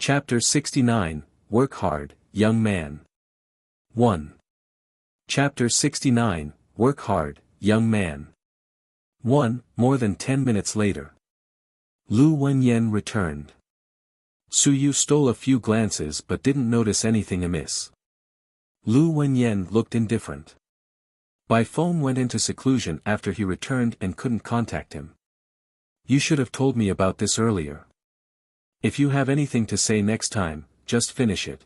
Chapter 69, Work Hard, Young Man. 1. Chapter 69, Work Hard, Young Man. 1. More than 10 minutes later. Lu Wenyan returned. Su Yu stole a few glances but didn't notice anything amiss. Lu Wenyan looked indifferent. By phone went into seclusion after he returned and couldn't contact him. You should have told me about this earlier. If you have anything to say next time, just finish it.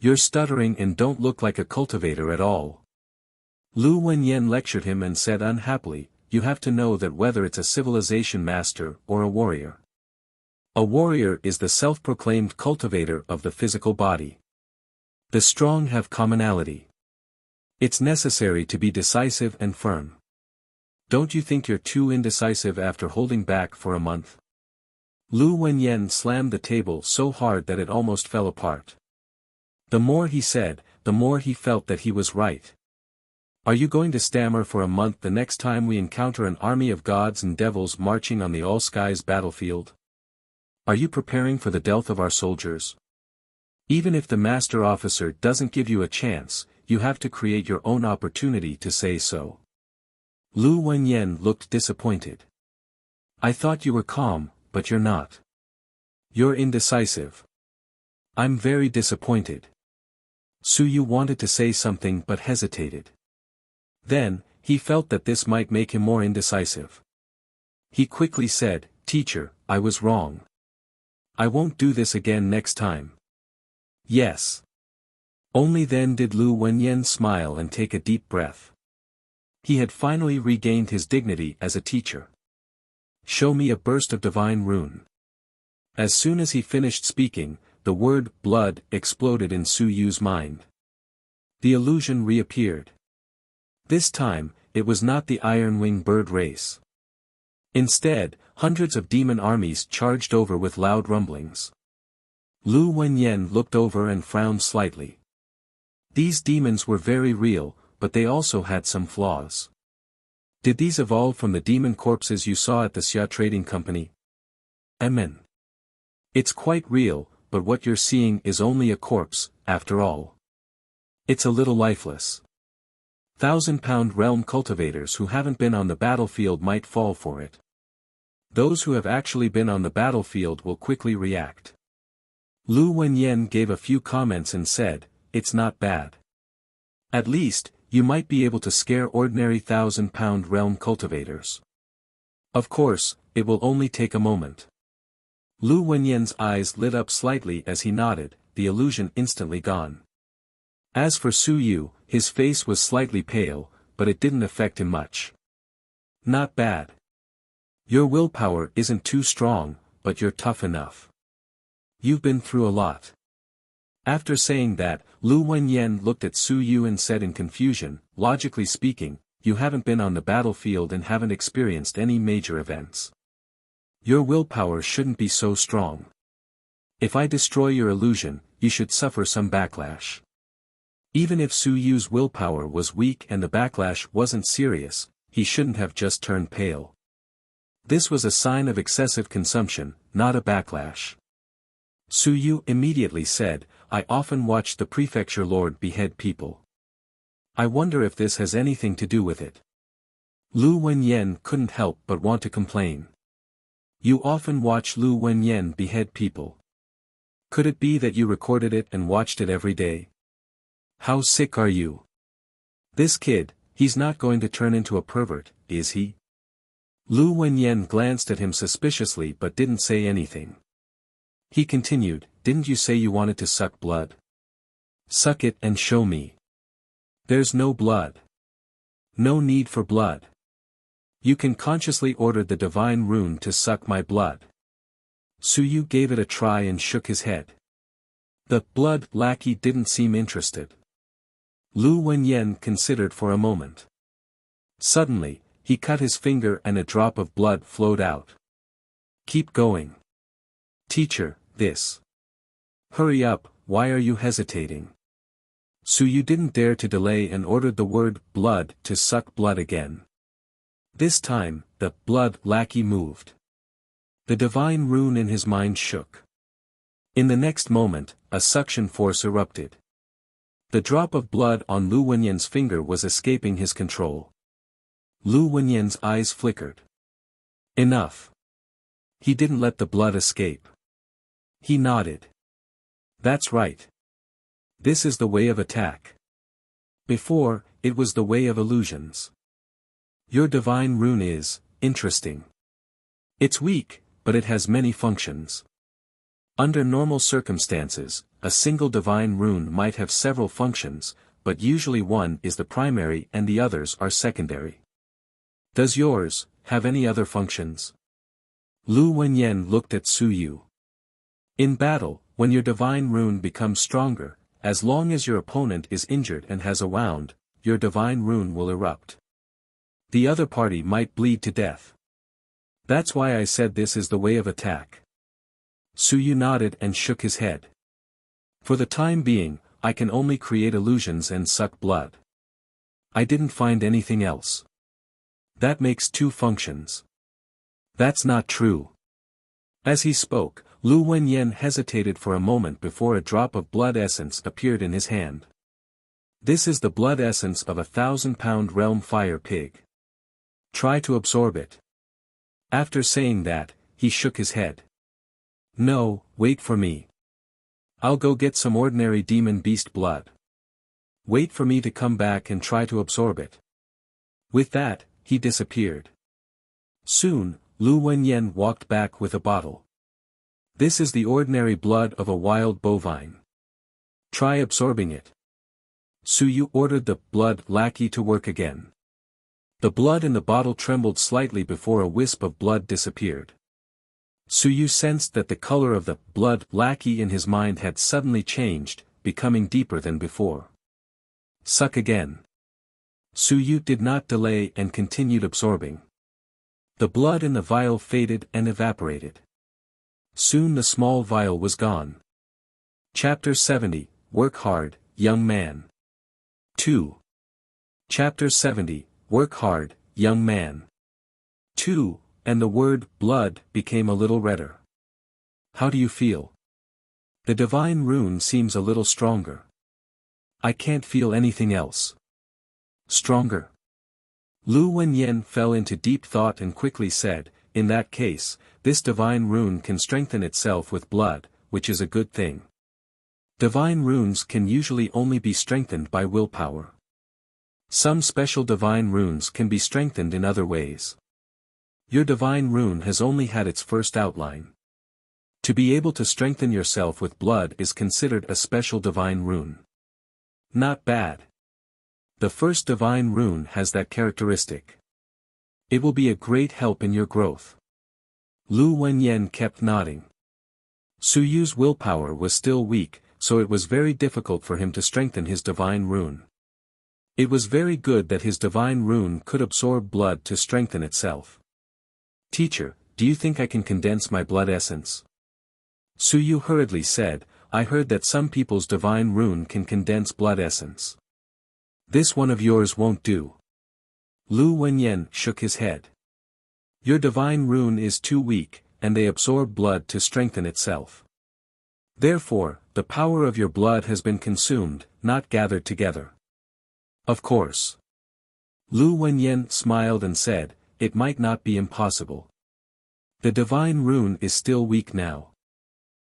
You're stuttering and don't look like a cultivator at all. Lu Wenyan lectured him and said unhappily, you have to know that whether it's a civilization master or a warrior. A warrior is the self-proclaimed cultivator of the physical body. The strong have commonality. It's necessary to be decisive and firm. Don't you think you're too indecisive after holding back for a month? Lu Wenyan slammed the table so hard that it almost fell apart. The more he said, the more he felt that he was right. Are you going to stammer for a month the next time we encounter an army of gods and devils marching on the all-skies battlefield? Are you preparing for the death of our soldiers? Even if the master officer doesn't give you a chance, you have to create your own opportunity to say so. Lu Wenyan looked disappointed. I thought you were calm, but you're not. You're indecisive. I'm very disappointed. Su Yu wanted to say something but hesitated. Then, he felt that this might make him more indecisive. He quickly said, Teacher, I was wrong. I won't do this again next time. Yes. Only then did Lu Wenyan smile and take a deep breath. He had finally regained his dignity as a teacher. Show me a burst of divine rune. As soon as he finished speaking, the word blood exploded in Su Yu's mind. The illusion reappeared. This time, it was not the iron-wing bird race. Instead, hundreds of demon armies charged over with loud rumblings. Lu Wenyan looked over and frowned slightly. These demons were very real, but they also had some flaws. Did these evolve from the demon corpses you saw at the Xia Trading Company? Amen. It's quite real, but what you're seeing is only a corpse, after all. It's a little lifeless. 1,000-pound realm cultivators who haven't been on the battlefield might fall for it. Those who have actually been on the battlefield will quickly react. Lu Wenyan gave a few comments and said, it's not bad. At least, you might be able to scare ordinary 1,000-pound realm cultivators. Of course, it will only take a moment. Lu Wenyan's eyes lit up slightly as he nodded, the illusion instantly gone. As for Su Yu, his face was slightly pale, but it didn't affect him much. Not bad. Your willpower isn't too strong, but you're tough enough. You've been through a lot. After saying that, Lu Wenyan looked at Su Yu and said in confusion, logically speaking, you haven't been on the battlefield and haven't experienced any major events. Your willpower shouldn't be so strong. If I destroy your illusion, you should suffer some backlash. Even if Su Yu's willpower was weak and the backlash wasn't serious, he shouldn't have just turned pale. This was a sign of excessive consumption, not a backlash. Su Yu immediately said, I often watch the prefecture lord behead people. I wonder if this has anything to do with it. Lu Wenyan couldn't help but want to complain. You often watch Lu Wenyan behead people. Could it be that you recorded it and watched it every day? How sick are you? This kid, he's not going to turn into a pervert, is he? Lu Wenyan glanced at him suspiciously but didn't say anything. He continued, didn't you say you wanted to suck blood? Suck it and show me. There's no blood. No need for blood. You can consciously order the divine rune to suck my blood. Su Yu gave it a try and shook his head. The blood lackey didn't seem interested. Lu Wenyan considered for a moment. Suddenly, he cut his finger and a drop of blood flowed out. Keep going. Teacher, this. Hurry up, why are you hesitating? Su Yu didn't dare to delay and ordered the word blood to suck blood again. This time, the blood lackey moved. The divine rune in his mind shook. In the next moment, a suction force erupted. The drop of blood on Lu Wenyan's finger was escaping his control. Lu Wenyan's eyes flickered. Enough. He didn't let the blood escape. He nodded. That's right. This is the way of attack. Before, it was the way of illusions. Your divine rune is interesting. It's weak, but it has many functions. Under normal circumstances, a single divine rune might have several functions, but usually one is the primary and the others are secondary. Does yours have any other functions? Lu Wenyan looked at Su Yu. In battle, when your divine rune becomes stronger, as long as your opponent is injured and has a wound, your divine rune will erupt. The other party might bleed to death. That's why I said this is the way of attack. Su Yu nodded and shook his head. For the time being, I can only create illusions and suck blood. I didn't find anything else. That makes two functions. That's not true. As he spoke, Lu Wenyan hesitated for a moment before a drop of blood essence appeared in his hand. This is the blood essence of a 1,000-pound realm fire pig. Try to absorb it. After saying that, he shook his head. No, wait for me. I'll go get some ordinary demon beast blood. Wait for me to come back and try to absorb it. With that, he disappeared. Soon, Lu Wenyan walked back with a bottle. This is the ordinary blood of a wild bovine. Try absorbing it. Su Yu ordered the blood lackey to work again. The blood in the bottle trembled slightly before a wisp of blood disappeared. Su Yu sensed that the color of the blood lackey in his mind had suddenly changed, becoming deeper than before. Suck again. Su Yu did not delay and continued absorbing. The blood in the vial faded and evaporated. Soon the small vial was gone. Chapter 70, Work Hard, Young Man. 2. Chapter 70, Work Hard, Young Man. 2, and the word blood became a little redder. How do you feel? The divine rune seems a little stronger. I can't feel anything else. Stronger? Lu Wenyan fell into deep thought and quickly said, in that case, this divine rune can strengthen itself with blood, which is a good thing. Divine runes can usually only be strengthened by willpower. Some special divine runes can be strengthened in other ways. Your divine rune has only had its first outline. To be able to strengthen yourself with blood is considered a special divine rune. Not bad. The first divine rune has that characteristic. It will be a great help in your growth. Lu Wenyan kept nodding. Su Yu's willpower was still weak, so it was very difficult for him to strengthen his divine rune. It was very good that his divine rune could absorb blood to strengthen itself. Teacher, do you think I can condense my blood essence? Su Yu hurriedly said, I heard that some people's divine rune can condense blood essence. This one of yours won't do. Lu Wenyan shook his head. Your divine rune is too weak, and they absorb blood to strengthen itself. Therefore, the power of your blood has been consumed, not gathered together. Of course. Lu Wenyan smiled and said, it might not be impossible. The divine rune is still weak now.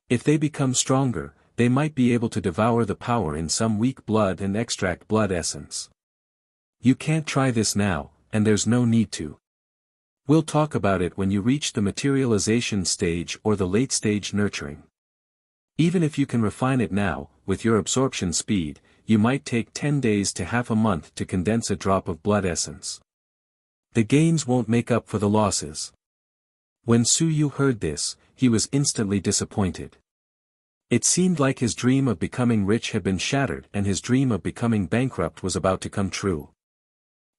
If they become stronger, they might be able to devour the power in some weak blood and extract blood essence. You can't try this now, and there's no need to. We'll talk about it when you reach the materialization stage or the late stage nurturing. Even if you can refine it now, with your absorption speed, you might take 10 days to half a month to condense a drop of blood essence. The gains won't make up for the losses. When Su Yu heard this, he was instantly disappointed. It seemed like his dream of becoming rich had been shattered and his dream of becoming bankrupt was about to come true.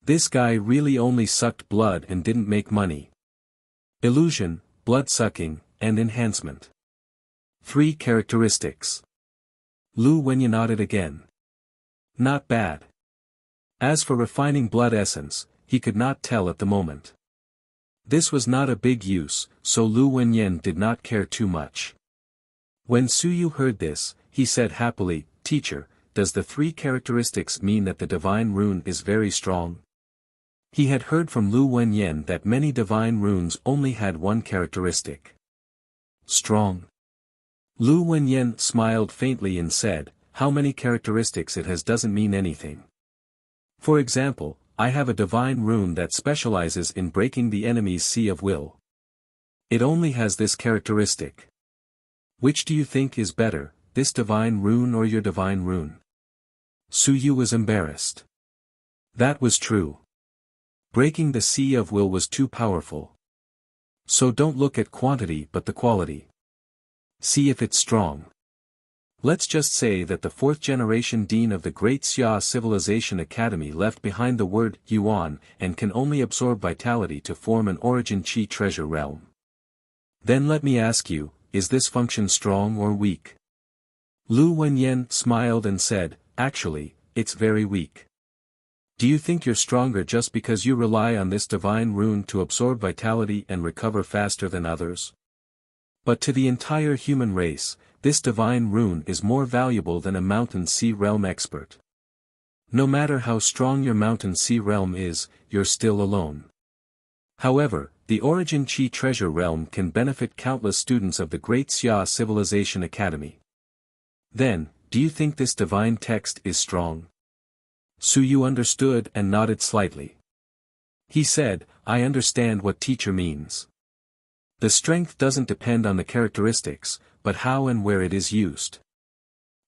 This guy really only sucked blood and didn't make money. Illusion, blood-sucking, and enhancement. 3 characteristics. Lu Wenyan nodded again. Not bad. As for refining blood essence, he could not tell at the moment. This was not a big use, so Lu Wenyan did not care too much. When Suyu heard this, he said happily, "Teacher, does the three characteristics mean that the divine rune is very strong?" He had heard from Lu Wenyan that many divine runes only had one characteristic. Strong. Lu Wenyan smiled faintly and said, "How many characteristics it has doesn't mean anything. For example, I have a divine rune that specializes in breaking the enemy's sea of will. It only has this characteristic. Which do you think is better, this divine rune or your divine rune?" Suyu was embarrassed. That was true. Breaking the sea of will was too powerful. So don't look at quantity but the quality. See if it's strong. Let's just say that the fourth-generation dean of the Great Xia Civilization Academy left behind the word yuan and can only absorb vitality to form an origin chi treasure realm. Then let me ask you, is this function strong or weak? Lu Wenyan smiled and said, "Actually, it's very weak. Do you think you're stronger just because you rely on this divine rune to absorb vitality and recover faster than others? But to the entire human race, this divine rune is more valuable than a mountain sea realm expert. No matter how strong your mountain sea realm is, you're still alone. However, the Origin Chi treasure realm can benefit countless students of the Great Xia Civilization Academy. Then, do you think this divine text is strong?" Suyu understood and nodded slightly. He said, "I understand what teacher means. The strength doesn't depend on the characteristics, but how and where it is used.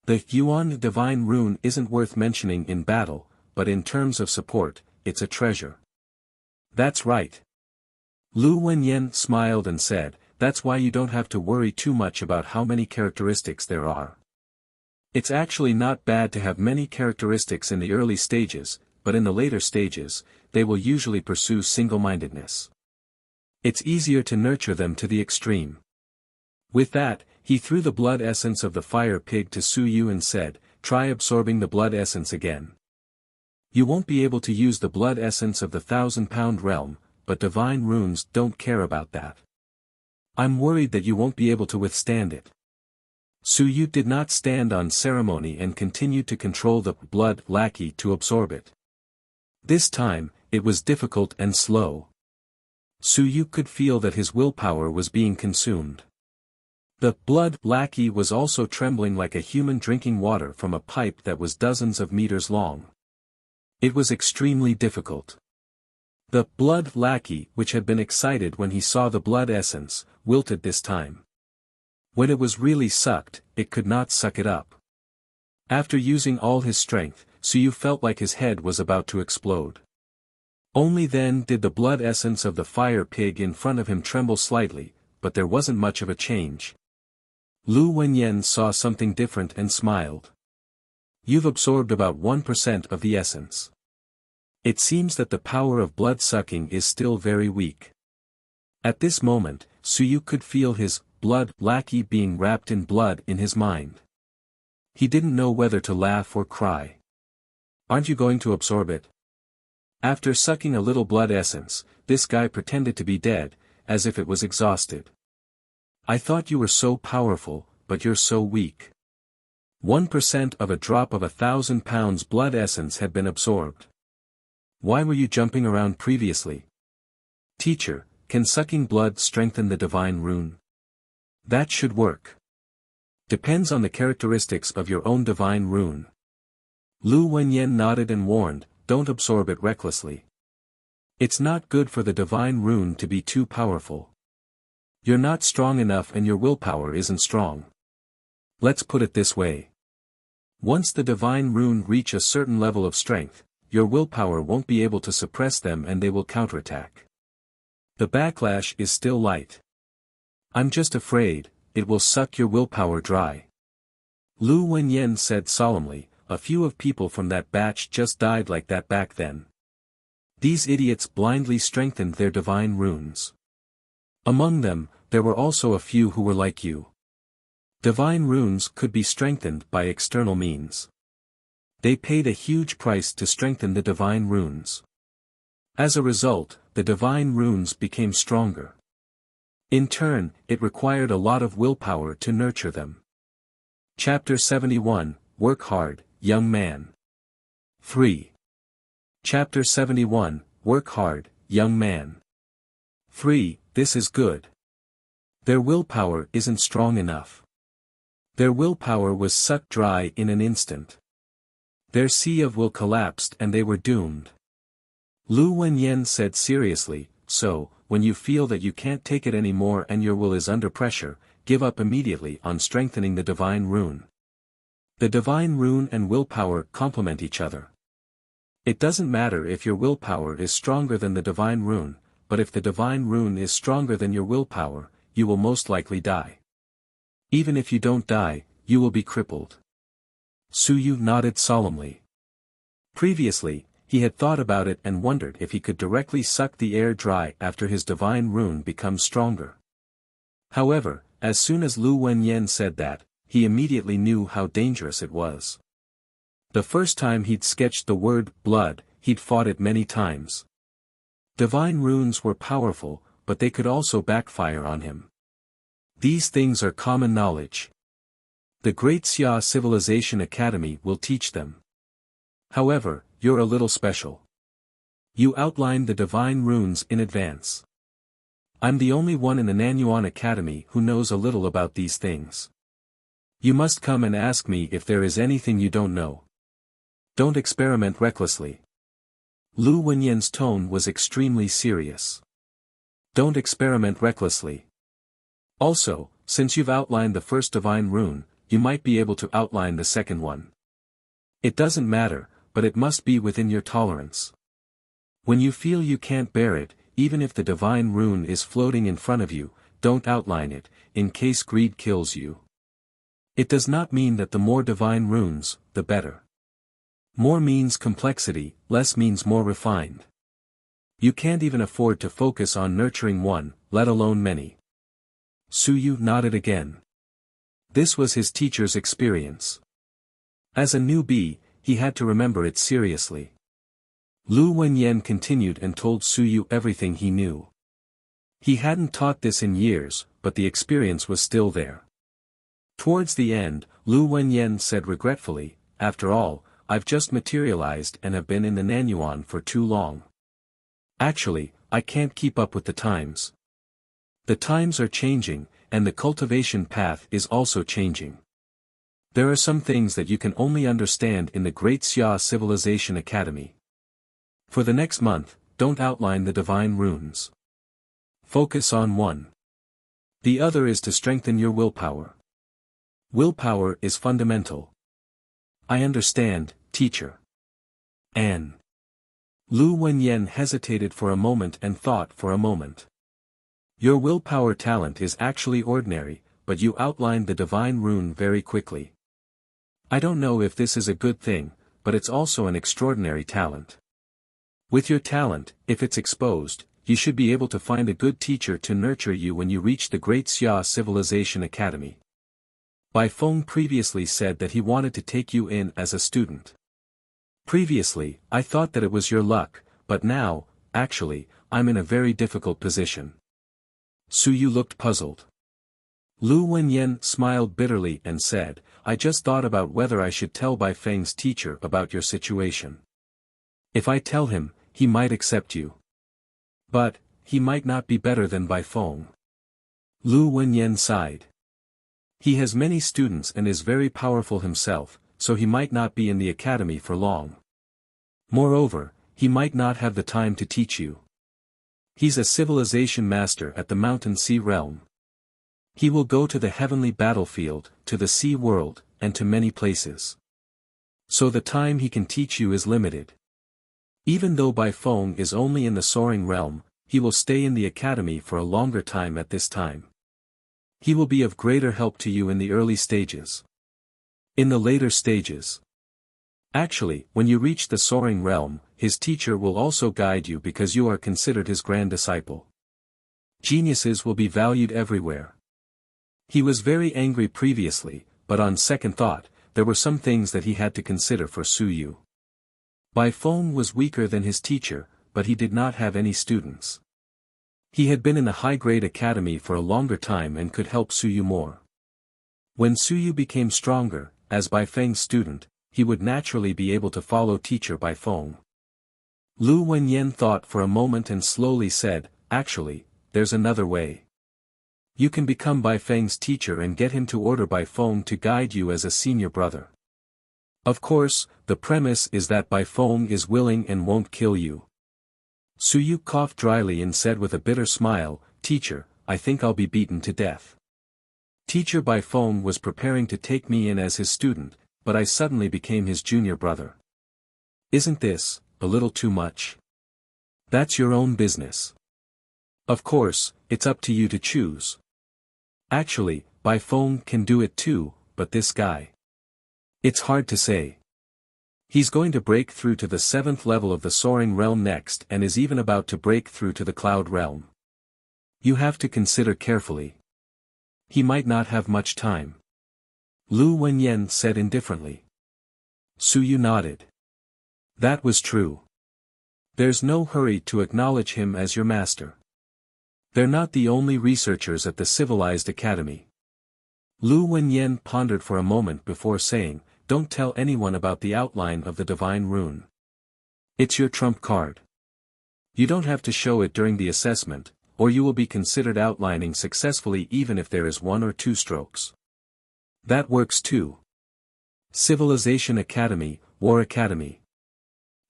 The Yuan divine rune isn't worth mentioning in battle, but in terms of support, it's a treasure." "That's right." Lu Wenyan smiled and said, "That's why you don't have to worry too much about how many characteristics there are. It's actually not bad to have many characteristics in the early stages, but in the later stages, they will usually pursue single-mindedness. It's easier to nurture them to the extreme." With that, he threw the blood essence of the fire pig to Suyu and said, "Try absorbing the blood essence again. You won't be able to use the blood essence of the 1,000-pound realm, but divine runes don't care about that. I'm worried that you won't be able to withstand it." Suyu did not stand on ceremony and continued to control the blood lackey to absorb it. This time, it was difficult and slow. Suyu could feel that his willpower was being consumed. The blood lackey was also trembling like a human drinking water from a pipe that was dozens of meters long. It was extremely difficult. The blood lackey, which had been excited when he saw the blood essence, wilted this time. When it was really sucked, it could not suck it up. After using all his strength, Suyu felt like his head was about to explode. Only then did the blood essence of the fire pig in front of him tremble slightly, but there wasn't much of a change. Lu Wenyan saw something different and smiled. "You've absorbed about 1% of the essence. It seems that the power of blood sucking is still very weak." At this moment, Suyu could feel his blood lackey being wrapped in blood in his mind. He didn't know whether to laugh or cry. "Aren't you going to absorb it?" After sucking a little blood essence, this guy pretended to be dead, as if it was exhausted. "I thought you were so powerful, but you're so weak." 1% of a drop of 1,000 pounds blood essence had been absorbed. "Why were you jumping around previously?" "Teacher, can sucking blood strengthen the divine rune?" "That should work. Depends on the characteristics of your own divine rune." Lu Wenyan nodded and warned, "Don't absorb it recklessly. It's not good for the divine rune to be too powerful. You're not strong enough and your willpower isn't strong. Let's put it this way. Once the divine rune reach a certain level of strength, your willpower won't be able to suppress them and they will counterattack. The backlash is still light. I'm just afraid, it will suck your willpower dry." Lu Wenyan said solemnly, "A few of people from that batch just died like that back then. These idiots blindly strengthened their divine runes. Among them, there were also a few who were like you. Divine runes could be strengthened by external means. They paid a huge price to strengthen the divine runes. As a result, the divine runes became stronger. In turn, it required a lot of willpower to nurture them. Chapter 71, Work Hard, Young Man. 3. Chapter 71, Work Hard, Young Man. 3. This is good. Their willpower isn't strong enough. Their willpower was sucked dry in an instant. Their sea of will collapsed and they were doomed. Lu Wenyan said seriously, so, when you feel that you can't take it anymore and your will is under pressure, give up immediately on strengthening the divine rune. The divine rune and willpower complement each other. It doesn't matter if your willpower is stronger than the divine rune, but if the divine rune is stronger than your willpower, you will most likely die. Even if you don't die, you will be crippled. Suyu nodded solemnly. Previously, he had thought about it and wondered if he could directly suck the air dry after his divine rune becomes stronger. However, as soon as Lu Wenyan said that, he immediately knew how dangerous it was. The first time he'd sketched the word blood, he'd fought it many times. Divine runes were powerful, but they could also backfire on him. These things are common knowledge. The Great Xia Civilization Academy will teach them. However, you're a little special. You outlined the divine runes in advance. I'm the only one in the Nanyuan Academy who knows a little about these things. You must come and ask me if there is anything you don't know. Don't experiment recklessly. Lu Wenyan's tone was extremely serious. Don't experiment recklessly. Also, since you've outlined the first divine rune, you might be able to outline the second one. It doesn't matter, but it must be within your tolerance. When you feel you can't bear it, even if the divine rune is floating in front of you, don't outline it, in case greed kills you. It does not mean that the more divine runes, the better. More means complexity, less means more refined. You can't even afford to focus on nurturing one, let alone many. Suyu nodded again. This was his teacher's experience. As a newbie, he had to remember it seriously. Lu Wenyan continued and told Suyu everything he knew. He hadn't taught this in years, but the experience was still there. Towards the end, Lu Wenyan said regretfully, after all, I've just materialized and have been in the Nanyuan for too long. Actually, I can't keep up with the times. The times are changing, and the cultivation path is also changing. There are some things that you can only understand in the Great Xia Civilization Academy. For the next month, don't outline the divine runes. Focus on one. The other is to strengthen your willpower. Willpower is fundamental. I understand, teacher. Anne. Lu Wenyan hesitated for a moment and thought for a moment. Your willpower talent is actually ordinary, but you outlined the divine rune very quickly. I don't know if this is a good thing, but it's also an extraordinary talent. With your talent, if it's exposed, you should be able to find a good teacher to nurture you when you reach the Great Xia Civilization Academy. Bai Feng previously said that he wanted to take you in as a student. Previously, I thought that it was your luck, but now, actually, I'm in a very difficult position. Suyu looked puzzled. Lu Wenyan smiled bitterly and said, I just thought about whether I should tell Bai Feng's teacher about your situation. If I tell him, he might accept you. But, he might not be better than Bai Feng. Lu Wenyan sighed. He has many students and is very powerful himself, so he might not be in the academy for long. Moreover, he might not have the time to teach you. He's a civilization master at the Mountain Sea realm. He will go to the heavenly battlefield, to the sea world, and to many places. So the time he can teach you is limited. Even though Bai Feng is only in the soaring realm, he will stay in the academy for a longer time at this time. He will be of greater help to you in the early stages. In the later stages. Actually, when you reach the soaring realm, his teacher will also guide you because you are considered his grand disciple. Geniuses will be valued everywhere. He was very angry previously, but on second thought, there were some things that he had to consider for Suyu. Bai Feng was weaker than his teacher, but he did not have any students. He had been in the high-grade academy for a longer time and could help Suyu more. When Suyu became stronger, as Bai Feng's student, he would naturally be able to follow teacher Bai Feng. Lu Wenyan thought for a moment and slowly said, "Actually, there's another way. You can become Bai Feng's teacher and get him to order Bai Feng to guide you as a senior brother. Of course, the premise is that Bai Feng is willing and won't kill you." Suyu coughed dryly and said with a bitter smile, "Teacher, I think I'll be beaten to death. Teacher Bai Feng was preparing to take me in as his student, but I suddenly became his junior brother. Isn't this a little too much? That's your own business. Of course, it's up to you to choose. Actually, Bai Feng can do it too, but this guy. It's hard to say. He's going to break through to the 7th level of the Soaring Realm next and is even about to break through to the Cloud Realm. You have to consider carefully. He might not have much time." Lu Wenyan said indifferently. Suyu nodded. That was true. There's no hurry to acknowledge him as your master. They're not the only researchers at the Civilized Academy. Lu Wenyan pondered for a moment before saying, "Don't tell anyone about the outline of the Divine Rune. It's your trump card. You don't have to show it during the assessment, or you will be considered outlining successfully even if there is 1 or 2 strokes. That works too. Civilization Academy, War Academy.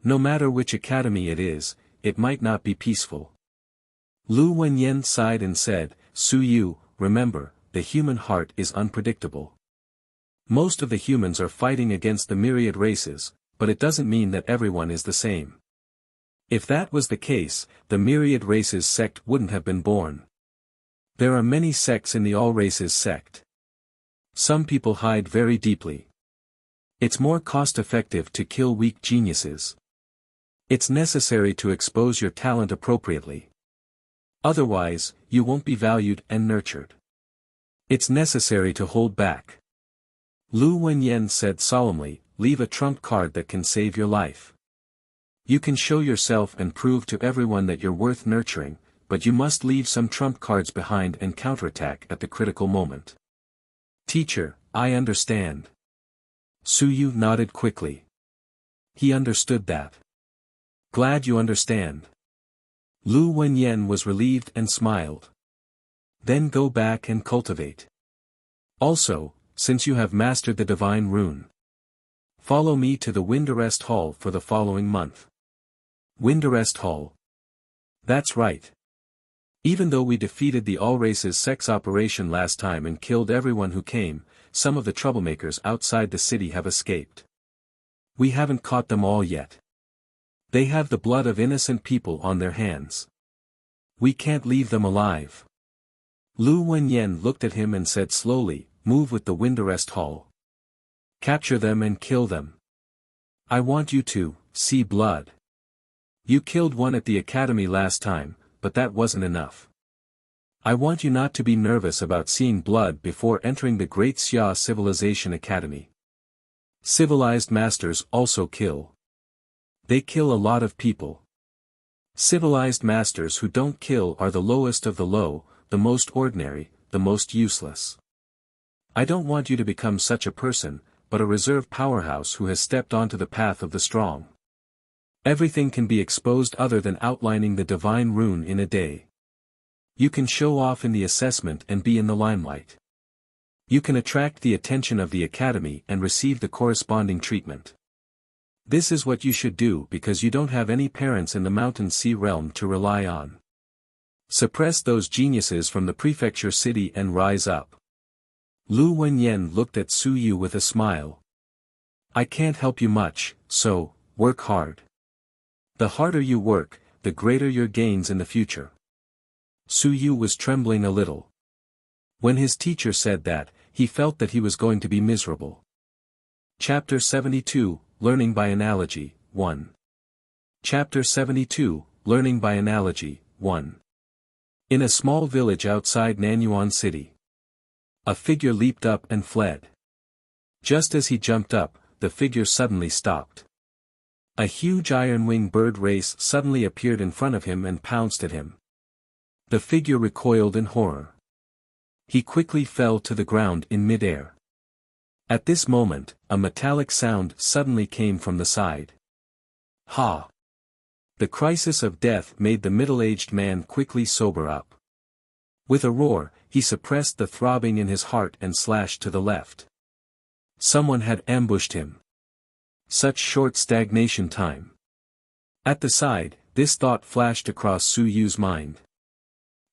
No matter which academy it is, it might not be peaceful." Lu Wenyan sighed and said, "Suyu, remember, the human heart is unpredictable. Most of the humans are fighting against the myriad races, but it doesn't mean that everyone is the same. If that was the case, the myriad races sect wouldn't have been born. There are many sects in the all races sect. Some people hide very deeply. It's more cost-effective to kill weak geniuses. It's necessary to expose your talent appropriately. Otherwise, you won't be valued and nurtured. It's necessary to hold back." Lu Wenyan said solemnly, "Leave a trump card that can save your life. You can show yourself and prove to everyone that you're worth nurturing, but you must leave some trump cards behind and counterattack at the critical moment." "Teacher, I understand." Suyu nodded quickly. He understood that. "Glad you understand." Lu Wenyan was relieved and smiled. "Then go back and cultivate. Also, since you have mastered the Divine Rune, follow me to the Wind Arrest Hall for the following month." Wind Arrest Hall. That's right. Even though we defeated the All Races sex operation last time and killed everyone who came, some of the troublemakers outside the city have escaped. We haven't caught them all yet. They have the blood of innocent people on their hands. We can't leave them alive. Lu Wenyan looked at him and said slowly, "Move with the Wind Arrest Hall. Capture them and kill them. I want you to see blood. You killed one at the academy last time, but that wasn't enough. I want you not to be nervous about seeing blood before entering the Great Xia Civilization Academy. Civilized masters also kill. They kill a lot of people. Civilized masters who don't kill are the lowest of the low, the most ordinary, the most useless. I don't want you to become such a person, but a reserve powerhouse who has stepped onto the path of the strong. Everything can be exposed other than outlining the Divine Rune in a day. You can show off in the assessment and be in the limelight. You can attract the attention of the academy and receive the corresponding treatment. This is what you should do because you don't have any parents in the Mountain Sea realm to rely on. Suppress those geniuses from the prefecture city and rise up." Lu Wenyan looked at Suyu with a smile. "I can't help you much, so, work hard. The harder you work, the greater your gains in the future." Suyu was trembling a little. When his teacher said that, he felt that he was going to be miserable. Chapter 72, Learning by Analogy, 1. Chapter 72, Learning by Analogy, 1. In a small village outside Nanyuan City, a figure leaped up and fled. Just as he jumped up, the figure suddenly stopped. A huge iron-winged bird race suddenly appeared in front of him and pounced at him. The figure recoiled in horror. He quickly fell to the ground in midair. At this moment, a metallic sound suddenly came from the side. Ha! The crisis of death made the middle-aged man quickly sober up. With a roar, he suppressed the throbbing in his heart and slashed to the left. Someone had ambushed him. Such short stagnation time. At the side, this thought flashed across Su Yu's mind.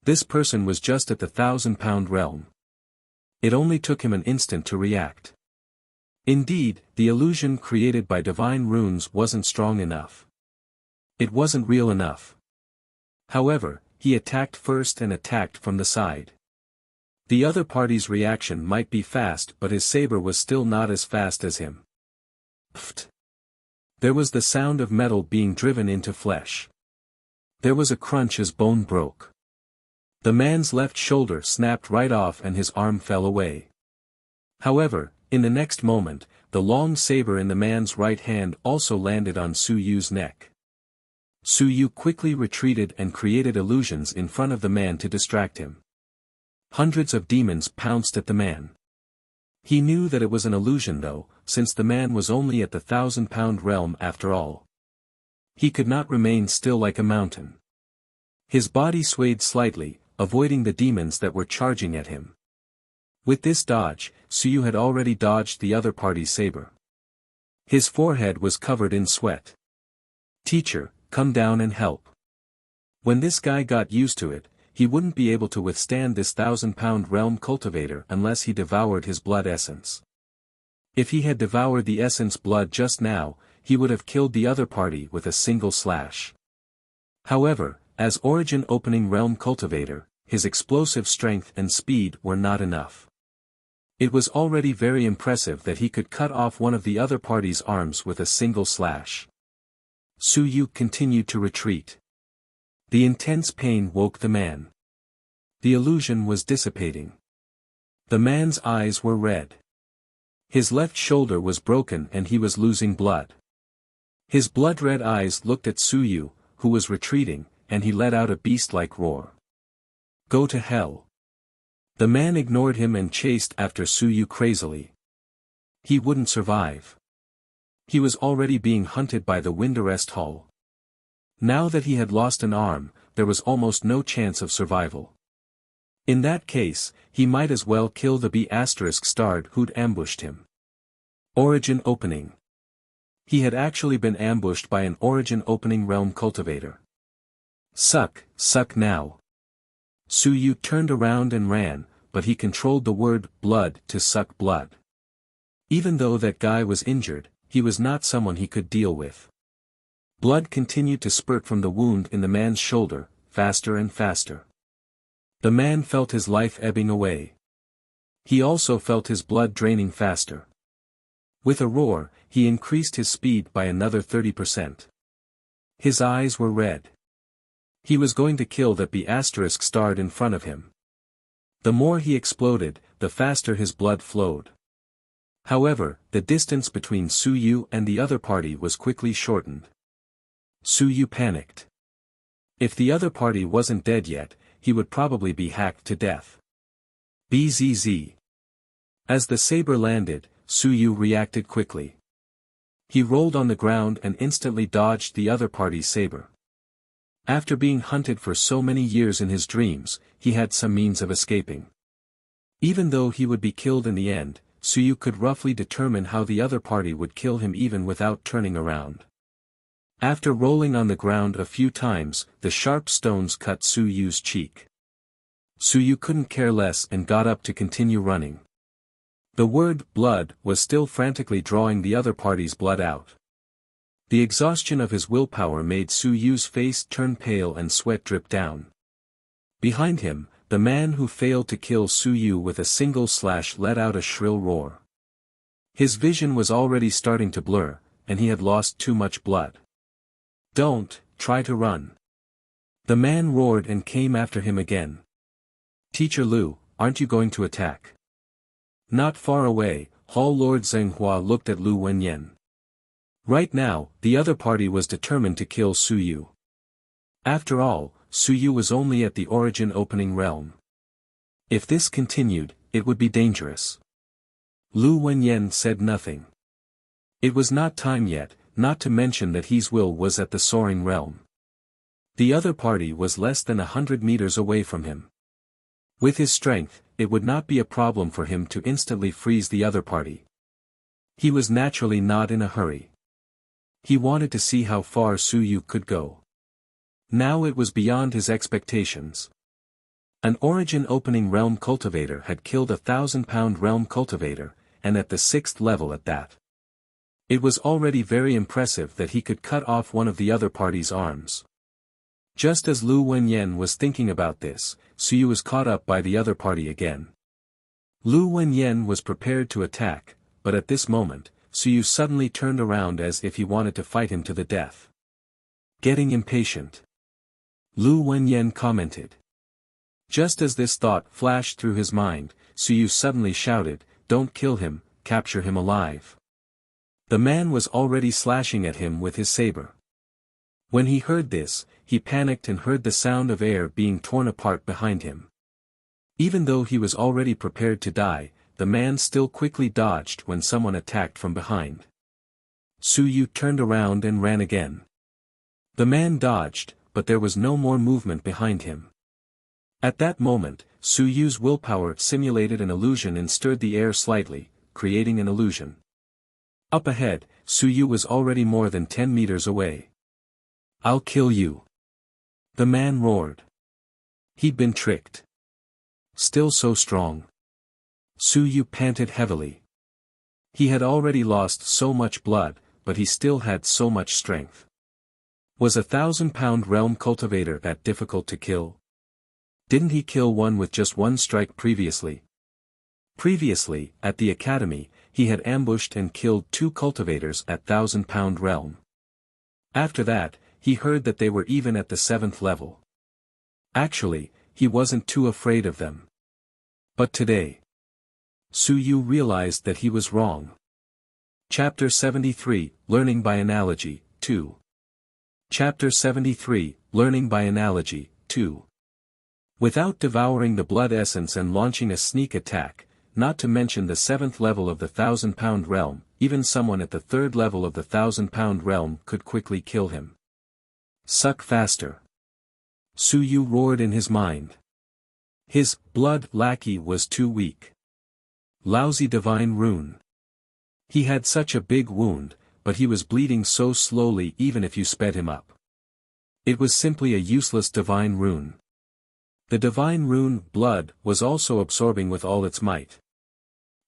This person was just at the 1,000-pound realm. It only took him an instant to react. Indeed, the illusion created by divine runes wasn't strong enough. It wasn't real enough. However, he attacked first and attacked from the side. The other party's reaction might be fast, but his saber was still not as fast as him. Pfft! There was the sound of metal being driven into flesh. There was a crunch as bone broke. The man's left shoulder snapped right off and his arm fell away. However, in the next moment, the long saber in the man's right hand also landed on Su Yu's neck. Su Yu quickly retreated and created illusions in front of the man to distract him. Hundreds of demons pounced at the man. He knew that it was an illusion though, since the man was only at the 1,000-pound realm after all. He could not remain still like a mountain. His body swayed slightly, avoiding the demons that were charging at him. With this dodge, Su Yu had already dodged the other party's saber. His forehead was covered in sweat. "Teacher, come down and help." When this guy got used to it, he wouldn't be able to withstand this 1,000-pound realm cultivator unless he devoured his blood essence. If he had devoured the essence blood just now, he would have killed the other party with a single slash. However, as origin opening realm cultivator, his explosive strength and speed were not enough. It was already very impressive that he could cut off one of the other party's arms with a single slash. Su Yu continued to retreat. The intense pain woke the man. The illusion was dissipating. The man's eyes were red. His left shoulder was broken and he was losing blood. His blood-red eyes looked at Su Yu, who was retreating, and he let out a beast-like roar. "Go to hell." The man ignored him and chased after Su Yu crazily. He wouldn't survive. He was already being hunted by the wind arrest hull. Now that he had lost an arm, there was almost no chance of survival. In that case, he might as well kill the B***starred who'd ambushed him. Origin opening. He had actually been ambushed by an origin opening realm cultivator. Suck now. Su Yu turned around and ran, but he controlled the word blood to suck blood. Even though that guy was injured, he was not someone he could deal with. Blood continued to spurt from the wound in the man's shoulder, faster and faster. The man felt his life ebbing away. He also felt his blood draining faster. With a roar, he increased his speed by another 30%. His eyes were red. He was going to kill that B***starred in front of him. The more he exploded, the faster his blood flowed. However, the distance between Su Yu and the other party was quickly shortened. Su Yu panicked. If the other party wasn't dead yet, he would probably be hacked to death. Bzz. As the saber landed, Su Yu reacted quickly. He rolled on the ground and instantly dodged the other party's saber. After being hunted for so many years in his dreams, he had some means of escaping. Even though he would be killed in the end, Su Yu could roughly determine how the other party would kill him even without turning around. After rolling on the ground a few times, the sharp stones cut Su Yu's cheek. Su Yu couldn't care less and got up to continue running. The word blood was still frantically drawing the other party's blood out. The exhaustion of his willpower made Su Yu's face turn pale and sweat drip down. Behind him, the man who failed to kill Su Yu with a single slash let out a shrill roar. His vision was already starting to blur, and he had lost too much blood. "Don't try to run." The man roared and came after him again. "Teacher Lu, aren't you going to attack?" Not far away, Hall Lord Zhenghua looked at Lu Wenyan. Right now, the other party was determined to kill Su Yu. After all, Su Yu was only at the origin opening realm. If this continued, it would be dangerous. Lu Wenyan said nothing. It was not time yet, not to mention that his will was at the soaring realm. The other party was less than 100 meters away from him. With his strength, it would not be a problem for him to instantly freeze the other party. He was naturally not in a hurry. He wanted to see how far Su Yu could go. Now it was beyond his expectations. An origin opening realm cultivator had killed a 1,000-pound realm cultivator, and at the 6th level at that. It was already very impressive that he could cut off one of the other party's arms. Just as Lu Wenyan was thinking about this, Su Yu was caught up by the other party again. Lu Wenyan was prepared to attack, but at this moment, Su Yu suddenly turned around as if he wanted to fight him to the death. Getting impatient. Lu Wenyan commented. Just as this thought flashed through his mind, Su Yu suddenly shouted, "Don't kill him, capture him alive." The man was already slashing at him with his saber. When he heard this, he panicked and heard the sound of air being torn apart behind him. Even though he was already prepared to die, the man still quickly dodged when someone attacked from behind. Su Yu turned around and ran again. The man dodged, but there was no more movement behind him. At that moment, Su Yu's willpower simulated an illusion and stirred the air slightly, creating an illusion. Up ahead, Su Yu was already more than 10 meters away. "I'll kill you!" the man roared. He'd been tricked. Still so strong. Su Yu panted heavily. He had already lost so much blood, but he still had so much strength. Was a 1,000-pound realm cultivator that difficult to kill? Didn't he kill one with just one strike previously? Previously, at the academy, he had ambushed and killed 2 cultivators at 1,000-pound realm. After that, he heard that they were even at the 7th level. Actually, he wasn't too afraid of them. But today, Su Yu realized that he was wrong. Chapter 73, Learning by Analogy, 2. Chapter 73, Learning by Analogy, 2. Without devouring the blood essence and launching a sneak attack, not to mention the 7th level of the 1,000-pound realm, even someone at the 3rd level of the 1,000-pound realm could quickly kill him. Suck faster. Su Yu roared in his mind. His blood lackey was too weak. Lousy divine rune. He had such a big wound, but he was bleeding so slowly even if you sped him up. It was simply a useless divine rune. The divine rune, blood, was also absorbing with all its might.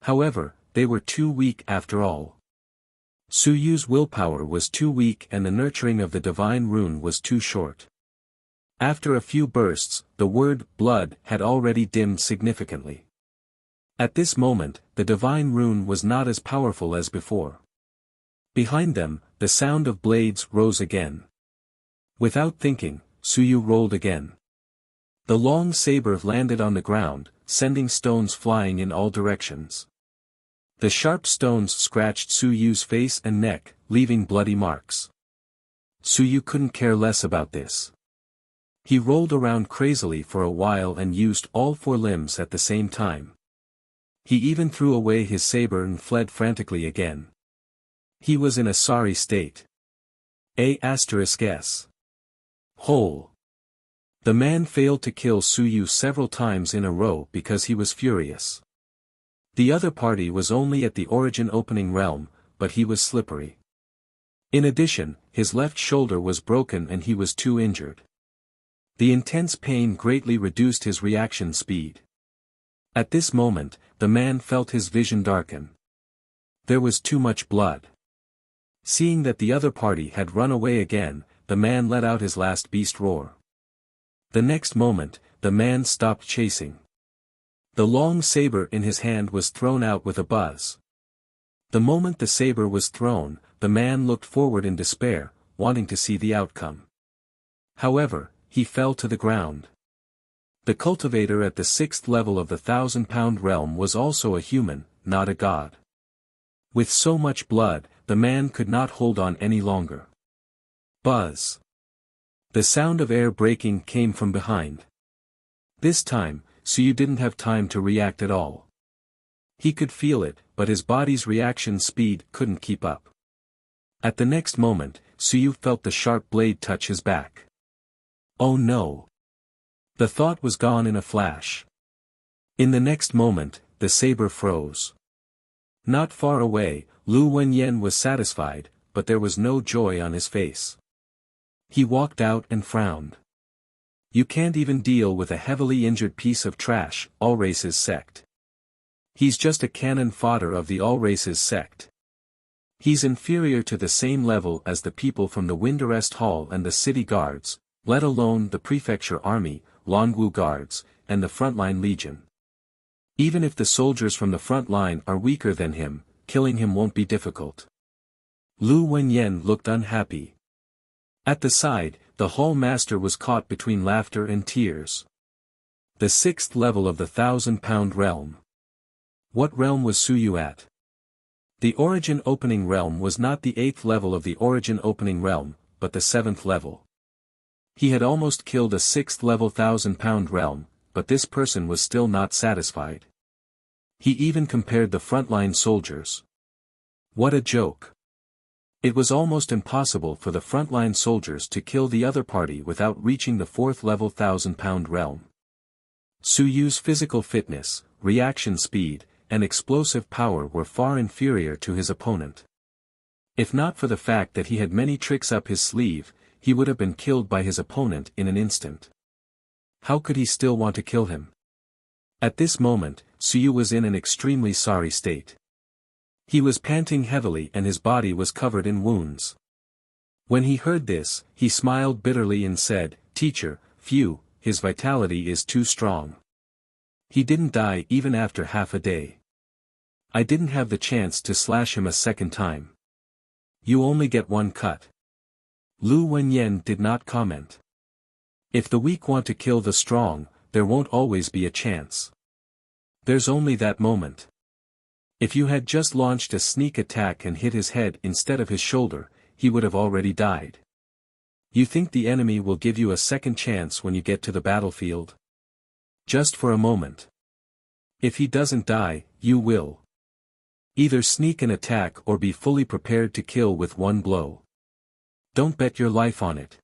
However, they were too weak after all. Su Yu's willpower was too weak and the nurturing of the divine rune was too short. After a few bursts, the word blood had already dimmed significantly. At this moment, the divine rune was not as powerful as before. Behind them, the sound of blades rose again. Without thinking, Su Yu rolled again. The long saber landed on the ground, sending stones flying in all directions. The sharp stones scratched Su Yu's face and neck, leaving bloody marks. Su Yu couldn't care less about this. He rolled around crazily for a while and used all 4 limbs at the same time. He even threw away his saber and fled frantically again. He was in a sorry state. *S. Hole. The man failed to kill Su Yu several times in a row because he was furious. The other party was only at the origin opening realm, but he was slippery. In addition, his left shoulder was broken and he was too injured. The intense pain greatly reduced his reaction speed. At this moment, the man felt his vision darken. There was too much blood. Seeing that the other party had run away again, the man let out his last beast roar. The next moment, the man stopped chasing. The long saber in his hand was thrown out with a buzz. The moment the saber was thrown, the man looked forward in despair, wanting to see the outcome. However, he fell to the ground. The cultivator at the 6th level of the 1,000-pound realm was also a human, not a god. With so much blood, the man could not hold on any longer. Buzz. The sound of air breaking came from behind. This time, Su Yu didn't have time to react at all. He could feel it, but his body's reaction speed couldn't keep up. At the next moment, Suyu felt the sharp blade touch his back. Oh no! The thought was gone in a flash. In the next moment, the saber froze. Not far away, Lu Wenyan was satisfied, but there was no joy on his face. He walked out and frowned. You can't even deal with a heavily injured piece of trash, all races sect. He's just a cannon fodder of the all races sect. He's inferior to the same level as the people from the Wind Arrest Hall and the city guards, let alone the prefecture army, Longwu guards, and the frontline legion. Even if the soldiers from the front line are weaker than him, killing him won't be difficult. Lu Wenyan looked unhappy. At the side, the hall master was caught between laughter and tears. The 6th level of the 1,000-pound realm. What realm was Suyu at? The origin opening realm was not the 8th level of the origin opening realm, but the 7th level. He had almost killed a 6th level 1,000-pound realm, but this person was still not satisfied. He even compared the frontline soldiers. What a joke. It was almost impossible for the frontline soldiers to kill the other party without reaching the 4th level 1,000-pound realm. Suyu's physical fitness, reaction speed, and explosive power were far inferior to his opponent. If not for the fact that he had many tricks up his sleeve, he would have been killed by his opponent in an instant. How could he still want to kill him? At this moment, Suyu was in an extremely sorry state. He was panting heavily and his body was covered in wounds. When he heard this, he smiled bitterly and said, "Teacher, phew, his vitality is too strong. He didn't die even after half a day. I didn't have the chance to slash him a second time. You only get one cut." Lu Wenyan did not comment. If the weak want to kill the strong, there won't always be a chance. There's only that moment. If you had just launched a sneak attack and hit his head instead of his shoulder, he would have already died. You think the enemy will give you a second chance when you get to the battlefield? Just for a moment. If he doesn't die, you will. Either sneak an attack or be fully prepared to kill with one blow. Don't bet your life on it.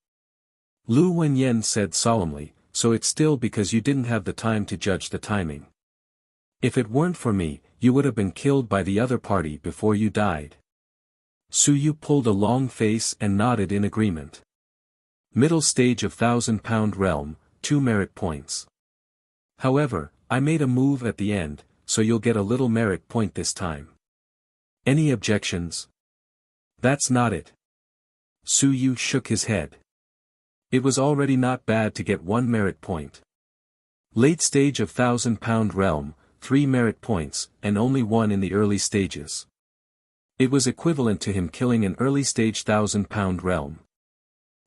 Lu Wenyan said solemnly, "So it's still because you didn't have the time to judge the timing. If it weren't for me, you would have been killed by the other party before you died." Suyu pulled a long face and nodded in agreement. Middle stage of 1,000-pound realm, 2 merit points. However, I made a move at the end, so you'll get a little merit point this time. Any objections? That's not it. Suyu shook his head. It was already not bad to get 1 merit point. Late stage of 1,000-pound realm, 3 merit points, and only 1 in the early stages. It was equivalent to him killing an early stage 1,000-pound realm.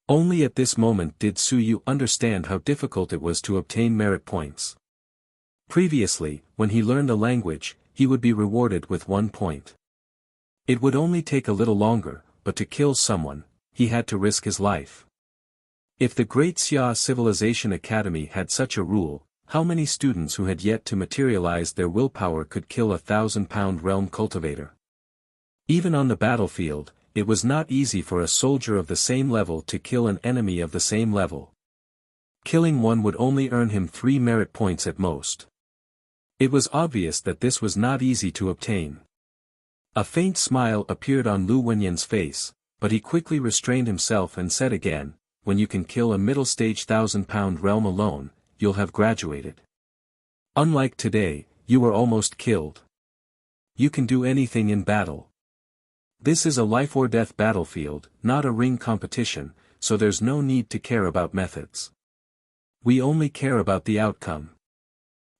Only at this moment did Suyu understand how difficult it was to obtain merit points. Previously, when he learned a language, he would be rewarded with 1 point. It would only take a little longer, but to kill someone, he had to risk his life. If the Great Xia Civilization Academy had such a rule, how many students who had yet to materialize their willpower could kill a 1,000-pound realm cultivator? Even on the battlefield, it was not easy for a soldier of the same level to kill an enemy of the same level. Killing one would only earn him 3 merit points at most. It was obvious that this was not easy to obtain. A faint smile appeared on Lu Wenyan's face, but he quickly restrained himself and said again, "When you can kill a middle-stage 1,000-pound realm alone, you'll have graduated. Unlike today, you were almost killed. You can do anything in battle. This is a life-or-death battlefield, not a ring competition, so there's no need to care about methods. We only care about the outcome."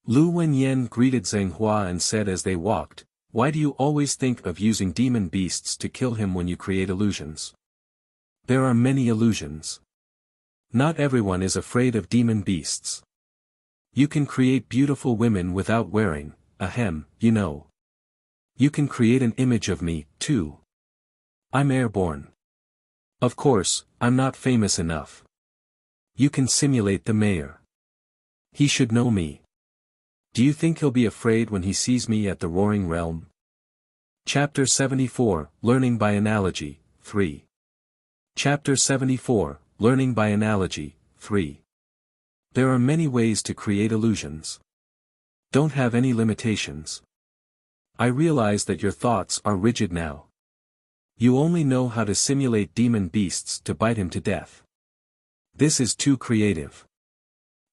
Lu Wenyan greeted Zheng Hua and said as they walked, "Why do you always think of using demon beasts to kill him when you create illusions? There are many illusions. Not everyone is afraid of demon beasts. You can create beautiful women without wearing, you know. You can create an image of me, too. I'm airborne. Of course, I'm not famous enough. You can simulate the mayor. He should know me. Do you think he'll be afraid when he sees me at the Roaring Realm? Chapter 74, Learning by Analogy, 3. Chapter 74, Learning by Analogy, 3. There are many ways to create illusions. Don't have any limitations. I realize that your thoughts are rigid now. You only know how to simulate demon beasts to bite him to death. This is too creative.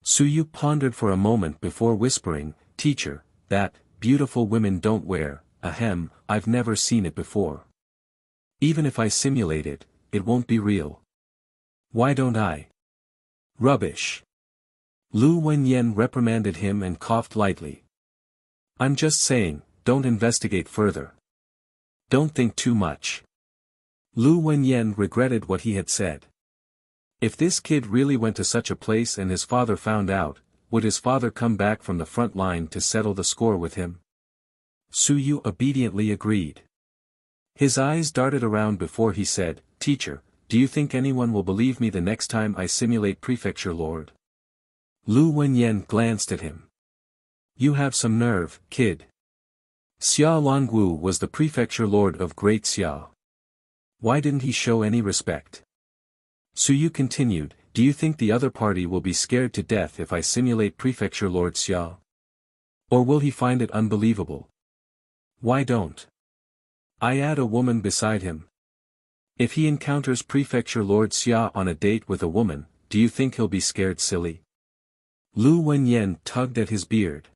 Suyu pondered for a moment before whispering, "Teacher, that, beautiful women don't wear, ahem, I've never seen it before. Even if I simulate it, it won't be real. Why don't I?" Rubbish. Lu Wenyan reprimanded him and coughed lightly. "I'm just saying, don't investigate further. Don't think too much." Lu Wenyan regretted what he had said. If this kid really went to such a place and his father found out, would his father come back from the front line to settle the score with him? Suyu obediently agreed. His eyes darted around before he said, "Teacher, do you think anyone will believe me the next time I simulate Prefecture Lord?" Lu Wenyan glanced at him. "You have some nerve, kid." Xia Longwu was the Prefecture Lord of Great Xia. Why didn't he show any respect? Suyu continued, "Do you think the other party will be scared to death if I simulate Prefecture Lord Xia? Or will he find it unbelievable? Why don't I add a woman beside him? If he encounters Prefecture Lord Xia on a date with a woman, do you think he'll be scared silly?" Lu Wenyan tugged at his beard.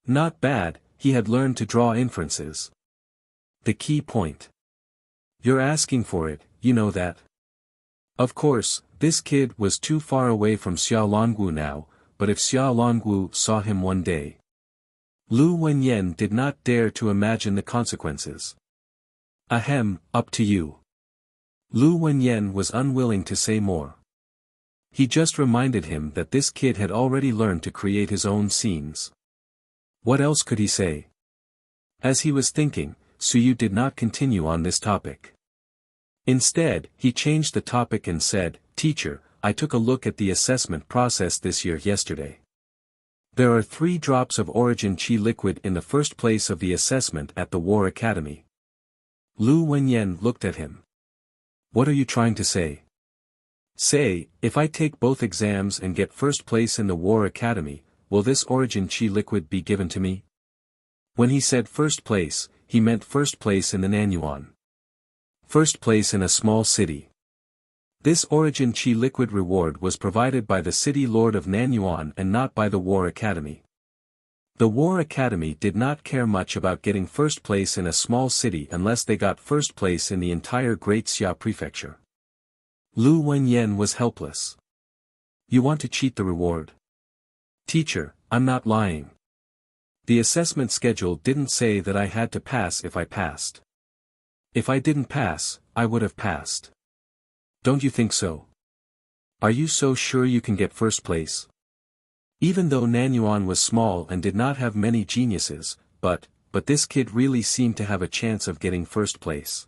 Not bad, he had learned to draw inferences. The key point. You're asking for it, you know that. Of course, this kid was too far away from Xia Longwu now, but if Xia Longwu saw him one day. Lu Wenyan did not dare to imagine the consequences. Ahem, up to you. Lu Wenyan was unwilling to say more. He just reminded him that this kid had already learned to create his own scenes. What else could he say? As he was thinking, Suyu did not continue on this topic. Instead, he changed the topic and said, "Teacher, I took a look at the assessment process this year yesterday. There are 3 drops of origin chi liquid in the first place of the assessment at the War Academy." Lu Wenyan looked at him. "What are you trying to say?" "Say, if I take both exams and get first place in the War Academy, will this origin chi liquid be given to me?" When he said first place, he meant first place in the Nanyuan. First place in a small city. This origin chi liquid reward was provided by the city lord of Nanyuan and not by the War Academy. The War Academy did not care much about getting first place in a small city unless they got first place in the entire Great Xia Prefecture. Lu Wenyan was helpless. "You want to cheat the reward?" "Teacher, I'm not lying. The assessment schedule didn't say that I had to pass if I passed. If I didn't pass, I would have passed. Don't you think so? Are you so sure you can get first place?" Even though Nanyuan was small and did not have many geniuses, but this kid really seemed to have a chance of getting first place.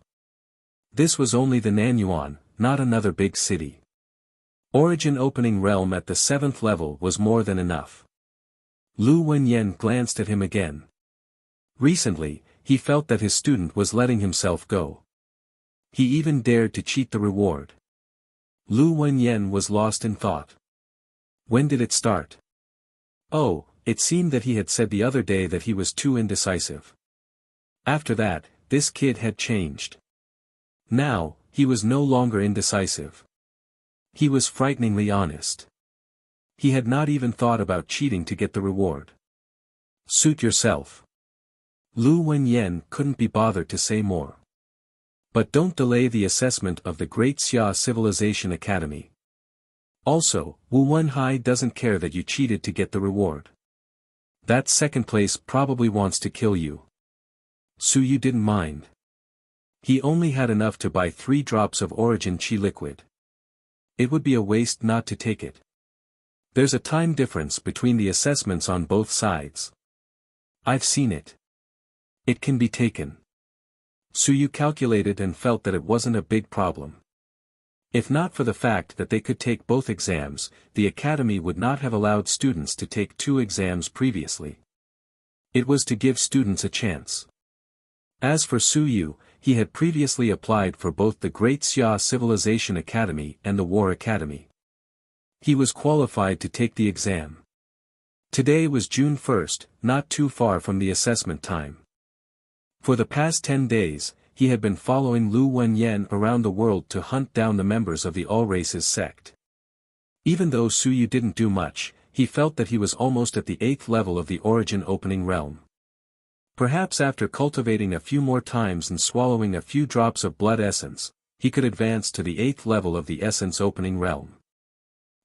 This was only the Nanyuan, not another big city. Origin opening realm at the 7th level was more than enough. Lu Wenyan glanced at him again. Recently, he felt that his student was letting himself go. He even dared to cheat the reward. Lu Wenyan was lost in thought. When did it start? Oh, it seemed that he had said the other day that he was too indecisive. After that, this kid had changed. Now, he was no longer indecisive. He was frighteningly honest. He had not even thought about cheating to get the reward. Suit yourself. Lu Wenyan couldn't be bothered to say more. But don't delay the assessment of the Great Xia Civilization Academy. Also, Wu Wenhai doesn't care that you cheated to get the reward. That second place probably wants to kill you. Suyu didn't mind. He only had enough to buy 3 drops of origin chi liquid. It would be a waste not to take it. There's a time difference between the assessments on both sides. I've seen it. It can be taken. Suyu calculated and felt that it wasn't a big problem. If not for the fact that they could take both exams, the academy would not have allowed students to take 2 exams previously. It was to give students a chance. As for Su Yu, he had previously applied for both the Great Xia Civilization Academy and the War Academy. He was qualified to take the exam. Today was June 1st, not too far from the assessment time. For the past 10 days, he had been following Lu Wenyan around the world to hunt down the members of the all-races sect. Even though Su Yu didn't do much, he felt that he was almost at the 8th level of the origin opening realm. Perhaps after cultivating a few more times and swallowing a few drops of blood essence, he could advance to the 8th level of the essence opening realm.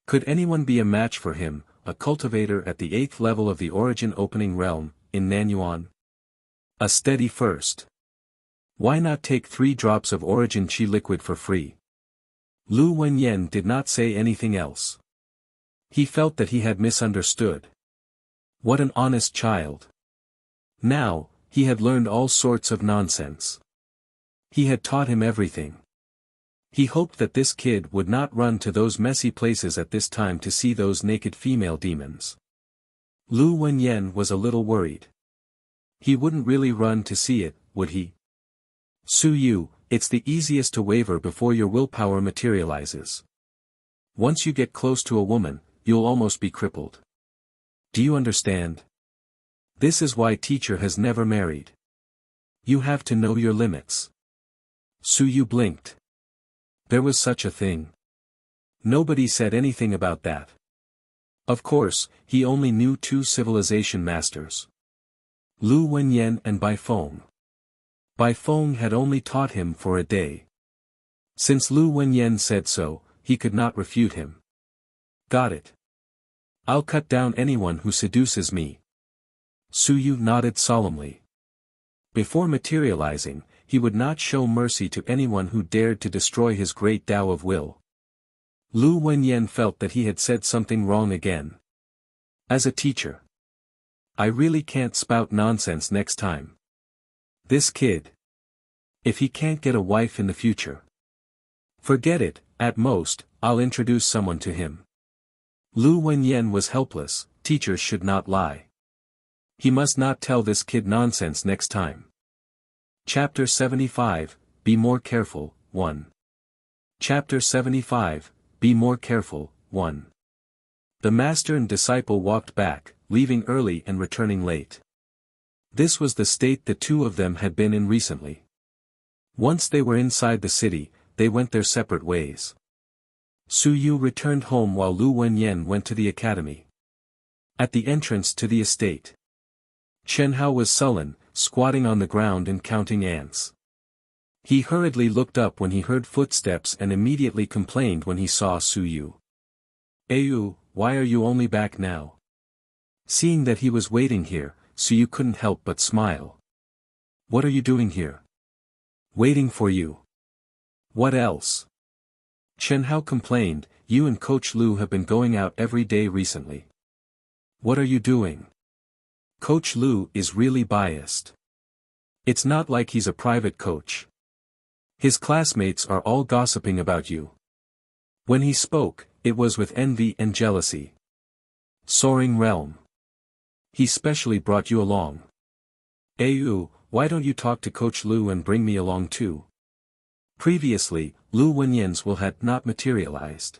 Could anyone be a match for him, a cultivator at the 8th level of the origin opening realm, in Nanyuan? A steady first. Why not take 3 drops of origin chi liquid for free? Lu Wenyan did not say anything else. He felt that he had misunderstood. What an honest child. Now, he had learned all sorts of nonsense. He had taught him everything. He hoped that this kid would not run to those messy places at this time to see those naked female demons. Lu Wenyan was a little worried. He wouldn't really run to see it, would he? Su Yu, it's the easiest to waver before your willpower materializes. Once you get close to a woman, you'll almost be crippled. Do you understand? This is why teacher has never married. You have to know your limits. Su Yu blinked. There was such a thing. Nobody said anything about that. Of course, he only knew 2 civilization masters. Lu Wenyan and Bai Feng. Bai Feng had only taught him for a day. Since Lu Wenyan said so, he could not refute him. Got it. I'll cut down anyone who seduces me. Su Yu nodded solemnly. Before materializing, he would not show mercy to anyone who dared to destroy his great Tao of will. Lu Wenyan felt that he had said something wrong again. As a teacher, I really can't spout nonsense next time. This kid. If he can't get a wife in the future. Forget it, at most, I'll introduce someone to him. Lu Wenyan was helpless. Teachers should not lie. He must not tell this kid nonsense next time. Chapter 75, Be More Careful, 1. Chapter 75, Be More Careful, 1. The master and disciple walked back, leaving early and returning late. This was the state the 2 of them had been in recently. Once they were inside the city, they went their separate ways. Su Yu returned home while Lu Wenyan went to the academy. At the entrance to the estate, Chen Hao was sullen, squatting on the ground and counting ants. He hurriedly looked up when he heard footsteps and immediately complained when he saw Su Yu. Ayu, why are you only back now? Seeing that he was waiting here, Su Yu couldn't help but smile. What are you doing here? Waiting for you. What else? Chen Hao complained, you and Coach Lu have been going out every day recently. What are you doing? Coach Lu is really biased. It's not like he's a private coach. His classmates are all gossiping about you. When he spoke, it was with envy and jealousy. Soaring realm. He specially brought you along. Ayu, why don't you talk to Coach Lu and bring me along too? Previously, Lu Wenyan's will had not materialized.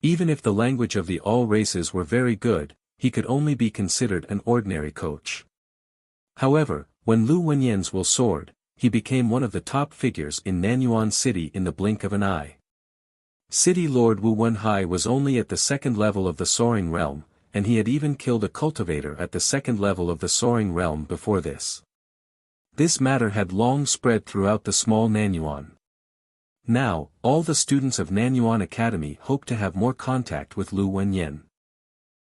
Even if the language of the all races were very good, he could only be considered an ordinary coach. However, when Lu Wenyan's will soared, he became one of the top figures in Nanyuan City in the blink of an eye. City Lord Wu Wenhai was only at the 2nd level of the soaring realm, and he had even killed a cultivator at the 2nd level of the soaring realm before this. This matter had long spread throughout the small Nanyuan. Now, all the students of Nanyuan Academy hoped to have more contact with Lu Wenyan.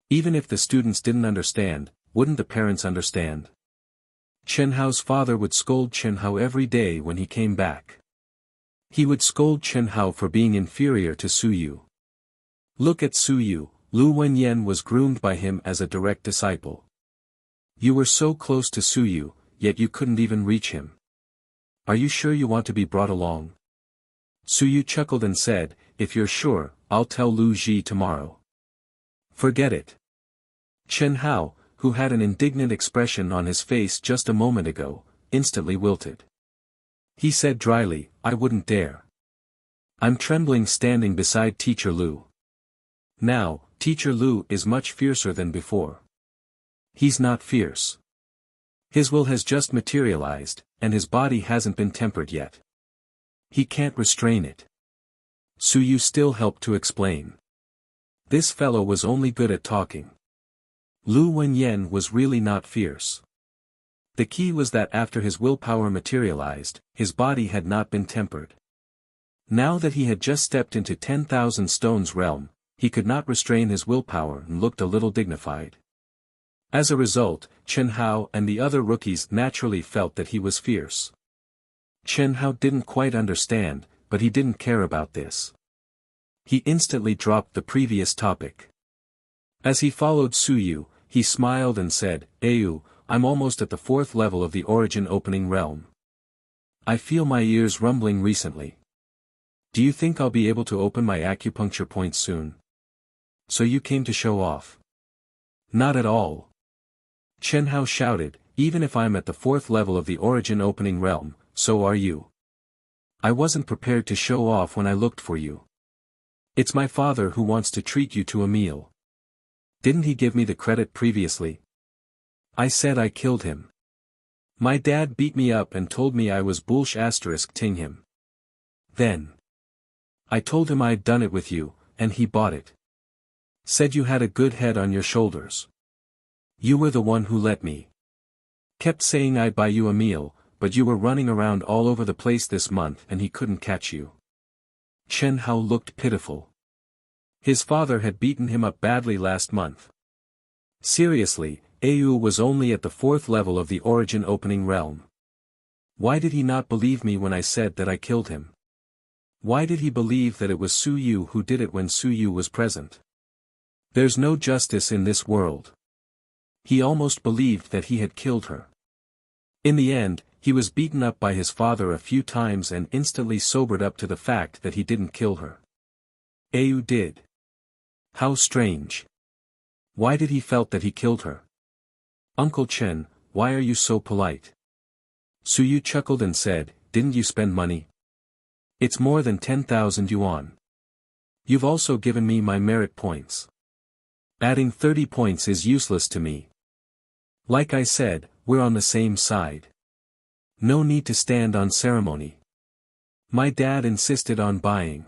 Even if the students didn't understand, wouldn't the parents understand? Chen Hao's father would scold Chen Hao every day when he came back. He would scold Chen Hao for being inferior to Su Yu. Look at Su Yu, Lu Wenyan was groomed by him as a direct disciple. You were so close to Su Yu, yet you couldn't even reach him. Are you sure you want to be brought along? Su Yu chuckled and said, if you're sure, I'll tell Lu Ji tomorrow. Forget it. Chen Hao, who had an indignant expression on his face just a moment ago, instantly wilted. He said dryly, "I wouldn't dare. I'm trembling standing beside Teacher Lu. Now, Teacher Lu is much fiercer than before. He's not fierce. His will has just materialized, and his body hasn't been tempered yet. He can't restrain it." Su Yu still helped to explain. This fellow was only good at talking. Lu Wenyan was really not fierce. The key was that after his willpower materialized, his body had not been tempered. Now that he had just stepped into 10,000 Stones realm, he could not restrain his willpower and looked a little dignified. As a result, Chen Hao and the other rookies naturally felt that he was fierce. Chen Hao didn't quite understand, but he didn't care about this. He instantly dropped the previous topic. As he followed Su Yu, he smiled and said, "Ayu, I'm almost at the 4th level of the origin opening realm. I feel my ears rumbling recently. Do you think I'll be able to open my acupuncture point soon?" "So you came to show off?" "Not at all." Chen Hao shouted, "Even if I'm at the 4th level of the origin opening realm, so are you. I wasn't prepared to show off when I looked for you. It's my father who wants to treat you to a meal. Didn't he give me the credit previously? I said I killed him. My dad beat me up and told me I was ting him. Then I told him I'd done it with you, and he bought it. Said you had a good head on your shoulders. You were the one who let me. Kept saying I'd buy you a meal, but you were running around all over the place this month and he couldn't catch you." Chen Hao looked pitiful. His father had beaten him up badly last month. Seriously, Ayu was only at the 4th level of the origin opening realm. Why did he not believe me when I said that I killed him? Why did he believe that it was Su Yu who did it when Su Yu was present? There's no justice in this world. He almost believed that he had killed her. In the end, he was beaten up by his father a few times and instantly sobered up to the fact that he didn't kill her. Ayu did. How strange. Why did he felt that he killed her? "Uncle Chen, why are you so polite?" Su Yu chuckled and said, "Didn't you spend money? It's more than 10,000 yuan. You've also given me my merit points. Adding 30 points is useless to me. Like I said, we're on the same side. No need to stand on ceremony. My dad insisted on buying."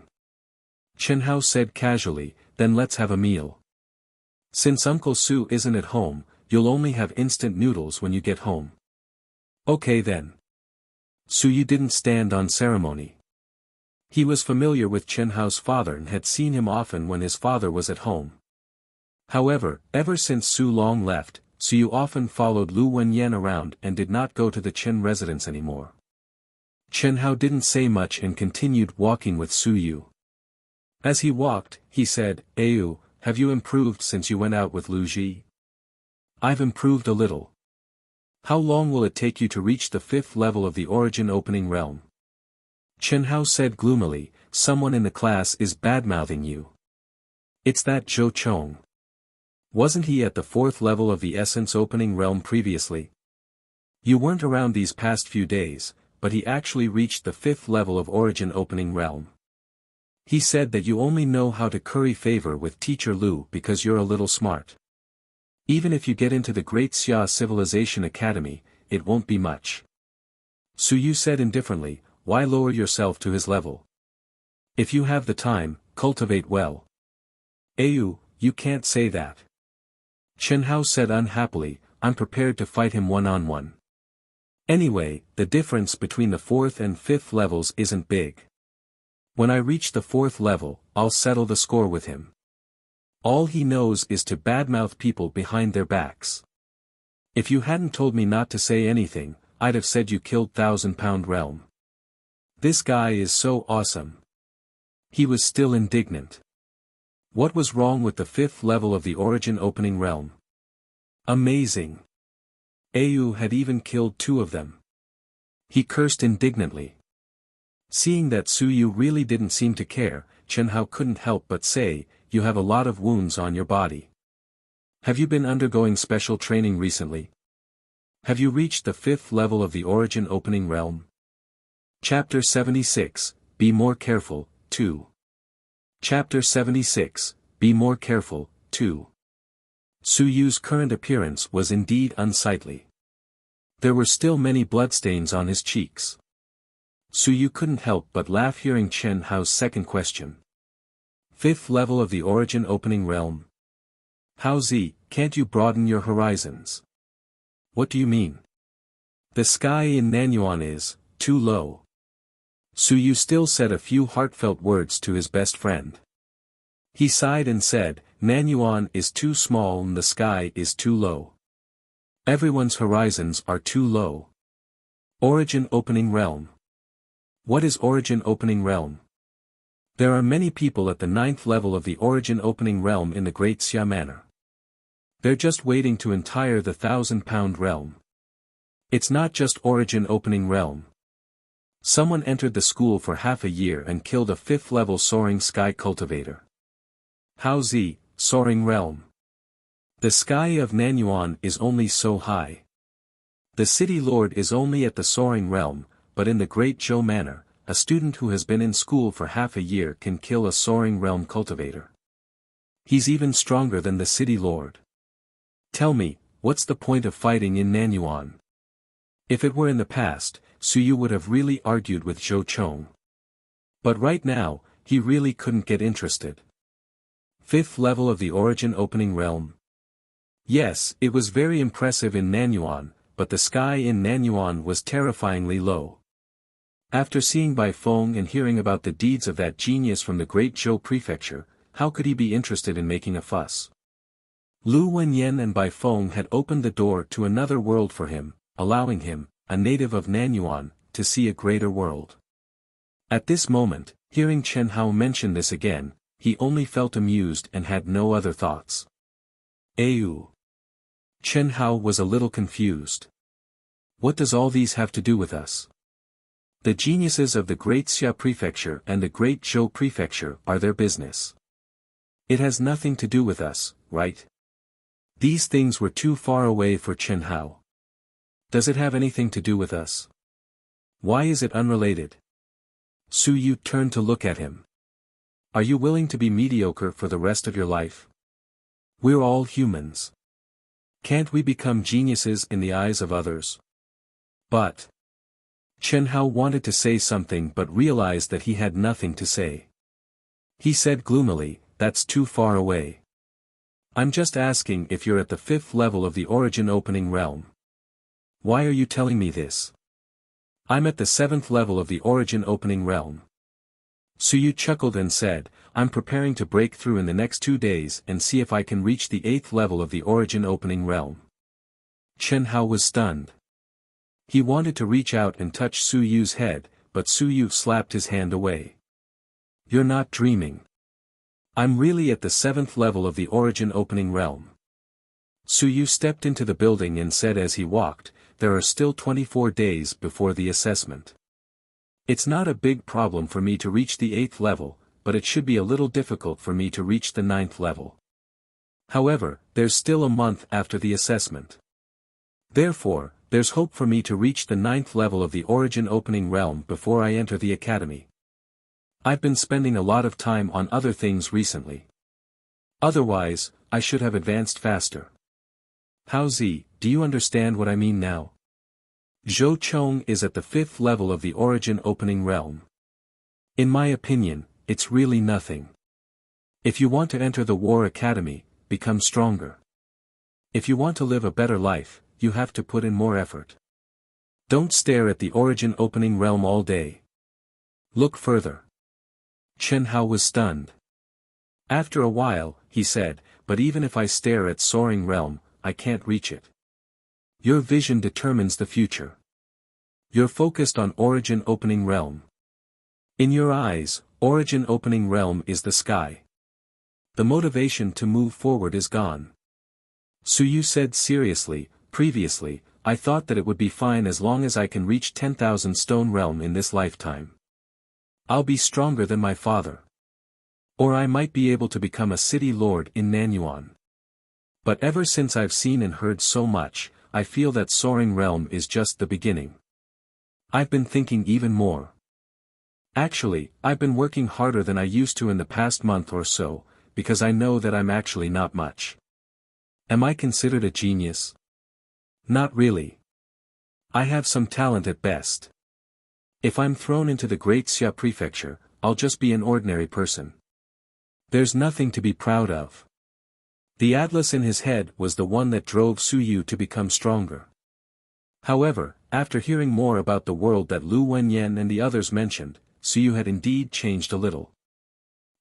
Chen Hao said casually, "Then let's have a meal. Since Uncle Su isn't at home, you'll only have instant noodles when you get home." "Okay then." Su Yu didn't stand on ceremony. He was familiar with Chen Hao's father and had seen him often when his father was at home. However, ever since Su Long left, Su Yu often followed Lu Wenyan around and did not go to the Chen residence anymore. Chen Hao didn't say much and continued walking with Su Yu. As he walked, he said, "Ayu, have you improved since you went out with Lu Ji?" "I've improved a little." "How long will it take you to reach the 5th level of the origin opening realm?" Chen Hao said gloomily, "Someone in the class is badmouthing you. It's that Zhou Chong. Wasn't he at the 4th level of the essence opening realm previously? You weren't around these past few days, but he actually reached the 5th level of origin opening realm. He said that you only know how to curry favor with Teacher Lu because you're a little smart. Even if you get into the Great Xia Civilization Academy, it won't be much." Su Yu said indifferently, "Why lower yourself to his level? If you have the time, cultivate well." "Ayu, you can't say that." Chen Hao said unhappily, "I'm prepared to fight him one-on-one. Anyway, the difference between the 4th and 5th levels isn't big. When I reach the 4th level, I'll settle the score with him. All he knows is to badmouth people behind their backs. If you hadn't told me not to say anything, I'd have said you killed 1,000-pound realm. This guy is so awesome." He was still indignant. What was wrong with the 5th level of the origin opening realm? Amazing. Ayu had even killed 2 of them. He cursed indignantly. Seeing that Su Yu really didn't seem to care, Chen Hao couldn't help but say, "You have a lot of wounds on your body. Have you been undergoing special training recently? Have you reached the 5th level of the Origin Opening Realm? Chapter 76, Be More Careful, 2. Chapter 76, Be More Careful, 2. Su Yu's current appearance was indeed unsightly. There were still many bloodstains on his cheeks. Su Yu couldn't help but laugh hearing Chen Hao's second question. 5th level of the Origin Opening Realm. Hao Zi, can't you broaden your horizons? What do you mean? The sky in Nanyuan is too low. Su Yu still said a few heartfelt words to his best friend. He sighed and said, Nanyuan is too small and the sky is too low. Everyone's horizons are too low. Origin Opening Realm. What is Origin Opening Realm? There are many people at the 9th level of the Origin Opening Realm in the Great Xia Manor. They're just waiting to entire the 1,000-pound realm. It's not just Origin Opening Realm. Someone entered the school for half a year and killed a 5th level Soaring Sky Cultivator. Hao Zi, Soaring Realm. The sky of Nanyuan is only so high. The city lord is only at the Soaring Realm, but in the Great Zhou Manor, a student who has been in school for half a year can kill a Soaring Realm cultivator. He's even stronger than the city lord. Tell me, what's the point of fighting in Nanyuan? If it were in the past, Su Yu would have really argued with Zhou Chong. But right now, he really couldn't get interested. 5th level of the Origin Opening Realm. Yes, it was very impressive in Nanyuan, but the sky in Nanyuan was terrifyingly low. After seeing Bai Feng and hearing about the deeds of that genius from the Great Zhou Prefecture, how could he be interested in making a fuss? Lu Wenyan and Bai Feng had opened the door to another world for him, allowing him, a native of Nanyuan, to see a greater world. At this moment, hearing Chen Hao mention this again, he only felt amused and had no other thoughts. Ayu. Chen Hao was a little confused. What does all these have to do with us? The geniuses of the Great Xia Prefecture and the Great Zhou Prefecture are their business. It has nothing to do with us, right? These things were too far away for Chen Hao. Does it have anything to do with us? Why is it unrelated? Su Yu turned to look at him. Are you willing to be mediocre for the rest of your life? We're all humans. Can't we become geniuses in the eyes of others? But Chen Hao wanted to say something but realized that he had nothing to say. He said gloomily, that's too far away. I'm just asking if you're at the 5th level of the Origin Opening Realm. Why are you telling me this? I'm at the 7th level of the Origin Opening Realm. Su Yu chuckled and said, I'm preparing to break through in the next 2 days and see if I can reach the 8th level of the Origin Opening Realm. Chen Hao was stunned. He wanted to reach out and touch Su Yu's head, but Su Yu slapped his hand away. You're not dreaming. I'm really at the 7th level of the Origin Opening Realm. Su Yu stepped into the building and said as he walked, there are still 24 days before the assessment. It's not a big problem for me to reach the 8th level, but it should be a little difficult for me to reach the 9th level. However, there's still a month after the assessment. Therefore, there's hope for me to reach the 9th level of the Origin Opening Realm before I enter the academy. I've been spending a lot of time on other things recently. Otherwise, I should have advanced faster. Hao Zi, do you understand what I mean now? Zhou Chong is at the 5th level of the Origin Opening Realm. In my opinion, it's really nothing. If you want to enter the War Academy, become stronger. If you want to live a better life, you have to put in more effort. Don't stare at the Origin Opening Realm all day. Look further. Chen Hao was stunned. After a while, he said, but even if I stare at Soaring Realm, I can't reach it. Your vision determines the future. You're focused on Origin Opening Realm. In your eyes, Origin Opening Realm is the sky. The motivation to move forward is gone. Su Yu said seriously, previously, I thought that it would be fine as long as I can reach 10,000 Stone Realm in this lifetime. I'll be stronger than my father. Or I might be able to become a city lord in Nanyuan. But ever since I've seen and heard so much, I feel that soaring realm is just the beginning. I've been thinking even more. Actually, I've been working harder than I used to in the past month or so, because I know that I'm actually not much. Am I considered a genius? Not really. I have some talent at best. If I'm thrown into the Great Xia Prefecture, I'll just be an ordinary person. There's nothing to be proud of. The atlas in his head was the one that drove Su Yu to become stronger. However, after hearing more about the world that Lu Wenyan and the others mentioned, Su Yu had indeed changed a little.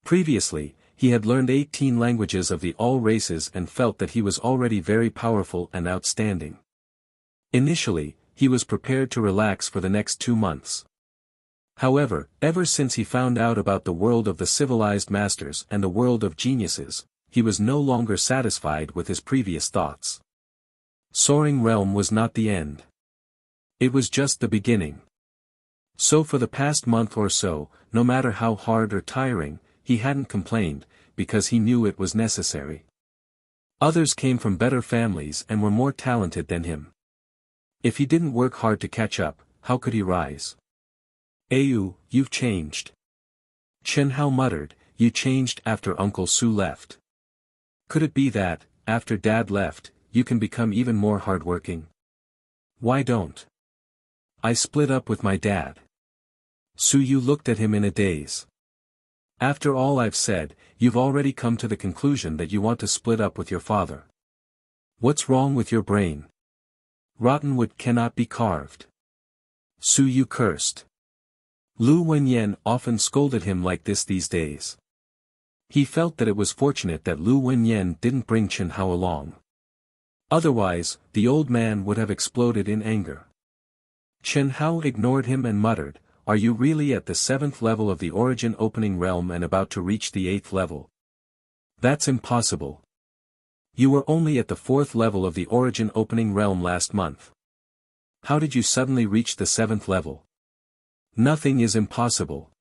Previously, he had learned 18 languages of the all races and felt that he was already very powerful and outstanding. Initially, he was prepared to relax for the next 2 months. However, ever since he found out about the world of the civilized masters and the world of geniuses, he was no longer satisfied with his previous thoughts. Soaring realm was not the end. It was just the beginning. So for the past month or so, no matter how hard or tiring, he hadn't complained, because he knew it was necessary. Others came from better families and were more talented than him. If he didn't work hard to catch up, how could he rise? Ayu, you've changed. Chen Hao muttered, you changed after Uncle Su left. Could it be that, after Dad left, you can become even more hardworking? Why don't I split up with my dad? Su Yu looked at him in a daze. After all I've said, you've already come to the conclusion that you want to split up with your father. What's wrong with your brain? Rotten wood cannot be carved. Su Yu cursed. Lu Wenyan often scolded him like this these days. He felt that it was fortunate that Lu Wenyan didn't bring Chen Hao along. Otherwise, the old man would have exploded in anger. Chen Hao ignored him and muttered, are you really at the 7th level of the origin opening realm and about to reach the 8th level? That's impossible. You were only at the 4th level of the origin opening realm last month. How did you suddenly reach the 7th level? Nothing is impossible.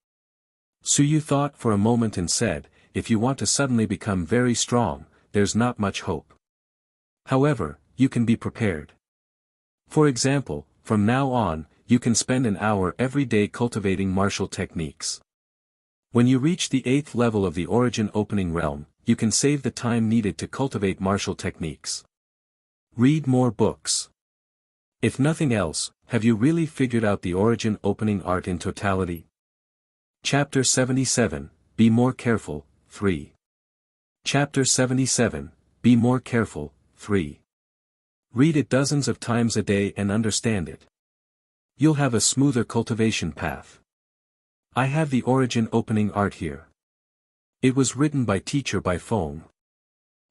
Su Yu thought for a moment and said, if you want to suddenly become very strong, there's not much hope. However, you can be prepared. For example, from now on, you can spend an hour every day cultivating martial techniques. When you reach the 8th level of the origin opening realm, you can save the time needed to cultivate martial techniques. Read more books. If nothing else, have you really figured out the origin opening art in totality? Chapter 77, Be More Careful, 3. Chapter 77, Be More Careful, 3. Read it dozens of times a day and understand it. You'll have a smoother cultivation path. I have the origin opening art here. It was written by Teacher by Feng.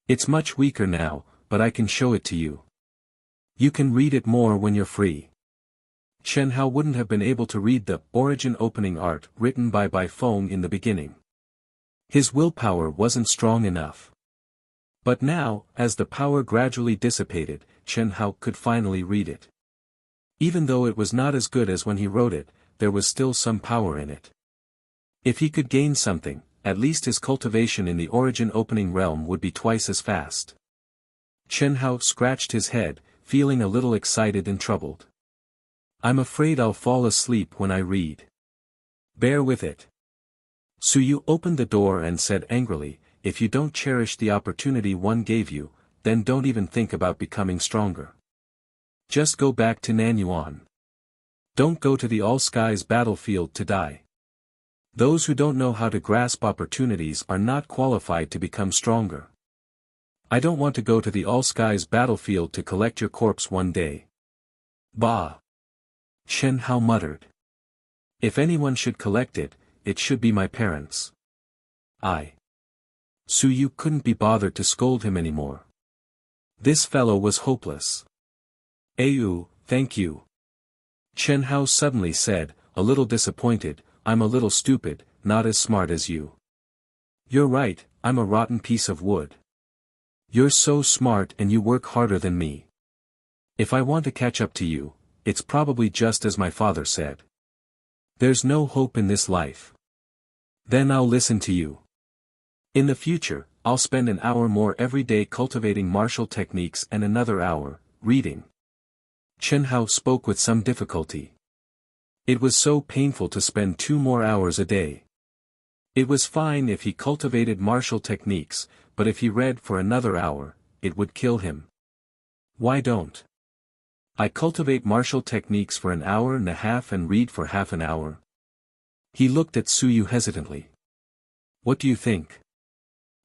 It's much weaker now, but I can show it to you. You can read it more when you're free. Chen Hao wouldn't have been able to read the origin opening art written by Bai Feng in the beginning. His willpower wasn't strong enough. But now, as the power gradually dissipated, Chen Hao could finally read it. Even though it was not as good as when he wrote it, there was still some power in it. If he could gain something, at least his cultivation in the origin opening realm would be twice as fast. Chen Hao scratched his head, feeling a little excited and troubled. I'm afraid I'll fall asleep when I read. Bear with it. Su Yu opened the door and said angrily, if you don't cherish the opportunity one gave you, then don't even think about becoming stronger. Just go back to Nanyuan. Don't go to the all-skies battlefield to die. Those who don't know how to grasp opportunities are not qualified to become stronger. I don't want to go to the all-skies battlefield to collect your corpse one day. Bah! Chen Hao muttered. If anyone should collect it, it should be my parents. Su Yu couldn't be bothered to scold him anymore. This fellow was hopeless. Ayu, thank you. Chen Hao suddenly said, a little disappointed, I'm a little stupid, not as smart as you. You're right, I'm a rotten piece of wood. You're so smart and you work harder than me. If I want to catch up to you, it's probably just as my father said. There's no hope in this life. Then I'll listen to you. In the future, I'll spend an hour more every day cultivating martial techniques and another hour, reading. Chen Hao spoke with some difficulty. It was so painful to spend 2 more hours a day. It was fine if he cultivated martial techniques, but if he read for another hour, it would kill him. Why don't I cultivate martial techniques for an hour and a half and read for half an hour? He looked at Suyu hesitantly. What do you think?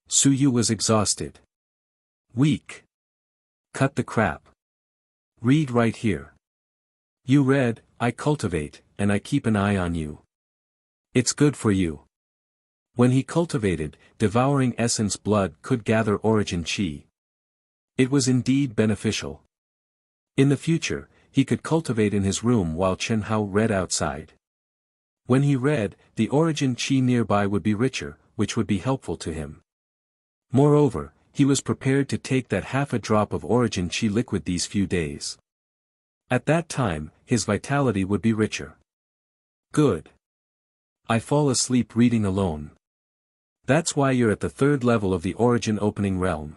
Suyu was exhausted. Weak. Cut the crap. Read right here. You read, I cultivate, and I keep an eye on you. It's good for you. When he cultivated, devouring essence blood could gather origin chi. It was indeed beneficial. In the future, he could cultivate in his room while Chen Hao read outside. When he read, the origin chi nearby would be richer, which would be helpful to him. Moreover, he was prepared to take that half a drop of origin chi liquid these few days. At that time, his vitality would be richer. Good. I fall asleep reading alone. That's why you're at the 3rd level of the origin opening realm.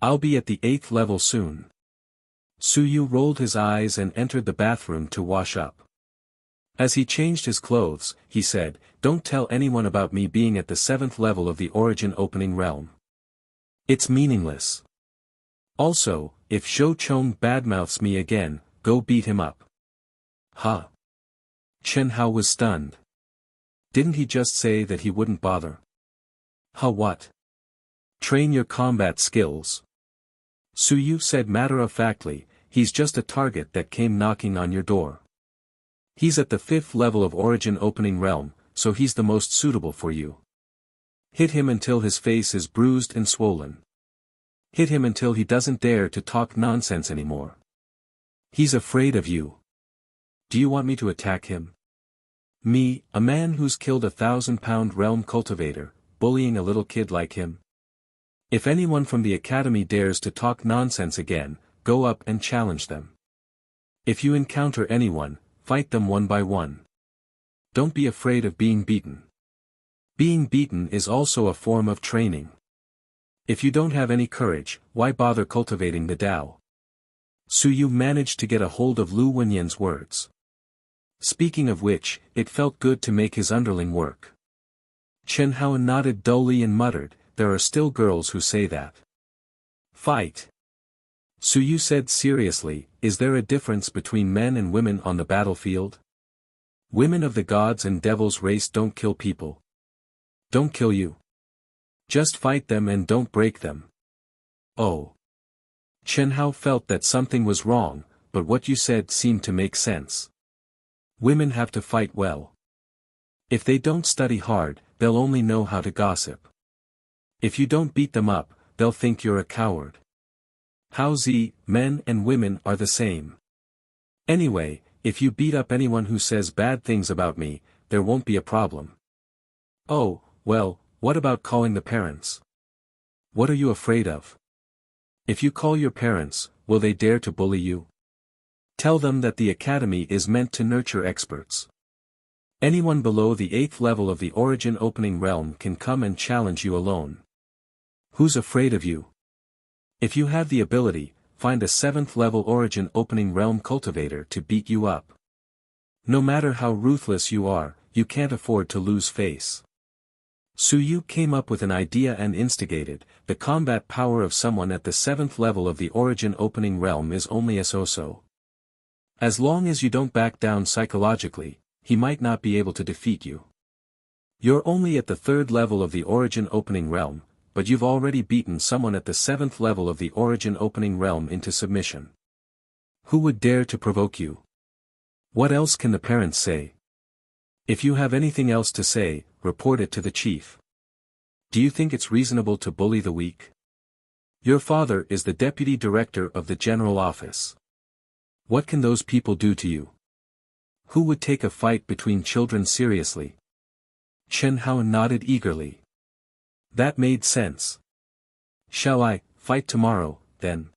I'll be at the 8th level soon. Suyu rolled his eyes and entered the bathroom to wash up. As he changed his clothes, he said, Don't tell anyone about me being at the 7th level of the origin opening realm. It's meaningless. Also, if Zhou Chong badmouths me again, go beat him up. Huh? Chen Hao was stunned. Didn't he just say that he wouldn't bother? Huh, what? Train your combat skills. Suyu said matter-of-factly, he's just a target that came knocking on your door. He's at the 5th level of origin opening realm, so he's the most suitable for you. Hit him until his face is bruised and swollen. Hit him until he doesn't dare to talk nonsense anymore. He's afraid of you. Do you want me to attack him? Me, a man who's killed a 1,000-pound realm cultivator, bullying a little kid like him? If anyone from the academy dares to talk nonsense again, go up and challenge them. If you encounter anyone, fight them one by one. Don't be afraid of being beaten. Being beaten is also a form of training. If you don't have any courage, why bother cultivating the Tao? Suyu managed to get a hold of Lu Wenyan's words. Speaking of which, it felt good to make his underling work. Chen Hao nodded dully and muttered, There are still girls who say that. Fight. Suyu said seriously, Is there a difference between men and women on the battlefield? Women of the gods and devils race don't kill people. Don't kill you. Just fight them and don't break them. Oh. Chen Hao felt that something was wrong, but what you said seemed to make sense. Women have to fight well. If they don't study hard, they'll only know how to gossip. If you don't beat them up, they'll think you're a coward. How's men and women are the same. Anyway, if you beat up anyone who says bad things about me, there won't be a problem. Oh, well, what about calling the parents? What are you afraid of? If you call your parents, will they dare to bully you? Tell them that the academy is meant to nurture experts. Anyone below the 8th level of the origin opening realm can come and challenge you alone. Who's afraid of you? If you have the ability, find a 7th level origin opening realm cultivator to beat you up. No matter how ruthless you are, you can't afford to lose face. Suyu came up with an idea and instigated, the combat power of someone at the 7th level of the origin opening realm is only a so-so. As long as you don't back down psychologically, he might not be able to defeat you. You're only at the 3rd level of the origin opening realm, but you've already beaten someone at the 7th level of the origin opening realm into submission. Who would dare to provoke you? What else can the parents say? If you have anything else to say, report it to the chief. Do you think it's reasonable to bully the weak? Your father is the deputy director of the general office. What can those people do to you? Who would take a fight between children seriously? Chen Hao nodded eagerly. That made sense. Shall I fight tomorrow, then?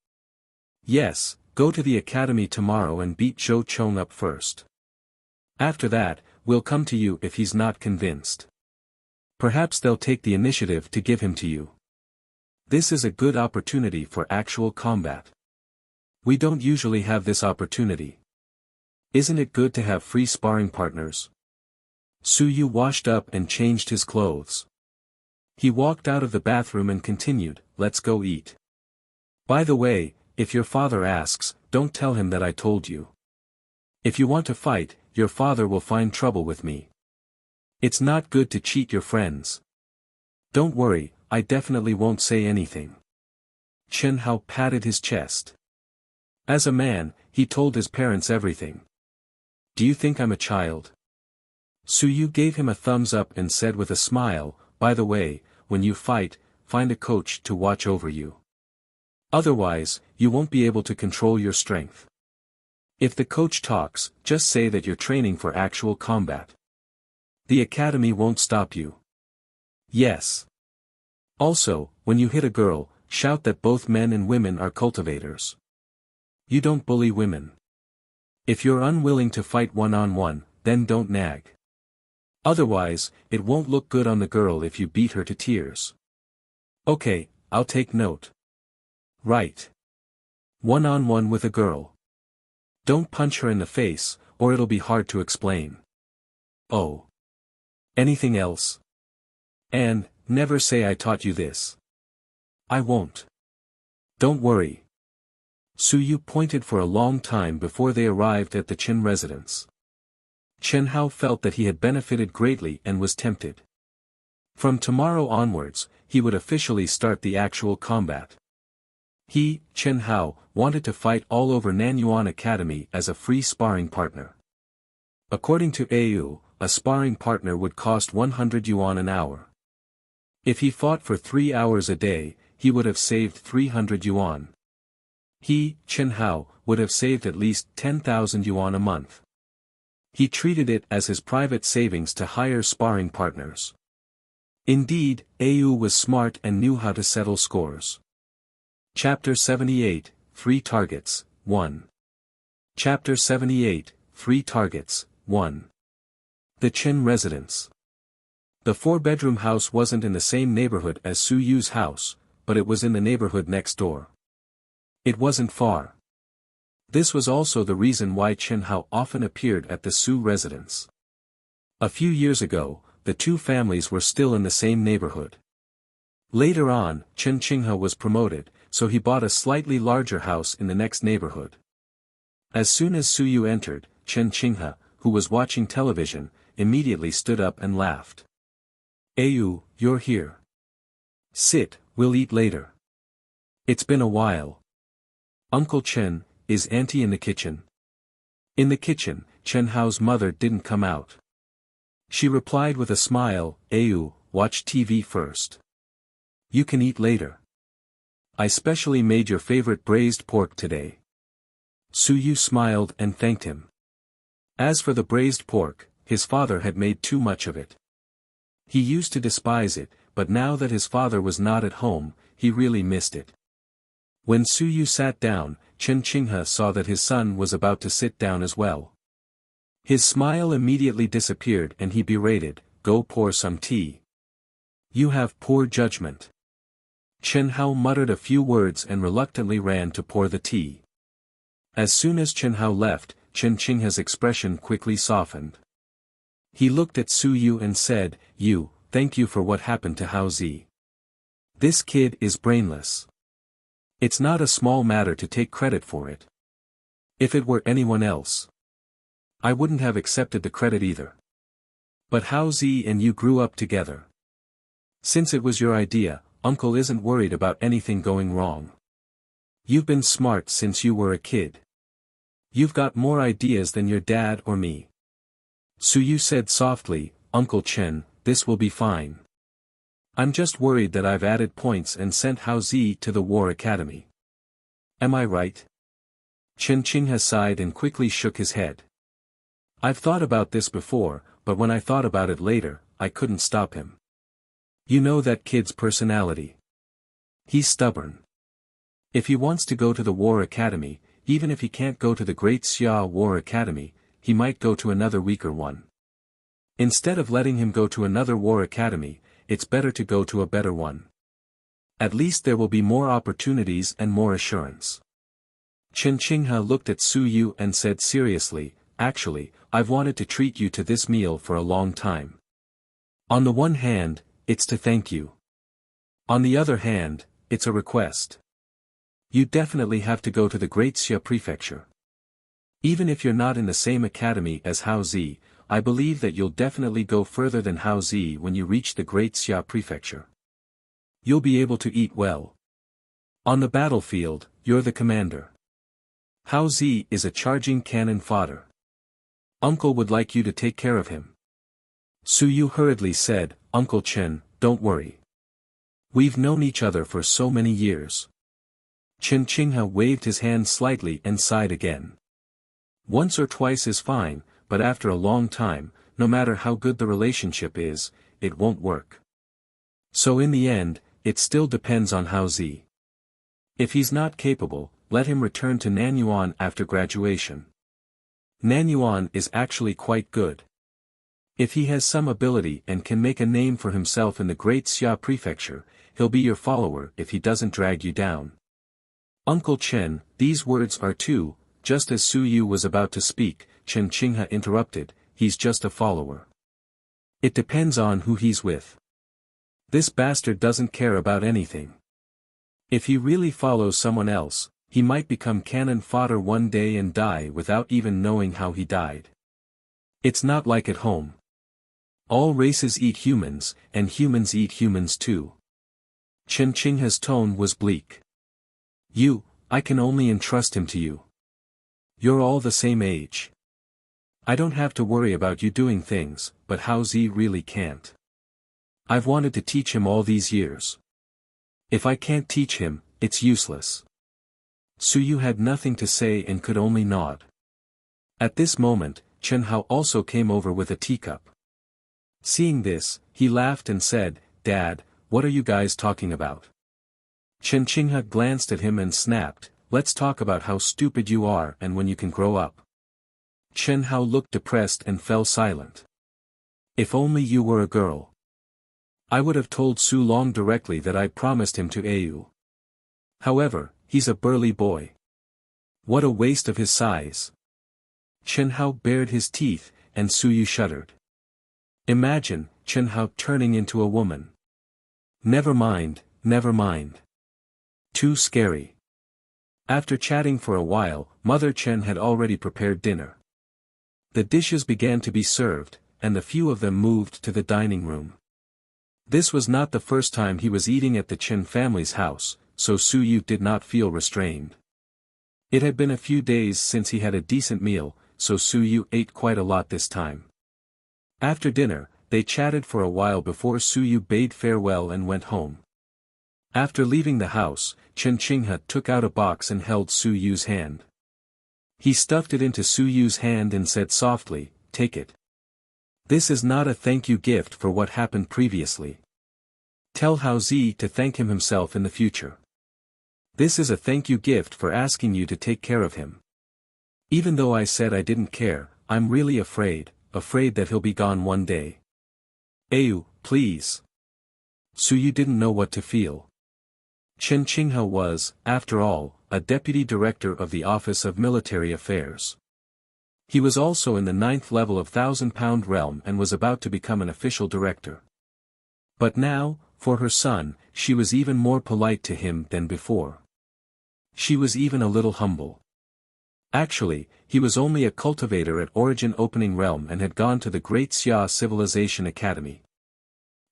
Yes, go to the academy tomorrow and beat Zhou Chong up first. After that, we'll come to you if he's not convinced. Perhaps they'll take the initiative to give him to you. This is a good opportunity for actual combat. We don't usually have this opportunity. Isn't it good to have free sparring partners? Su Yu washed up and changed his clothes. He walked out of the bathroom and continued, let's go eat. By the way, if your father asks, don't tell him that I told you. If you want to fight, your father will find trouble with me. It's not good to cheat your friends. Don't worry, I definitely won't say anything. Chen Hao patted his chest. As a man, he told his parents everything. Do you think I'm a child? Su Yu gave him a thumbs up and said with a smile, by the way, when you fight, find a coach to watch over you. Otherwise, you won't be able to control your strength. If the coach talks, just say that you're training for actual combat. The academy won't stop you. Yes. Also, when you hit a girl, shout that both men and women are cultivators. You don't bully women. If you're unwilling to fight one-on-one, then don't nag. Otherwise, it won't look good on the girl if you beat her to tears. Okay, I'll take note. Right. One-on-one with a girl. Don't punch her in the face, or it'll be hard to explain. Oh. Anything else? And, never say I taught you this. I won't. Don't worry. Su Yu pointed for a long time before they arrived at the Chen residence. Chen Hao felt that he had benefited greatly and was tempted. From tomorrow onwards, he would officially start the actual combat. He, Chen Hao, wanted to fight all over Nanyuan Academy as a free sparring partner. According to Au, a sparring partner would cost 100 yuan an hour. If he fought for 3 hours a day, he would have saved 300 yuan. He, Chen Hao, would have saved at least 10,000 yuan a month. He treated it as his private savings to hire sparring partners. Indeed, Au was smart and knew how to settle scores. Chapter 78, Free Targets, 1. Chapter 78, Free Targets, 1. The Chen residence. The 4-bedroom house wasn't in the same neighborhood as Su Yu's house, but it was in the neighborhood next door. It wasn't far. This was also the reason why Chen Hao often appeared at the Su residence. A few years ago, the two families were still in the same neighborhood. Later on, Chen Qinghe was promoted, so he bought a slightly larger house in the next neighborhood. As soon as Su Yu entered, Chen Qinghe, who was watching television, immediately stood up and laughed. Au, you're here. Sit, we'll eat later. It's been a while. Uncle Chen, is Auntie in the kitchen? In the kitchen, Chen Hao's mother didn't come out. She replied with a smile, Au, watch TV first. You can eat later. I specially made your favorite braised pork today. Su Yu smiled and thanked him. As for the braised pork, his father had made too much of it. He used to despise it, but now that his father was not at home, he really missed it. When Su Yu sat down, Chen Qinghe saw that his son was about to sit down as well. His smile immediately disappeared and he berated, go pour some tea. You have poor judgment. Chen Hao muttered a few words and reluctantly ran to pour the tea. As soon as Chen Hao left, Chen Qinghe's expression quickly softened. He looked at Su Yu and said, You, thank you for what happened to Hao Zi. This kid is brainless. It's not a small matter to take credit for it. If it were anyone else, I wouldn't have accepted the credit either. But Hao Zi and you grew up together. Since it was your idea, Uncle isn't worried about anything going wrong. You've been smart since you were a kid. You've got more ideas than your dad or me. Su Yu said softly, Uncle Chen, this will be fine. I'm just worried that I've added points and sent Hao Zi to the War Academy. Am I right? Chen Qinghe sighed and quickly shook his head. I've thought about this before, but when I thought about it later, I couldn't stop him. You know that kid's personality. He's stubborn. If he wants to go to the War Academy, even if he can't go to the Great Xia War Academy, he might go to another weaker one. Instead of letting him go to another War Academy, it's better to go to a better one. At least there will be more opportunities and more assurance. Chen Qinghe looked at Su Yu and said seriously, actually, I've wanted to treat you to this meal for a long time. On the one hand, it's to thank you. On the other hand, it's a request. You definitely have to go to the Great Xia Prefecture. Even if you're not in the same academy as Hao Zi, I believe that you'll definitely go further than Hao Zi when you reach the Great Xia Prefecture. You'll be able to eat well. On the battlefield, you're the commander. Hao Zi is a charging cannon fodder. Uncle would like you to take care of him. Su Yu hurriedly said, Uncle Chen, don't worry. We've known each other for so many years. Chen Qinghe waved his hand slightly and sighed again. Once or twice is fine, but after a long time, no matter how good the relationship is, it won't work. So in the end, it still depends on Hao Zi. If he's not capable, let him return to Nanyuan after graduation. Nanyuan is actually quite good. If he has some ability and can make a name for himself in the Great Xia Prefecture, he'll be your follower if he doesn't drag you down. Uncle Chen, these words are too. Just as Su Yu was about to speak, Chen Qinghe interrupted, he's just a follower. It depends on who he's with. This bastard doesn't care about anything. If he really follows someone else, he might become cannon fodder one day and die without even knowing how he died. It's not like at home. All races eat humans, and humans eat humans too. Chen Qinghe's tone was bleak. I can only entrust him to you. You're all the same age. I don't have to worry about you doing things, but Hao Zi really can't. I've wanted to teach him all these years. If I can't teach him, it's useless. Su Yu had nothing to say and could only nod. At this moment, Chen Hao also came over with a teacup. Seeing this, he laughed and said, Dad, what are you guys talking about? Chen Qinghe glanced at him and snapped, let's talk about how stupid you are and when you can grow up. Chen Hao looked depressed and fell silent. If only you were a girl. I would have told Su Long directly that I promised him to Au. However, he's a burly boy. What a waste of his size. Chen Hao bared his teeth, and Su Yu shuddered. Imagine, Chen Hao turning into a woman. Never mind, never mind. Too scary. After chatting for a while, Mother Chen had already prepared dinner. The dishes began to be served, and the few of them moved to the dining room. This was not the first time he was eating at the Chen family's house, so Su Yu did not feel restrained. It had been a few days since he had a decent meal, so Su Yu ate quite a lot this time. After dinner, they chatted for a while before Su Yu bade farewell and went home. After leaving the house, Chen Qinghe took out a box and held Su Yu's hand. He stuffed it into Su Yu's hand and said softly, take it. This is not a thank you gift for what happened previously. Tell Hao Zi to thank him himself in the future. This is a thank you gift for asking you to take care of him. Even though I said I didn't care, I'm really afraid that he'll be gone one day. Au, please. Su Yu didn't know what to feel. Chen Qinghe was, after all, a deputy director of the Office of Military Affairs. He was also in the 9th level of 1,000-pound realm and was about to become an official director. But now, for her son, she was even more polite to him than before. She was even a little humble. Actually, he was only a cultivator at Origin Opening Realm and had gone to the Great Xia Civilization Academy.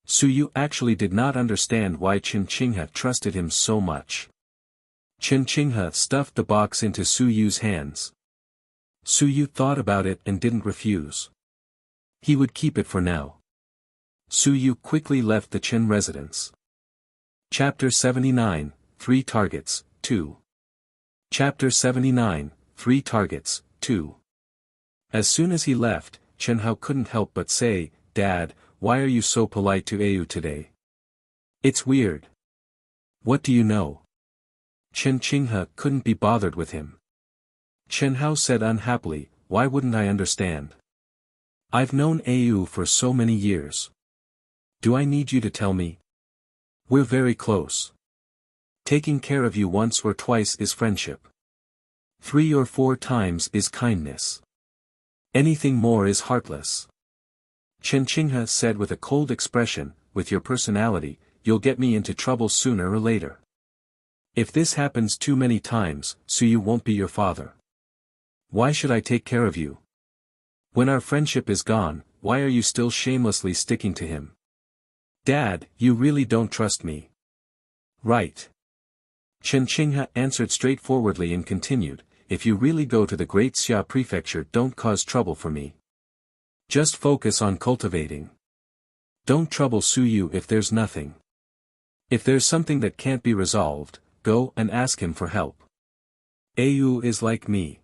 Su Yu actually did not understand why Chen Qinghe trusted him so much. Chen Qinghe stuffed the box into Su Yu's hands. Su Yu thought about it and didn't refuse. He would keep it for now. Su Yu quickly left the Chen residence. Chapter 79, 3 Targets, 2. Chapter 79, 3 Targets, 2. As soon as he left, Chen Hao couldn't help but say, Dad, why are you so polite to Au today? It's weird. What do you know? Chen Qinghe couldn't be bothered with him. Chen Hao said unhappily, why wouldn't I understand? I've known Au for so many years. Do I need you to tell me? We're very close. Taking care of you once or twice is friendship. 3 or 4 times is kindness. Anything more is heartless. Chen Qinghe said with a cold expression, with your personality, you'll get me into trouble sooner or later. If this happens too many times, Suyu won't be your father. Why should I take care of you? When our friendship is gone, why are you still shamelessly sticking to him? Dad, you really don't trust me. Right. Chen Qinghe answered straightforwardly and continued, if you really go to the Great Xia Prefecture, don't cause trouble for me. Just focus on cultivating. Don't trouble Suyu if there's nothing. If there's something that can't be resolved, go and ask him for help. Ayu is like me.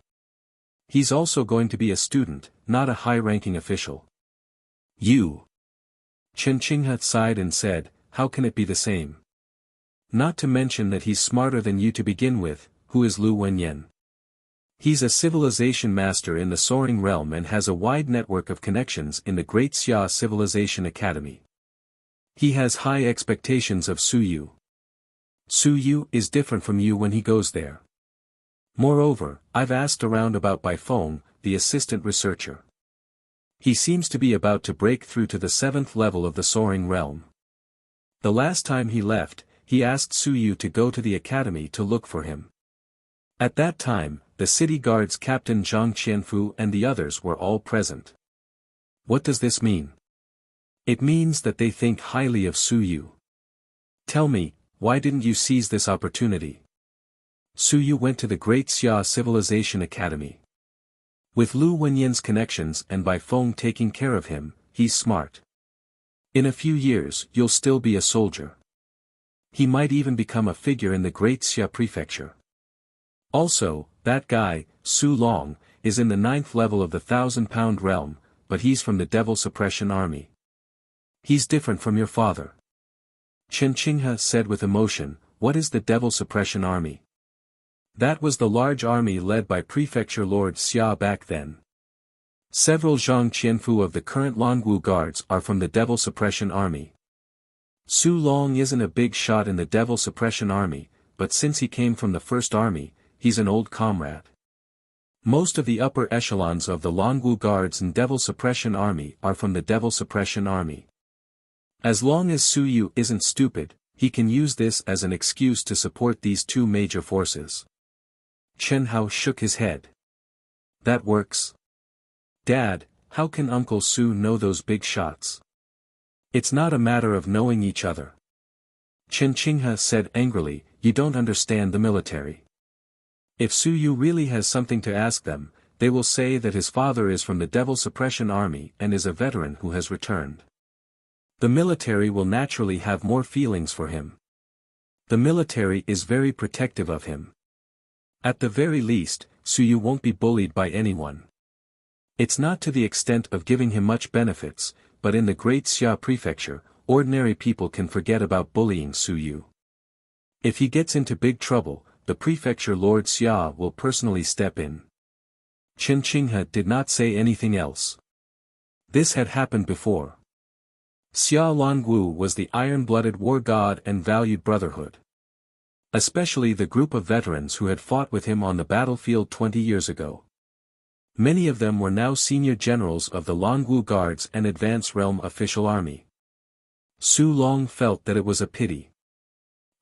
He's also going to be a student, not a high-ranking official. You. Chen Qinghe sighed and said, how can it be the same? Not to mention that he's smarter than you to begin with. Who is Lu Wenyan? He's a civilization master in the soaring realm and has a wide network of connections in the Great Xia Civilization Academy. He has high expectations of Suyu. Suyu is different from you when he goes there. Moreover, I've asked around about Baifeng, the assistant researcher. He seems to be about to break through to the 7th level of the soaring realm. The last time he left, he asked Suyu to go to the academy to look for him. At that time, the city guard's captain Zhang Qianfu and the others were all present. What does this mean? It means that they think highly of Suyu. Tell me, why didn't you seize this opportunity? Suyu went to the Great Xia Civilization Academy. With Lu Wenyan's connections and Baifeng taking care of him, he's smart. In a few years you'll still be a soldier. He might even become a figure in the Great Xia Prefecture. Also, that guy, Su Long, is in the 9th level of the 1,000-pound realm, but he's from the Devil Suppression Army. He's different from your father. Chen Qinghe said with emotion, what is the Devil Suppression Army? That was the large army led by Prefecture Lord Xia back then. Several Zhang Qianfu of the current Longwu guards are from the Devil Suppression Army. Su Long isn't a big shot in the Devil Suppression Army, but since he came from the First Army, he's an old comrade. Most of the upper echelons of the Longwu Guards and Devil Suppression Army are from the Devil Suppression Army. As long as Suyu isn't stupid, he can use this as an excuse to support these two major forces. Chen Hao shook his head. That works. Dad, how can Uncle Su know those big shots? It's not a matter of knowing each other. Chen Qinghe said angrily, you don't understand the military. If Suyu really has something to ask them, they will say that his father is from the Devil Suppression Army and is a veteran who has returned. The military will naturally have more feelings for him. The military is very protective of him. At the very least, Suyu won't be bullied by anyone. It's not to the extent of giving him much benefits, but in the Great Xia Prefecture, ordinary people can forget about bullying Suyu. If he gets into big trouble, the Prefecture Lord Xia will personally step in. Chen Qinghe did not say anything else. This had happened before. Xia Longwu was the iron-blooded war god and valued brotherhood. Especially the group of veterans who had fought with him on the battlefield 20 years ago. Many of them were now senior generals of the Longwu Guards and Advance Realm Official Army. Su Long felt that it was a pity.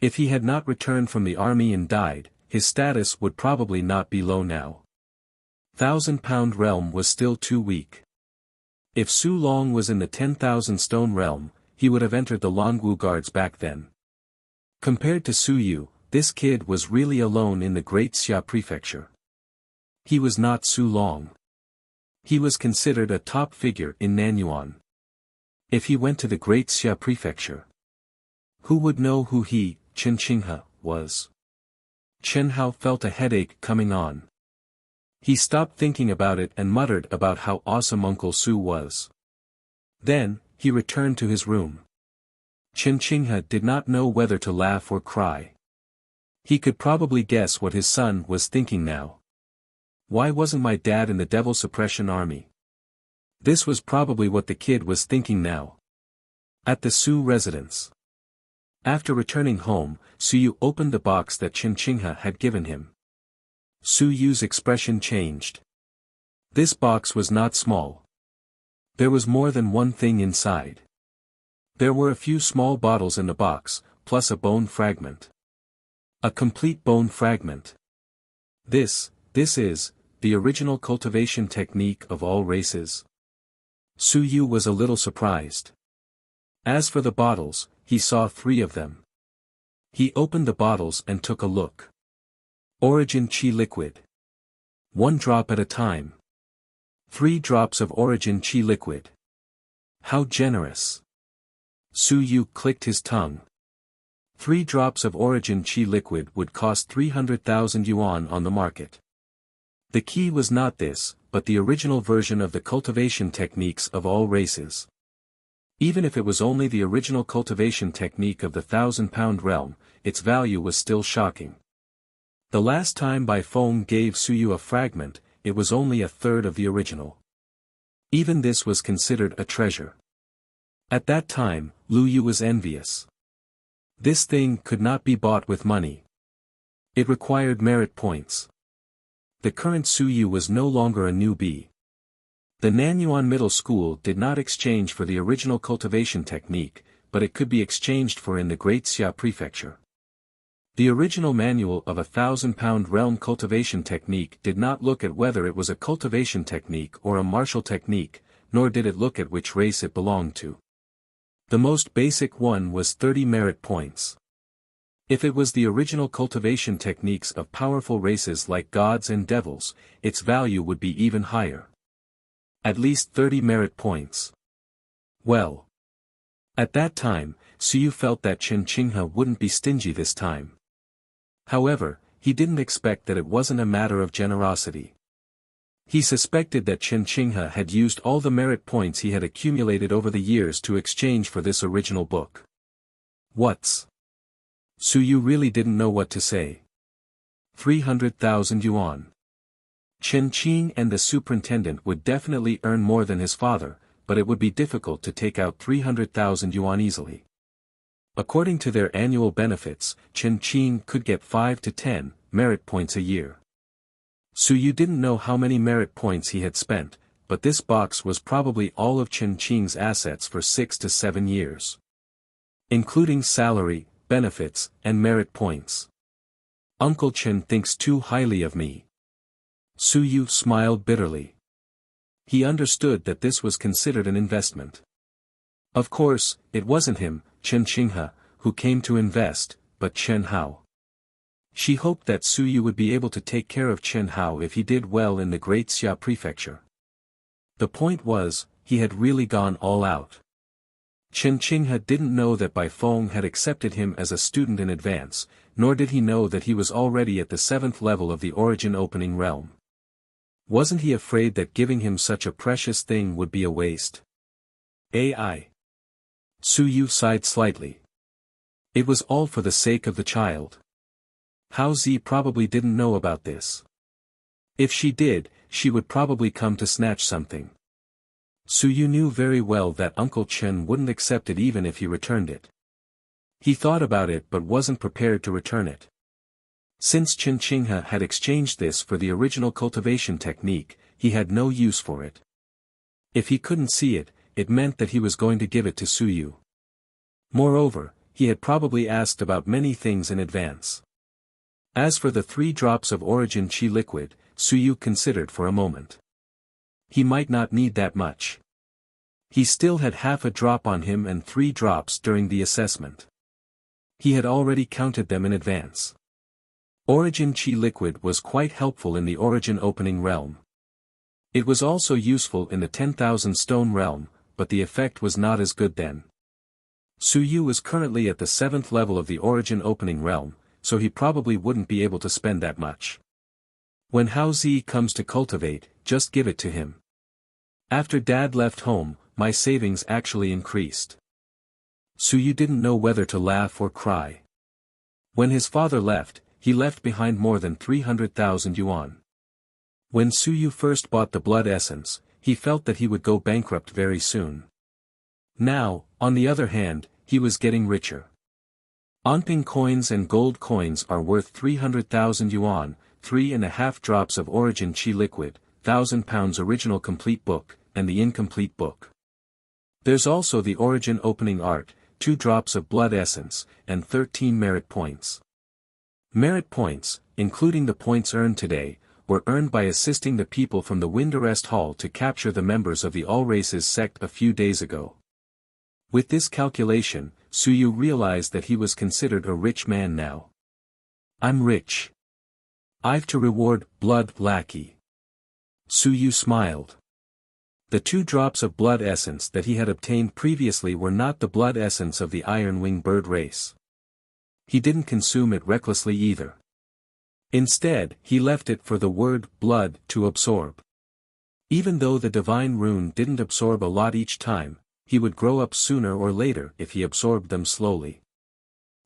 If he had not returned from the army and died, his status would probably not be low now. 1,000-pound realm was still too weak. If Su Long was in the 10,000-stone realm, he would have entered the Longwu Guards back then. Compared to Suyu, this kid was really alone in the Great Xia Prefecture. He was not Su Long. He was considered a top figure in Nanyuan. If he went to the Great Xia Prefecture, who would know who he, Chen Qinghe, was? Chen Hao felt a headache coming on. He stopped thinking about it and muttered about how awesome Uncle Su was. Then, he returned to his room. Chen Qinghe did not know whether to laugh or cry. He could probably guess what his son was thinking now. Why wasn't my dad in the Devil Suppression Army? This was probably what the kid was thinking now. At the Su residence. After returning home, Su Yu opened the box that Chen Qinghe had given him. Su Yu's expression changed. This box was not small. There was more than one thing inside. There were a few small bottles in the box, plus a bone fragment. A complete bone fragment. This is, the original cultivation technique of all races. Su Yu was a little surprised. As for the bottles, he saw 3 of them. He opened the bottles and took a look. Origin Qi liquid. 1 drop at a time. 3 drops of Origin Qi liquid. How generous. Su Yu clicked his tongue. 3 drops of Origin Qi liquid would cost 300,000 yuan on the market. The key was not this, but the original version of the cultivation techniques of all races. Even if it was only the original cultivation technique of the 1,000-pound realm, its value was still shocking. The last time Bai Feng gave Su Yu a fragment, it was only a third of the original. Even this was considered a treasure. At that time, Lu Yu was envious. This thing could not be bought with money. It required merit points. The current Su Yu was no longer a newbie. The Nanyuan Middle School did not exchange for the original cultivation technique, but it could be exchanged for in the Great Xia Prefecture. The original manual of a 1,000-pound realm cultivation technique did not look at whether it was a cultivation technique or a martial technique, nor did it look at which race it belonged to. The most basic one was 30 merit points. If it was the original cultivation techniques of powerful races like gods and devils, its value would be even higher. At least 30 merit points. Well. At that time, Su Yu felt that Chen Qinghe wouldn't be stingy this time. However, he didn't expect that it wasn't a matter of generosity. He suspected that Chen Qinghe had used all the merit points he had accumulated over the years to exchange for this original book. What's? Su Yu really didn't know what to say. 300,000 yuan. Chen Qing and the superintendent would definitely earn more than his father, but it would be difficult to take out 300,000 yuan easily. According to their annual benefits, Chen Qing could get 5 to 10 merit points a year. Su Yu didn't know how many merit points he had spent, but this box was probably all of Chen Qing's assets for 6 to 7 years. Including salary, benefits, and merit points. Uncle Chen thinks too highly of me. Su Yu smiled bitterly. He understood that this was considered an investment. Of course, it wasn't him, Chen Qinghe, who came to invest, but Chen Hao. She hoped that Su Yu would be able to take care of Chen Hao if he did well in the Great Xia Prefecture. The point was, he had really gone all out. Chen Qinghe didn't know that Bai Feng had accepted him as a student in advance, nor did he know that he was already at the 7th level of the Origin Opening Realm. Wasn't he afraid that giving him such a precious thing would be a waste? AI. Su Yu sighed slightly. It was all for the sake of the child. Hao Zi probably didn't know about this. If she did, she would probably come to snatch something. Su Yu knew very well that Uncle Chen wouldn't accept it even if he returned it. He thought about it but wasn't prepared to return it. Since Chen Qinghe had exchanged this for the original cultivation technique, he had no use for it. If he couldn't see it, it meant that he was going to give it to Su Yu. Moreover, he had probably asked about many things in advance. As for the 3 drops of Origin Qi liquid, Su Yu considered for a moment. He might not need that much. He still had half a drop on him and 3 drops during the assessment. He had already counted them in advance. Origin Qi liquid was quite helpful in the Origin Opening Realm. It was also useful in the 10,000 stone realm, but the effect was not as good then. Su Yu was currently at the 7th level of the Origin Opening Realm, so he probably wouldn't be able to spend that much. When Hao Zi comes to cultivate, just give it to him. After Dad left home, my savings actually increased. Su Yu didn't know whether to laugh or cry. When his father left, he left behind more than 300,000 yuan. When Su Yu first bought the blood essence, he felt that he would go bankrupt very soon. Now, on the other hand, he was getting richer. Onping coins and gold coins are worth 300,000 yuan, 3.5 drops of origin chi liquid, £1,000 original complete book, and the incomplete book. There's also the origin opening art, 2 drops of blood essence, and 13 merit points. Merit points, including the points earned today, were earned by assisting the people from the Wind Arrest Hall to capture the members of the All Races sect a few days ago. With this calculation, Suyu realized that he was considered a rich man now. I'm rich. I've to reward blood lackey. Suyu smiled. The 2 drops of blood essence that he had obtained previously were not the blood essence of the Iron Wing bird race. He didn't consume it recklessly either. Instead, he left it for the word blood to absorb. Even though the divine rune didn't absorb a lot each time, he would grow up sooner or later if he absorbed them slowly.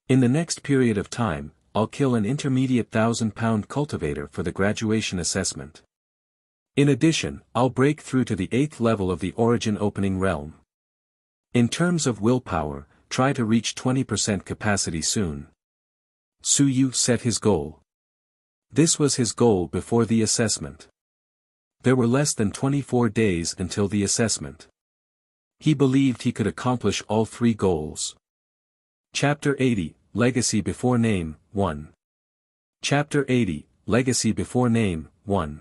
In the next period of time, I'll kill an intermediate 1,000-pound cultivator for the graduation assessment. In addition, I'll break through to the 8th level of the origin opening realm. In terms of willpower, try to reach 20% capacity soon. Suyu set his goal. This was his goal before the assessment. There were less than 24 days until the assessment. He believed he could accomplish all 3 goals. Chapter 80, Legacy Before Name, 1. Chapter 80, Legacy Before Name, 1.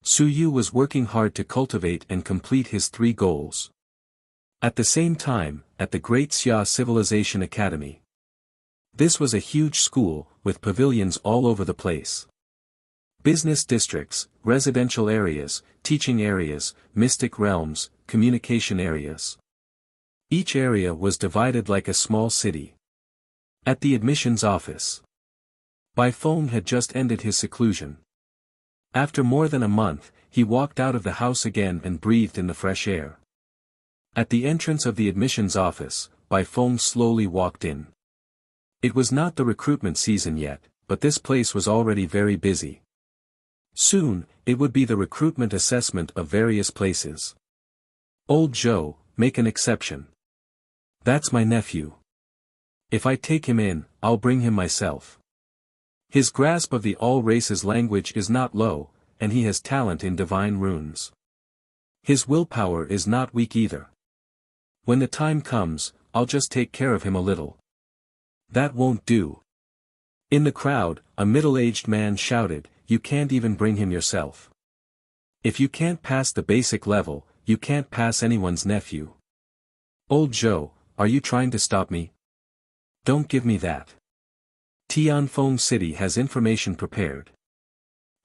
Suyu was working hard to cultivate and complete his 3 goals. At the same time, at the Great Xia Civilization Academy. This was a huge school, with pavilions all over the place. Business districts, residential areas, teaching areas, mystic realms, communication areas. Each area was divided like a small city. At the admissions office, Bai Feng had just ended his seclusion. After more than a month, he walked out of the house again and breathed in the fresh air. At the entrance of the admissions office, Bai Feng slowly walked in. It was not the recruitment season yet, but this place was already very busy. Soon, it would be the recruitment assessment of various places. Old Zhou, make an exception. That's my nephew. If I take him in, I'll bring him myself. His grasp of the all races language is not low, and he has talent in divine runes. His willpower is not weak either. When the time comes, I'll just take care of him a little. That won't do. In the crowd, a middle-aged man shouted, "You can't even bring him yourself. If you can't pass the basic level, you can't pass anyone's nephew. Old Zhou, are you trying to stop me? Don't give me that. Tianfeng City has information prepared.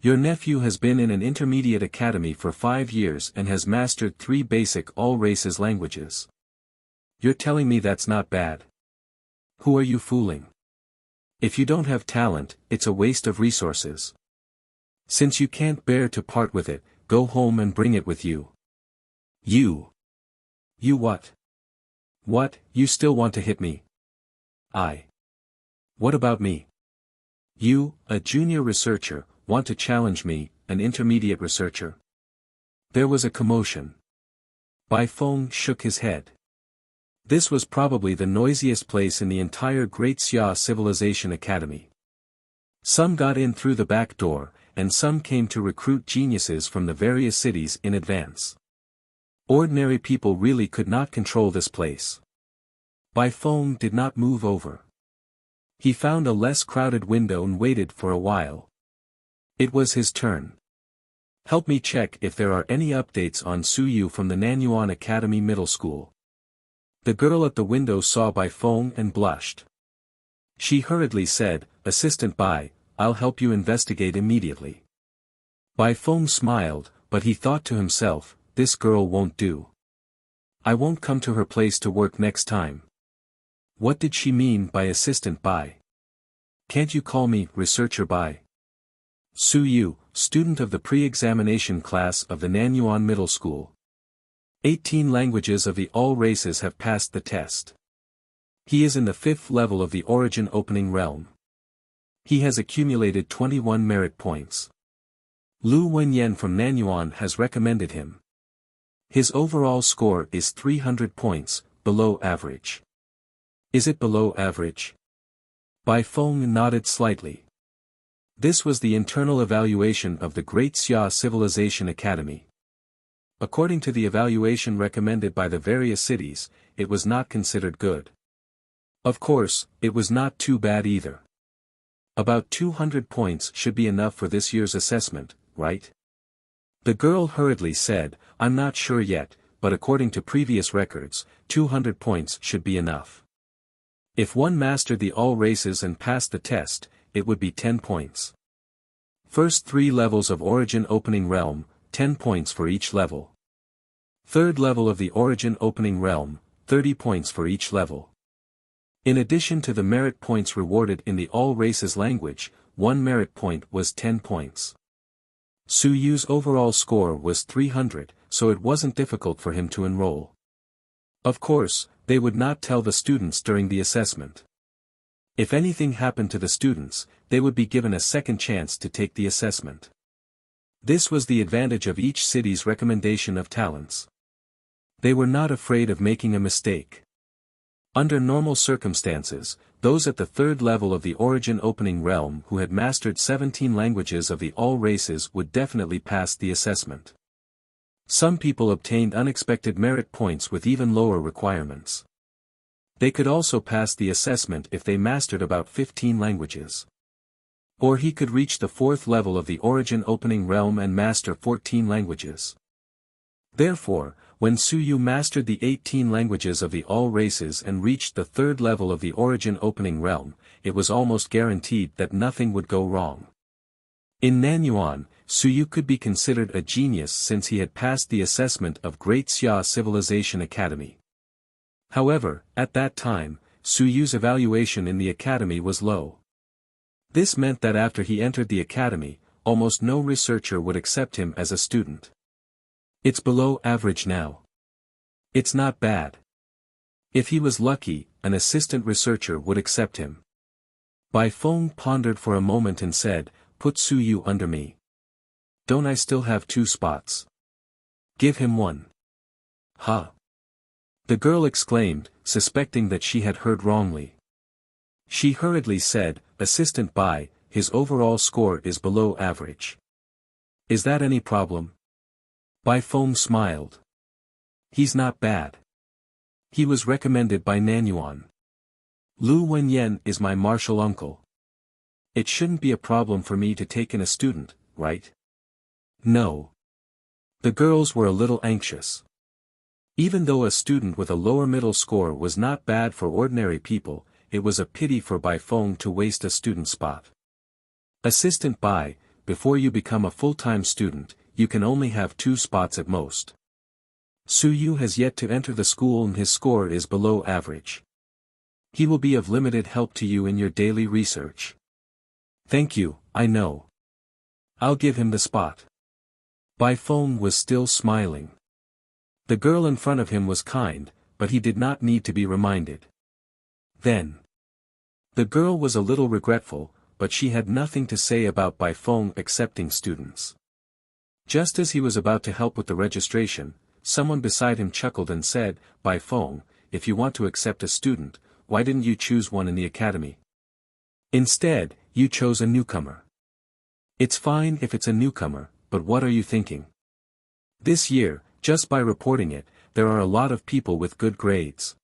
Your nephew has been in an intermediate academy for 5 years and has mastered 3 basic all races languages. You're telling me that's not bad? Who are you fooling? If you don't have talent, it's a waste of resources. Since you can't bear to part with it, go home and bring it with you." You what? What, you still want to hit me? What about me? You, a junior researcher, want to challenge me, an intermediate researcher? There was a commotion. Bai Feng shook his head. This was probably the noisiest place in the entire Great Xia Civilization Academy. Some got in through the back door, and some came to recruit geniuses from the various cities in advance. Ordinary people really could not control this place. Bai Feng did not move over. He found a less crowded window and waited for a while. It was his turn. Help me check if there are any updates on Suyu from the Nanyuan Academy Middle School. The girl at the window saw Bai Feng and blushed. She hurriedly said, "Assistant Bai, I'll help you investigate immediately." Bai Feng smiled, but he thought to himself, this girl won't do. I won't come to her place to work next time. What did she mean by Assistant Bai? Can't you call me Researcher Bai? Suyu, student of the pre-examination class of the Nanyuan Middle School. 18 languages of the all races have passed the test. He is in the 5th level of the origin opening realm. He has accumulated 21 merit points. Lu Wenyan from Nanyuan has recommended him. His overall score is 300 points, below average. Is it below average? Bai Feng nodded slightly. This was the internal evaluation of the Great Xia Civilization Academy. According to the evaluation recommended by the various cities, it was not considered good. Of course, it was not too bad either. About 200 points should be enough for this year's assessment, right? The girl hurriedly said, I'm not sure yet, but according to previous records, 200 points should be enough. If one mastered the all races and passed the test, it would be 10 points. First 3 levels of Origin Opening Realm, 10 points for each level. Third level of the Origin Opening Realm, 30 points for each level. In addition to the merit points rewarded in the all races language, 1 merit point was 10 points. Su Yu's overall score was 300, so it wasn't difficult for him to enroll. Of course, they would not tell the students during the assessment. If anything happened to the students, they would be given a second chance to take the assessment. This was the advantage of each city's recommendation of talents. They were not afraid of making a mistake. Under normal circumstances, those at the third level of the Origin Opening Realm who had mastered 17 languages of the all races would definitely pass the assessment. Some people obtained unexpected merit points with even lower requirements. They could also pass the assessment if they mastered about 15 languages. Or he could reach the fourth level of the Origin Opening Realm and master 14 languages. Therefore, when Su Yu mastered the 18 languages of the all races and reached the third level of the Origin Opening Realm, it was almost guaranteed that nothing would go wrong. In Nanyuan, Su Yu could be considered a genius since he had passed the assessment of Great Xia Civilization Academy. However, at that time, Su Yu's evaluation in the academy was low. This meant that after he entered the academy, almost no researcher would accept him as a student. It's below average now. It's not bad. If he was lucky, an assistant researcher would accept him. Bai Feng pondered for a moment and said, put Su Yu under me. Don't I still have 2 spots? Give him 1. Huh? The girl exclaimed, suspecting that she had heard wrongly. She hurriedly said, Assistant Bai, his overall score is below average. Is that any problem? Bai Feng smiled. He's not bad. He was recommended by Nanyuan. Lu Wenyan is my martial uncle. It shouldn't be a problem for me to take in a student, right? No. The girls were a little anxious. Even though a student with a lower middle score was not bad for ordinary people, it was a pity for Bai Feng to waste a student spot. Assistant Bai, before you become a full-time student, you can only have 2 spots at most. Su Yu has yet to enter the school and his score is below average. He will be of limited help to you in your daily research. Thank you, I know. I'll give him the spot. Bai Feng was still smiling. The girl in front of him was kind, but he did not need to be reminded. Then. The girl was a little regretful, but she had nothing to say about Bai Feng accepting students. Just as he was about to help with the registration, someone beside him chuckled and said, Bai Feng, if you want to accept a student, why didn't you choose one in the academy? Instead, you chose a newcomer. It's fine if it's a newcomer, but what are you thinking? This year, just by reporting it, there are a lot of people with good grades.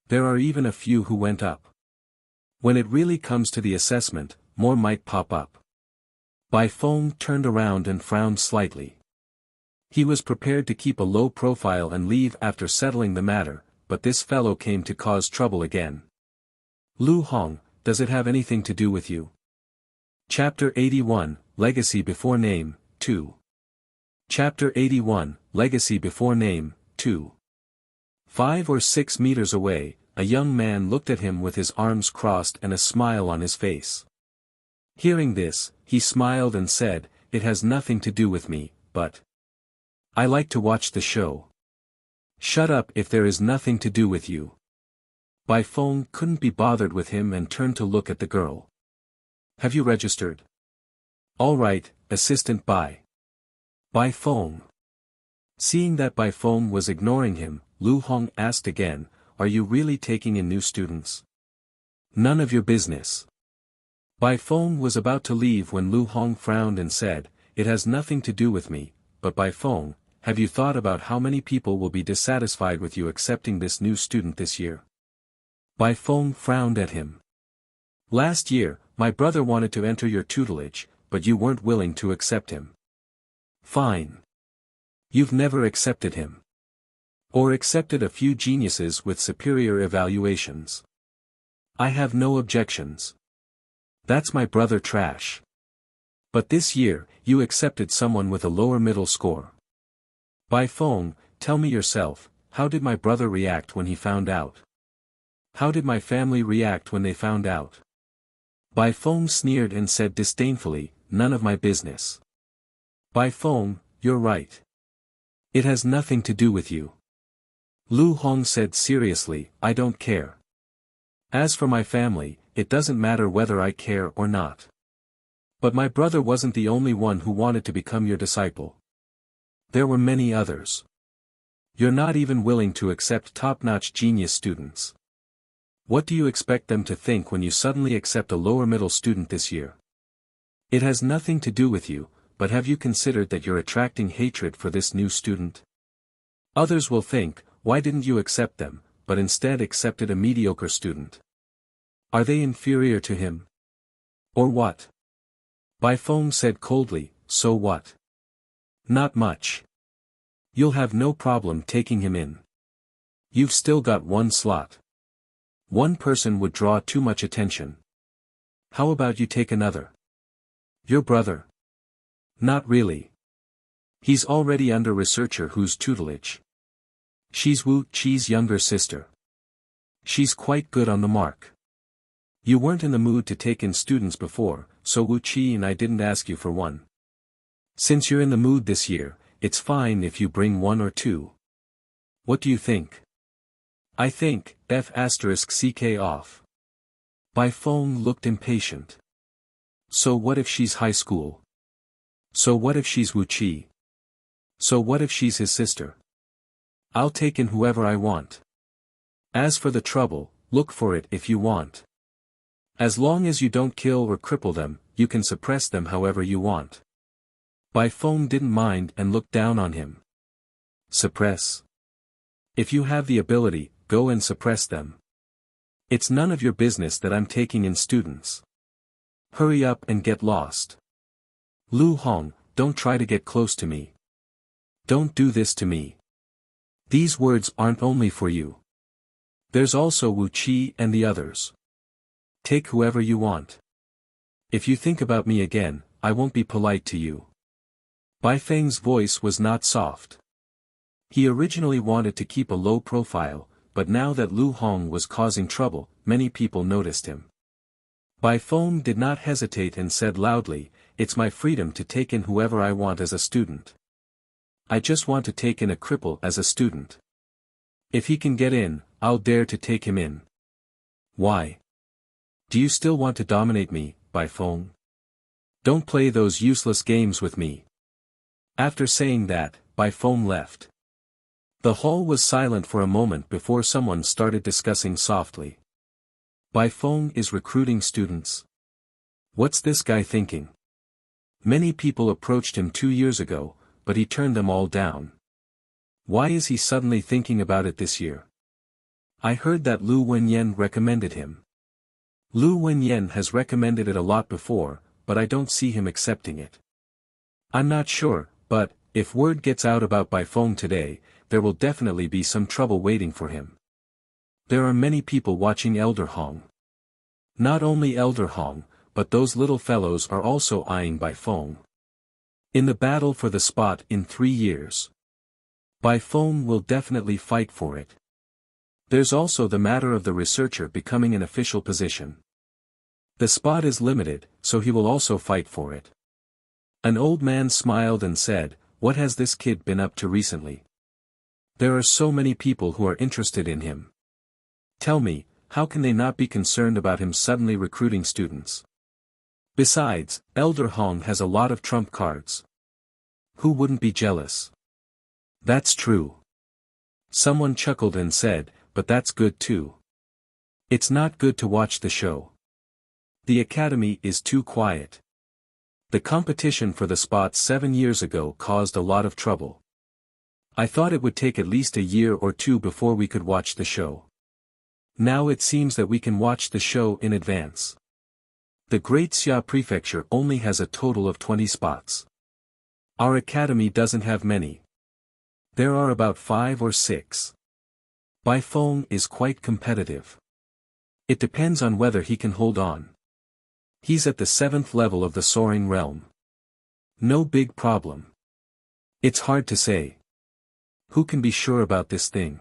There are even a few who went up. When it really comes to the assessment, more might pop up. Bai Feng turned around and frowned slightly. He was prepared to keep a low profile and leave after settling the matter, but this fellow came to cause trouble again. Lu Hong, does it have anything to do with you? Chapter 81, Legacy Before Name, 2. Chapter 81, Legacy Before Name, 2. 5 or 6 meters away, a young man looked at him with his arms crossed and a smile on his face. Hearing this, he smiled and said, It has nothing to do with me, but I like to watch the show. Shut up if there is nothing to do with you. Bai Feng couldn't be bothered with him and turned to look at the girl. Have you registered? All right, Assistant Bai. Bai Feng. Seeing that Bai Feng was ignoring him, Lu Hong asked again, Are you really taking in new students? None of your business. Bai Feng was about to leave when Lu Hong frowned and said, "It has nothing to do with me, but Bai Feng, have you thought about how many people will be dissatisfied with you accepting this new student this year?" Bai Feng frowned at him. "Last year, my brother wanted to enter your tutelage, but you weren't willing to accept him." "Fine. You've never accepted him. Or accepted a few geniuses with superior evaluations. I have no objections. That's my brother trash. But this year, you accepted someone with a lower middle score. Bai Feng, tell me yourself, how did my brother react when he found out? How did my family react when they found out?" Bai Feng sneered and said disdainfully, "None of my business." "Bai Feng, you're right. It has nothing to do with you." Lu Hong said seriously, "I don't care. As for my family, it doesn't matter whether I care or not. But my brother wasn't the only one who wanted to become your disciple. There were many others. You're not even willing to accept top-notch genius students. What do you expect them to think when you suddenly accept a lower-middle student this year? It has nothing to do with you, but have you considered that you're attracting hatred for this new student? Others will think, why didn't you accept them, but instead accepted a mediocre student? Are they inferior to him? Or what?" Bai Feng said coldly, "So what? Not much. You'll have no problem taking him in. You've still got one slot. One person would draw too much attention. How about you take another? Your brother?" "Not really. He's already under researcher whose tutelage. She's Wu Qi's younger sister. She's quite good on the mark. You weren't in the mood to take in students before, so Wu Qi and I didn't ask you for one. Since you're in the mood this year, it's fine if you bring one or two. What do you think?" "I think, F***ck off." Bai Feng looked impatient. "So what if she's high school? So what if she's Wu Qi? So what if she's his sister? I'll take in whoever I want. As for the trouble, look for it if you want. As long as you don't kill or cripple them, you can suppress them however you want." Bai Feng didn't mind and looked down on him. "Suppress? If you have the ability, go and suppress them. It's none of your business that I'm taking in students. Hurry up and get lost. Lu Hong, don't try to get close to me. Don't do this to me. These words aren't only for you. There's also Wu Qi and the others. Take whoever you want. If you think about me again, I won't be polite to you." Bai Feng's voice was not soft. He originally wanted to keep a low profile, but now that Lu Hong was causing trouble, many people noticed him. Bai Feng did not hesitate and said loudly, "It's my freedom to take in whoever I want as a student. I just want to take in a cripple as a student. If he can get in, I'll dare to take him in." "Why? Do you still want to dominate me, Bai Feng? Don't play those useless games with me." After saying that, Bai Feng left. The hall was silent for a moment before someone started discussing softly. "Bai Feng is recruiting students. What's this guy thinking? Many people approached him 2 years ago, but he turned them all down. Why is he suddenly thinking about it this year? I heard that Lu Wenyan recommended him. Lu Wenyan has recommended it a lot before, but I don't see him accepting it. I'm not sure, but, if word gets out about Bai Feng today, there will definitely be some trouble waiting for him. There are many people watching Elder Hong. Not only Elder Hong, but those little fellows are also eyeing Bai Feng. In the battle for the spot in 3 years, Bai Feng will definitely fight for it. There's also the matter of the researcher becoming an official position. The spot is limited, so he will also fight for it." An old man smiled and said, "What has this kid been up to recently? There are so many people who are interested in him. Tell me, how can they not be concerned about him suddenly recruiting students? Besides, Elder Hong has a lot of trump cards. Who wouldn't be jealous?" "That's true." Someone chuckled and said, "But that's good too. It's not good to watch the show. The academy is too quiet. The competition for the spot 7 years ago caused a lot of trouble. I thought it would take at least a year or two before we could watch the show. Now it seems that we can watch the show in advance. The Great Xia Prefecture only has a total of 20 spots. Our academy doesn't have many. There are about 5 or 6. Bai Feng is quite competitive. It depends on whether he can hold on. He's at the 7th level of the soaring realm. No big problem. It's hard to say. Who can be sure about this thing?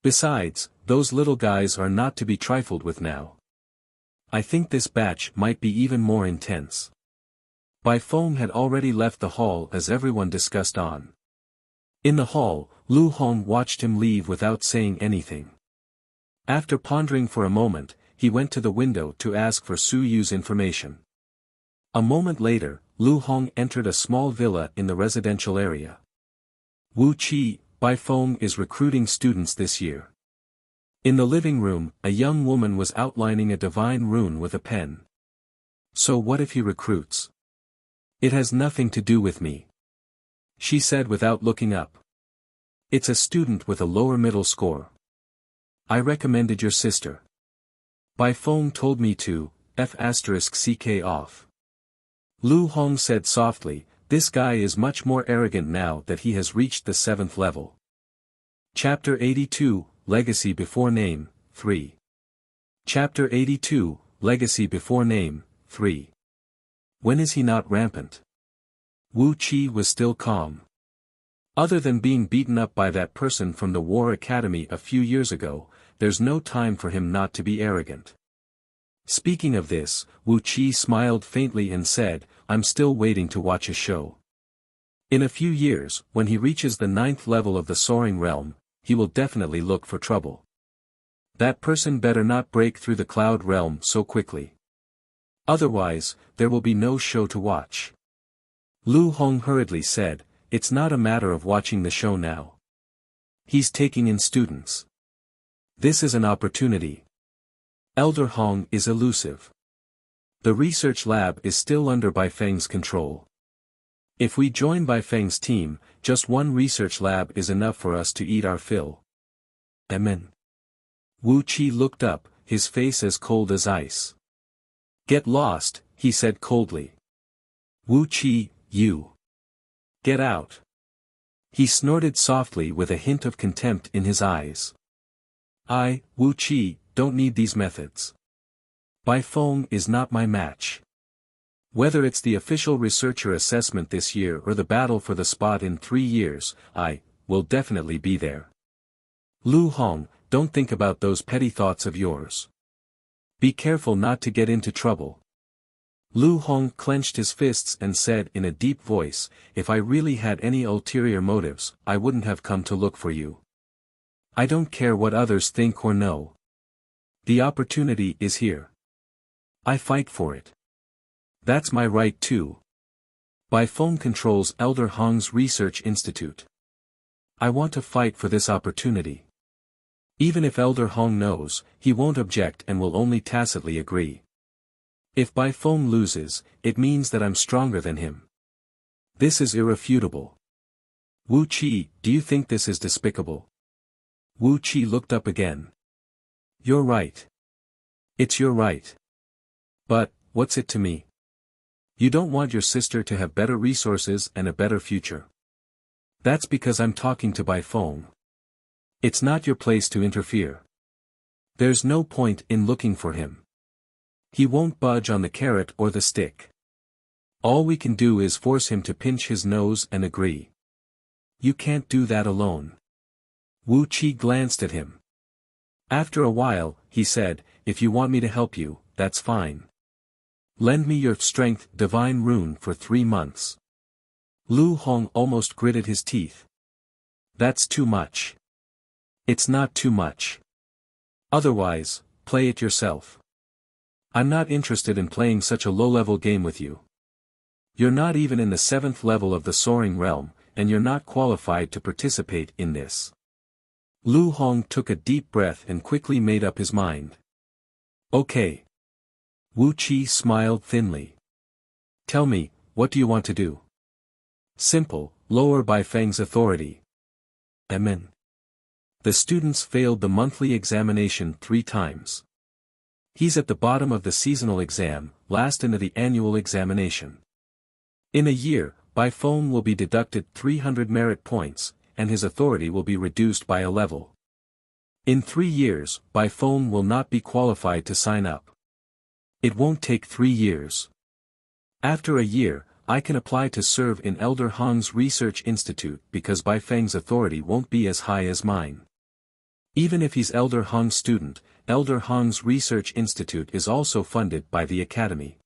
Besides, those little guys are not to be trifled with now. I think this batch might be even more intense. Bai Feng had already left the hall as everyone discussed on. In the hall, Lu Hong watched him leave without saying anything. After pondering for a moment, he went to the window to ask for Su Yu's information. A moment later, Lu Hong entered a small villa in the residential area. Wuxia, Bai Feng is recruiting students this year. In the living room, a young woman was outlining a divine rune with a pen. So what if he recruits? It has nothing to do with me, she said without looking up. It's a student with a lower middle score. I recommended your sister. Bai Feng told me to, F***ck off. Lu Hong said softly, this guy is much more arrogant now that he has reached the 7th level. Chapter 82, Legacy Before Name, 3. Chapter 82, Legacy Before Name, 3. When is he not rampant? Wuxia was still calm. Other than being beaten up by that person from the War Academy a few years ago, there's no time for him not to be arrogant. Speaking of this, Wuxia smiled faintly and said, I'm still waiting to watch a show. In a few years, when he reaches the 9th level of the soaring realm, he will definitely look for trouble. That person better not break through the cloud realm so quickly. Otherwise, there will be no show to watch. Lu Hong hurriedly said, it's not a matter of watching the show now. He's taking in students. This is an opportunity. Elder Hong is elusive. The research lab is still under Bai Feng's control. If we join Bai Feng's team, just one research lab is enough for us to eat our fill. Amen. Wuxia looked up, his face as cold as ice. Get lost, he said coldly. Wuxia, you. Get out. He snorted softly with a hint of contempt in his eyes. I, Wuxia, don't need these methods. Bai Feng is not my match. Whether it's the official researcher assessment this year or the battle for the spot in 3 years, I will definitely be there. Lu Hong, don't think about those petty thoughts of yours. Be careful not to get into trouble. Lu Hong clenched his fists and said in a deep voice, if I really had any ulterior motives, I wouldn't have come to look for you. I don't care what others think or know. The opportunity is here. I fight for it. That's my right too. Bai Feng controls Elder Hong's Research Institute. I want to fight for this opportunity. Even if Elder Hong knows, he won't object and will only tacitly agree. If Bai Feng loses, it means that I'm stronger than him. This is irrefutable. Wuxia, do you think this is despicable? Wuxia looked up again. You're right. It's your right. But, what's it to me? You don't want your sister to have better resources and a better future. That's because I'm talking to Bai Feng. It's not your place to interfere. There's no point in looking for him. He won't budge on the carrot or the stick. All we can do is force him to pinch his nose and agree. You can't do that alone. Wuxia glanced at him. After a while, he said, if you want me to help you, that's fine. Lend me your strength divine rune for 3 months. Lu Hong almost gritted his teeth. That's too much. It's not too much. Otherwise, play it yourself. I'm not interested in playing such a low-level game with you. You're not even in the 7th level of the soaring realm, and you're not qualified to participate in this. Lu Hong took a deep breath and quickly made up his mind. Okay. Wuxia smiled thinly. Tell me, what do you want to do? Simple, lower Baifeng's authority. Amen. The students failed the monthly examination 3 times. He's at the bottom of the seasonal exam, last into the annual examination. In a year, Baifeng will be deducted 300 merit points, and his authority will be reduced by a level. In 3 years, Baifeng will not be qualified to sign up. It won't take 3 years. After a year, I can apply to serve in Elder Hong's Research Institute because Baifeng's authority won't be as high as mine. Even if he's Elder Hong's student, Elder Hong's Research Institute is also funded by the Academy.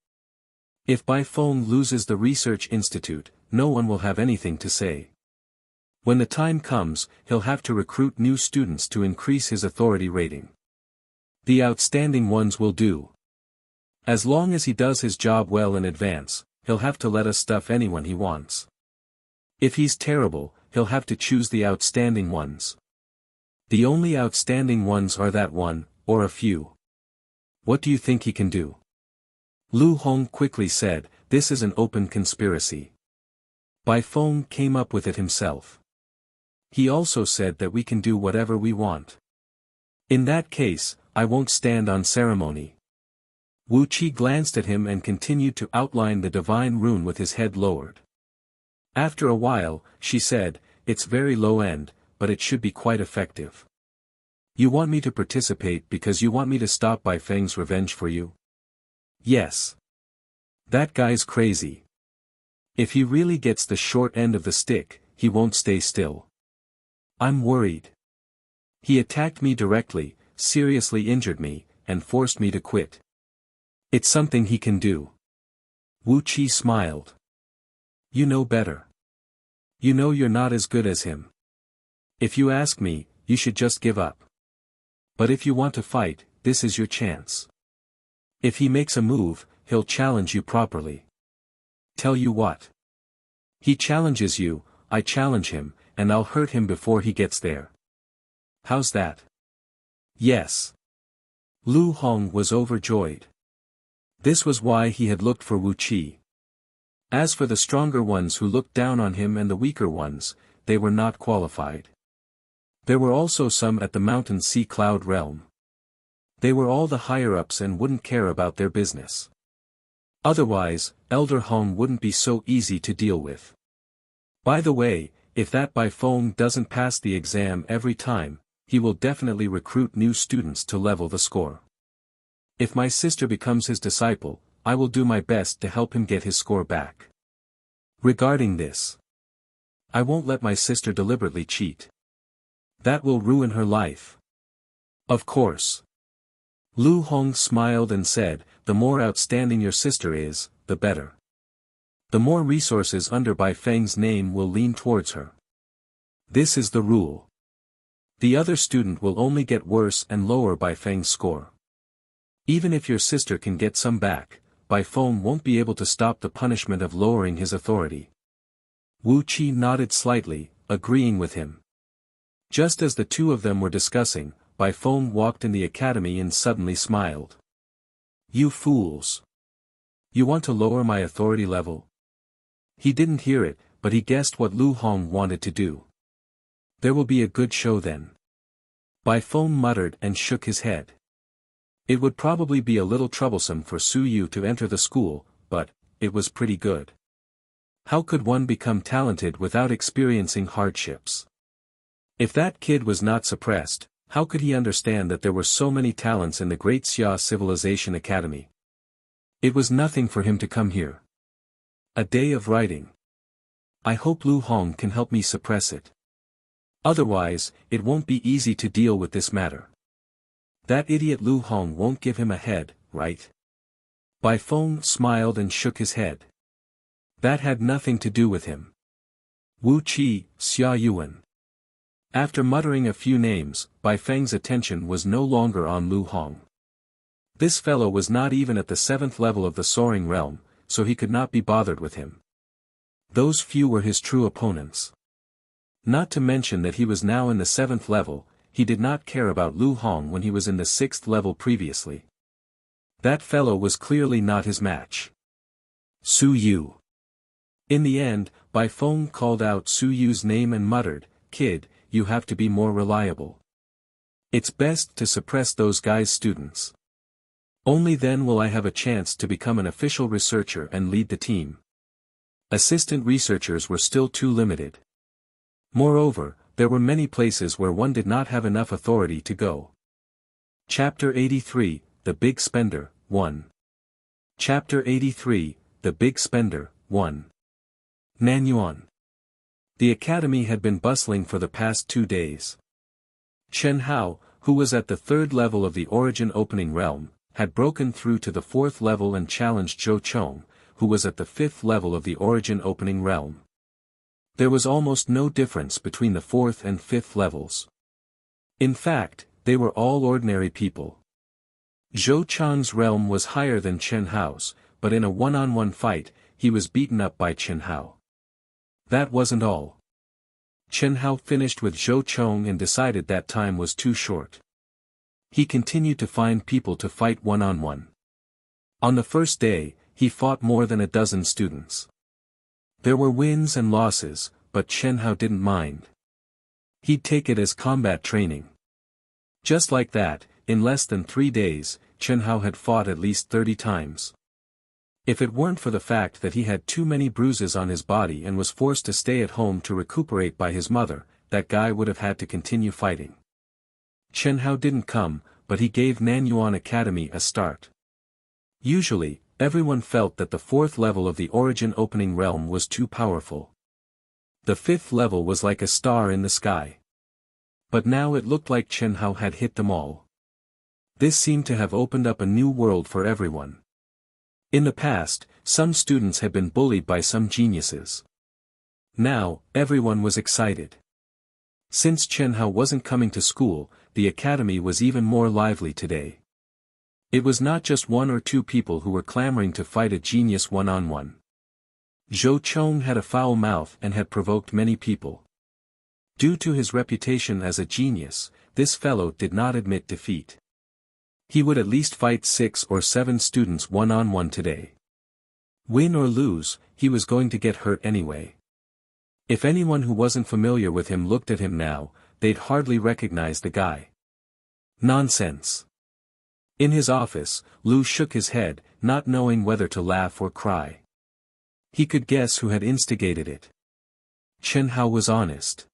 If Baifeng loses the Research Institute, no one will have anything to say. When the time comes, he'll have to recruit new students to increase his authority rating. The outstanding ones will do. As long as he does his job well in advance, he'll have to let us stuff anyone he wants. If he's terrible, he'll have to choose the outstanding ones. The only outstanding ones are that one, or a few. What do you think he can do? Lu Hong quickly said, this is an open conspiracy. Baifeng came up with it himself. He also said that we can do whatever we want. In that case, I won't stand on ceremony. Wuxia glanced at him and continued to outline the divine rune with his head lowered. After a while, she said, it's very low end, but it should be quite effective. You want me to participate because you want me to stop Baifeng's revenge for you? Yes. That guy's crazy. If he really gets the short end of the stick, he won't stay still. I'm worried. He attacked me directly, seriously injured me, and forced me to quit. It's something he can do. Wuxia smiled. You know better. You know you're not as good as him. If you ask me, you should just give up. But if you want to fight, this is your chance. If he makes a move, he'll challenge you properly. Tell you what. He challenges you, I challenge him, and I'll hurt him before he gets there. How's that? Yes. Lu Hong was overjoyed. This was why he had looked for Wuxia. As for the stronger ones who looked down on him and the weaker ones, they were not qualified. There were also some at the Mountain Sea Cloud realm. They were all the higher-ups and wouldn't care about their business. Otherwise, Elder Hong wouldn't be so easy to deal with. By the way, if that Baifeng doesn't pass the exam every time, he will definitely recruit new students to level the score. If my sister becomes his disciple, I will do my best to help him get his score back. Regarding this, I won't let my sister deliberately cheat. That will ruin her life. Of course. Lu Hong smiled and said, the more outstanding your sister is, the better. The more resources under Baifeng's name will lean towards her. This is the rule. The other student will only get worse and lower Baifeng's score. Even if your sister can get some back, Baifeng won't be able to stop the punishment of lowering his authority. Wuxia nodded slightly, agreeing with him. Just as the two of them were discussing, Baifeng walked in the academy and suddenly smiled. You fools! You want to lower my authority level? He didn't hear it, but he guessed what Lu Hong wanted to do. There will be a good show then. Baifeng muttered and shook his head. It would probably be a little troublesome for Su Yu to enter the school, but it was pretty good. How could one become talented without experiencing hardships? If that kid was not suppressed, how could he understand that there were so many talents in the Great Xia Civilization Academy? It was nothing for him to come here. A day of writing. I hope Lu Hong can help me suppress it. Otherwise, it won't be easy to deal with this matter. That idiot Lu Hong won't give him a head, right? Baifeng smiled and shook his head. That had nothing to do with him. Wuxia, Xia Yuan. After muttering a few names, Baifeng's attention was no longer on Lu Hong. This fellow was not even at the 7th level of the Soaring Realm, so he could not be bothered with him. Those few were his true opponents. Not to mention that he was now in the 7th level, he did not care about Lu Hong when he was in the 6th level previously. That fellow was clearly not his match. Su Yu. In the end, Bai Feng called out Su Yu's name and muttered, "Kid, you have to be more reliable. It's best to suppress those guys' students. Only then will I have a chance to become an official researcher and lead the team." Assistant researchers were still too limited. Moreover, there were many places where one did not have enough authority to go. Chapter 83, The Big Spender, 1. Chapter 83, The Big Spender, 1. Nanyuan. The academy had been bustling for the past 2 days. Chen Hao, who was at the 3rd level of the Origin Opening Realm, had broken through to the 4th level and challenged Zhou Chong, who was at the 5th level of the Origin Opening Realm. There was almost no difference between the 4th and 5th levels. In fact, they were all ordinary people. Zhou Chang's realm was higher than Chen Hao's, but in a one-on-one fight, he was beaten up by Chen Hao. That wasn't all. Chen Hao finished with Zhou Chong and decided that time was too short. He continued to find people to fight one-on-one. On the first day, he fought more than a dozen students. There were wins and losses, but Chen Hao didn't mind. He'd take it as combat training. Just like that, in less than 3 days, Chen Hao had fought at least 30 times. If it weren't for the fact that he had too many bruises on his body and was forced to stay at home to recuperate by his mother, that guy would have had to continue fighting. Chen Hao didn't come, but he gave Nanyuan Academy a start. Usually, everyone felt that the 4th level of the Origin Opening Realm was too powerful. The 5th level was like a star in the sky. But now it looked like Chen Hao had hit them all. This seemed to have opened up a new world for everyone. In the past, some students had been bullied by some geniuses. Now, everyone was excited. Since Chen Hao wasn't coming to school, the academy was even more lively today. It was not just 1 or 2 people who were clamoring to fight a genius one-on-one. Zhou Chong had a foul mouth and had provoked many people. Due to his reputation as a genius, this fellow did not admit defeat. He would at least fight 6 or 7 students one-on-one today. Win or lose, he was going to get hurt anyway. If anyone who wasn't familiar with him looked at him now, they'd hardly recognize the guy. Nonsense. In his office, Lu shook his head, not knowing whether to laugh or cry. He could guess who had instigated it. Chen Hao was honest.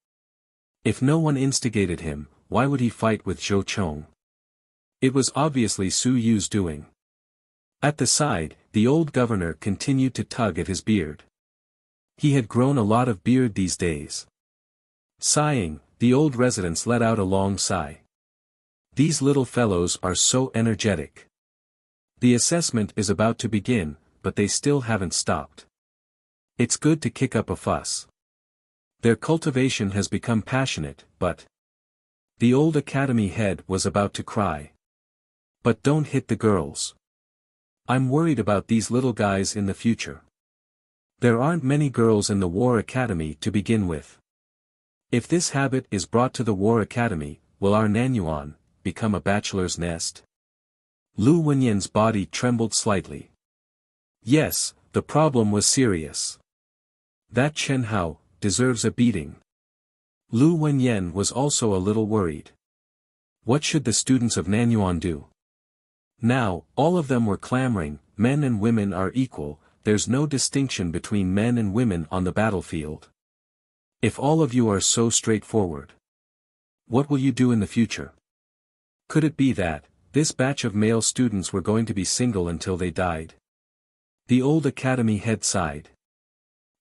If no one instigated him, why would he fight with Zhou Chong? It was obviously Su Yu's doing. At the side, the old governor continued to tug at his beard. He had grown a lot of beard these days. Sighing, the old residents let out a long sigh. These little fellows are so energetic. The assessment is about to begin, but they still haven't stopped. It's good to kick up a fuss. Their cultivation has become passionate, but... The old academy head was about to cry. But don't hit the girls. I'm worried about these little guys in the future. There aren't many girls in the War Academy to begin with. If this habit is brought to the War Academy, will our Nanyuan become a bachelor's nest? Lu Wenyan's body trembled slightly. Yes, the problem was serious. That Chen Hao deserves a beating. Lu Wenyan was also a little worried. What should the students of Nanyuan do? Now, all of them were clamoring, men and women are equal, there's no distinction between men and women on the battlefield. If all of you are so straightforward, what will you do in the future? Could it be that, this batch of male students were going to be single until they died? The old academy head sighed.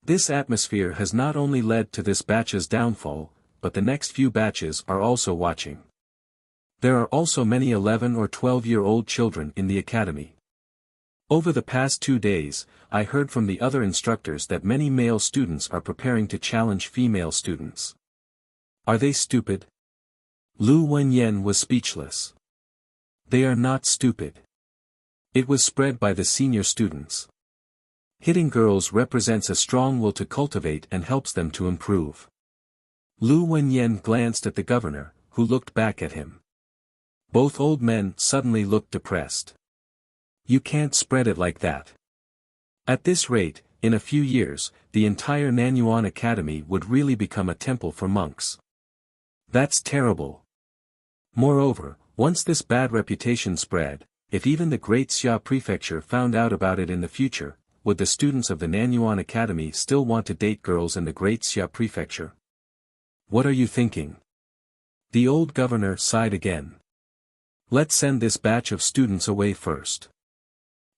This atmosphere has not only led to this batch's downfall, but the next few batches are also watching. There are also many 11 or 12-year-old children in the academy. Over the past 2 days, I heard from the other instructors that many male students are preparing to challenge female students. Are they stupid? Lu Wenyan was speechless. They are not stupid. It was spread by the senior students. Hitting girls represents a strong will to cultivate and helps them to improve. Lu Wenyan glanced at the governor, who looked back at him. Both old men suddenly looked depressed. You can't spread it like that. At this rate, in a few years, the entire Nanyuan Academy would really become a temple for monks. That's terrible. Moreover, once this bad reputation spread, if even the Great Xia Prefecture found out about it in the future, would the students of the Nanyuan Academy still want to date girls in the Great Xia Prefecture? What are you thinking? The old governor sighed again. Let's send this batch of students away first.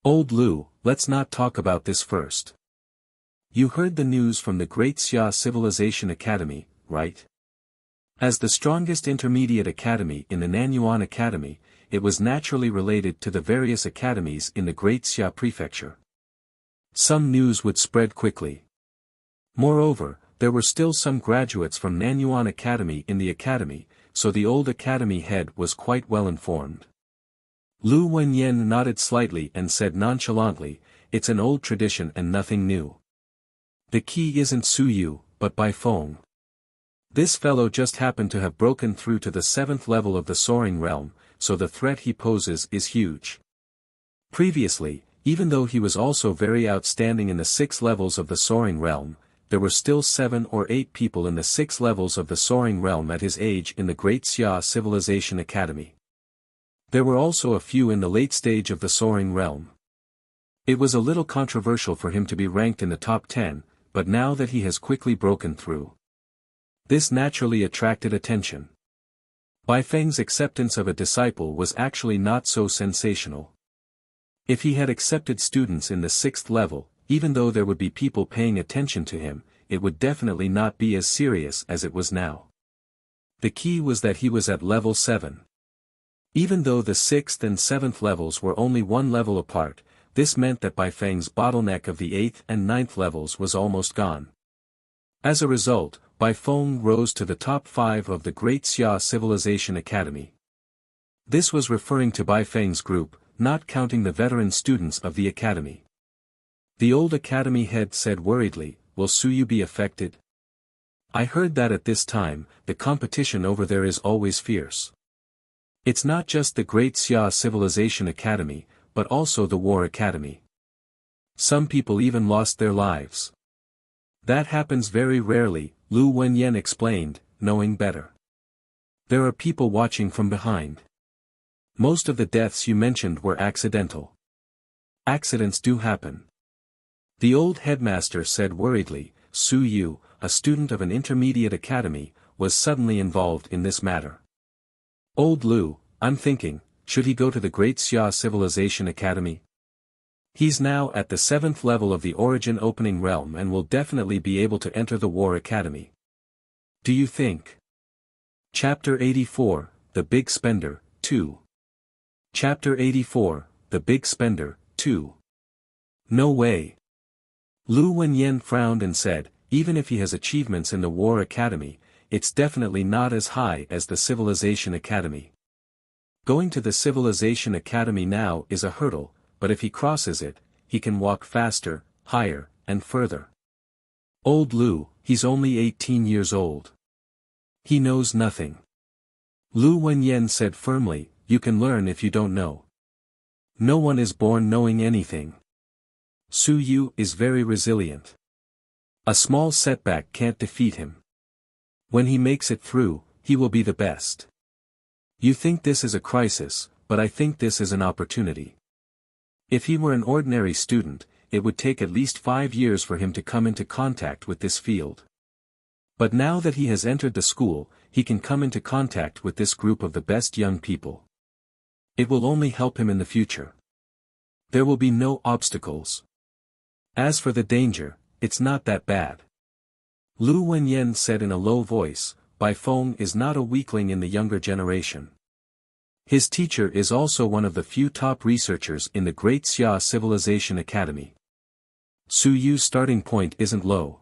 Old Lu, let's not talk about this first. You heard the news from the Great Xia Civilization Academy, right? As the strongest intermediate academy in the Nanyuan Academy, it was naturally related to the various academies in the Great Xia Prefecture. Some news would spread quickly. Moreover, there were still some graduates from Nanyuan Academy in the academy, so the old academy head was quite well informed. Lu Wenyan nodded slightly and said nonchalantly, "It's an old tradition and nothing new. The key isn't Su Yu, but Bai Feng. This fellow just happened to have broken through to the 7th level of the soaring realm, so the threat he poses is huge. Previously, even though he was also very outstanding in the 6 levels of the soaring realm, there were still 7 or 8 people in the 6 levels of the soaring realm at his age in the Great Xia Civilization Academy. There were also a few in the late stage of the soaring realm. It was a little controversial for him to be ranked in the top 10, but now that he has quickly broken through, this naturally attracted attention. Bai Feng's acceptance of a disciple was actually not so sensational. If he had accepted students in the 6th level, even though there would be people paying attention to him, it would definitely not be as serious as it was now. The key was that he was at level 7. Even though the 6th and 7th levels were only one level apart, this meant that Bai Feng's bottleneck of the 8th and 9th levels was almost gone. As a result, Bai Feng rose to the top 5 of the Great Xia Civilization Academy. This was referring to Bai Feng's group, not counting the veteran students of the academy. The old academy head said worriedly, "Will Su Yu be affected? I heard that at this time, the competition over there is always fierce. It's not just the Great Xia Civilization Academy, but also the War Academy. Some people even lost their lives." "That happens very rarely," Lu Wenyan explained, knowing better. "There are people watching from behind. Most of the deaths you mentioned were accidental." "Accidents do happen." The old headmaster said worriedly. Su Yu, a student of an intermediate academy, was suddenly involved in this matter. "Old Lu, I'm thinking, should he go to the Great Xia Civilization Academy? He's now at the 7th level of the Origin Opening Realm and will definitely be able to enter the War Academy. Do you think?" Chapter 84, The Big Spender, 2. Chapter 84, The Big Spender, 2. No way. Lu Wenyan frowned and said, "Even if he has achievements in the War Academy, it's definitely not as high as the Civilization Academy. Going to the Civilization Academy now is a hurdle, but if he crosses it, he can walk faster, higher, and further. Old Lu, he's only 18 years old. He knows nothing." Lu Wenyan said firmly, "You can learn if you don't know. No one is born knowing anything. Su Yu is very resilient. A small setback can't defeat him. When he makes it through, he will be the best. You think this is a crisis, but I think this is an opportunity. If he were an ordinary student, it would take at least 5 years for him to come into contact with this field. But now that he has entered the school, he can come into contact with this group of the best young people. It will only help him in the future. There will be no obstacles. As for the danger, it's not that bad." Lu Wenyan said in a low voice, "Bai Feng is not a weakling in the younger generation. His teacher is also one of the few top researchers in the Great Xia Civilization Academy. Su Yu's starting point isn't low.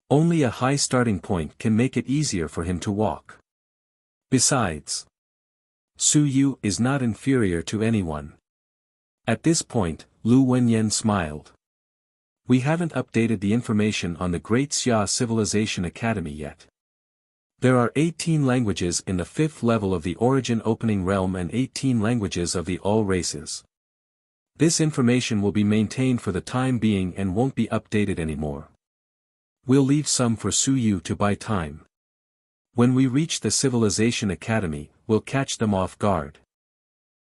Only a high starting point can make it easier for him to walk. Besides, Su Yu is not inferior to anyone." At this point, Lu Wenyan smiled. "We haven't updated the information on the Great Xia Civilization Academy yet. There are 18 languages in the 5th level of the Origin Opening Realm and 18 languages of the all races. This information will be maintained for the time being and won't be updated anymore. We'll leave some for Suyu to buy time. When we reach the Civilization Academy, we'll catch them off guard.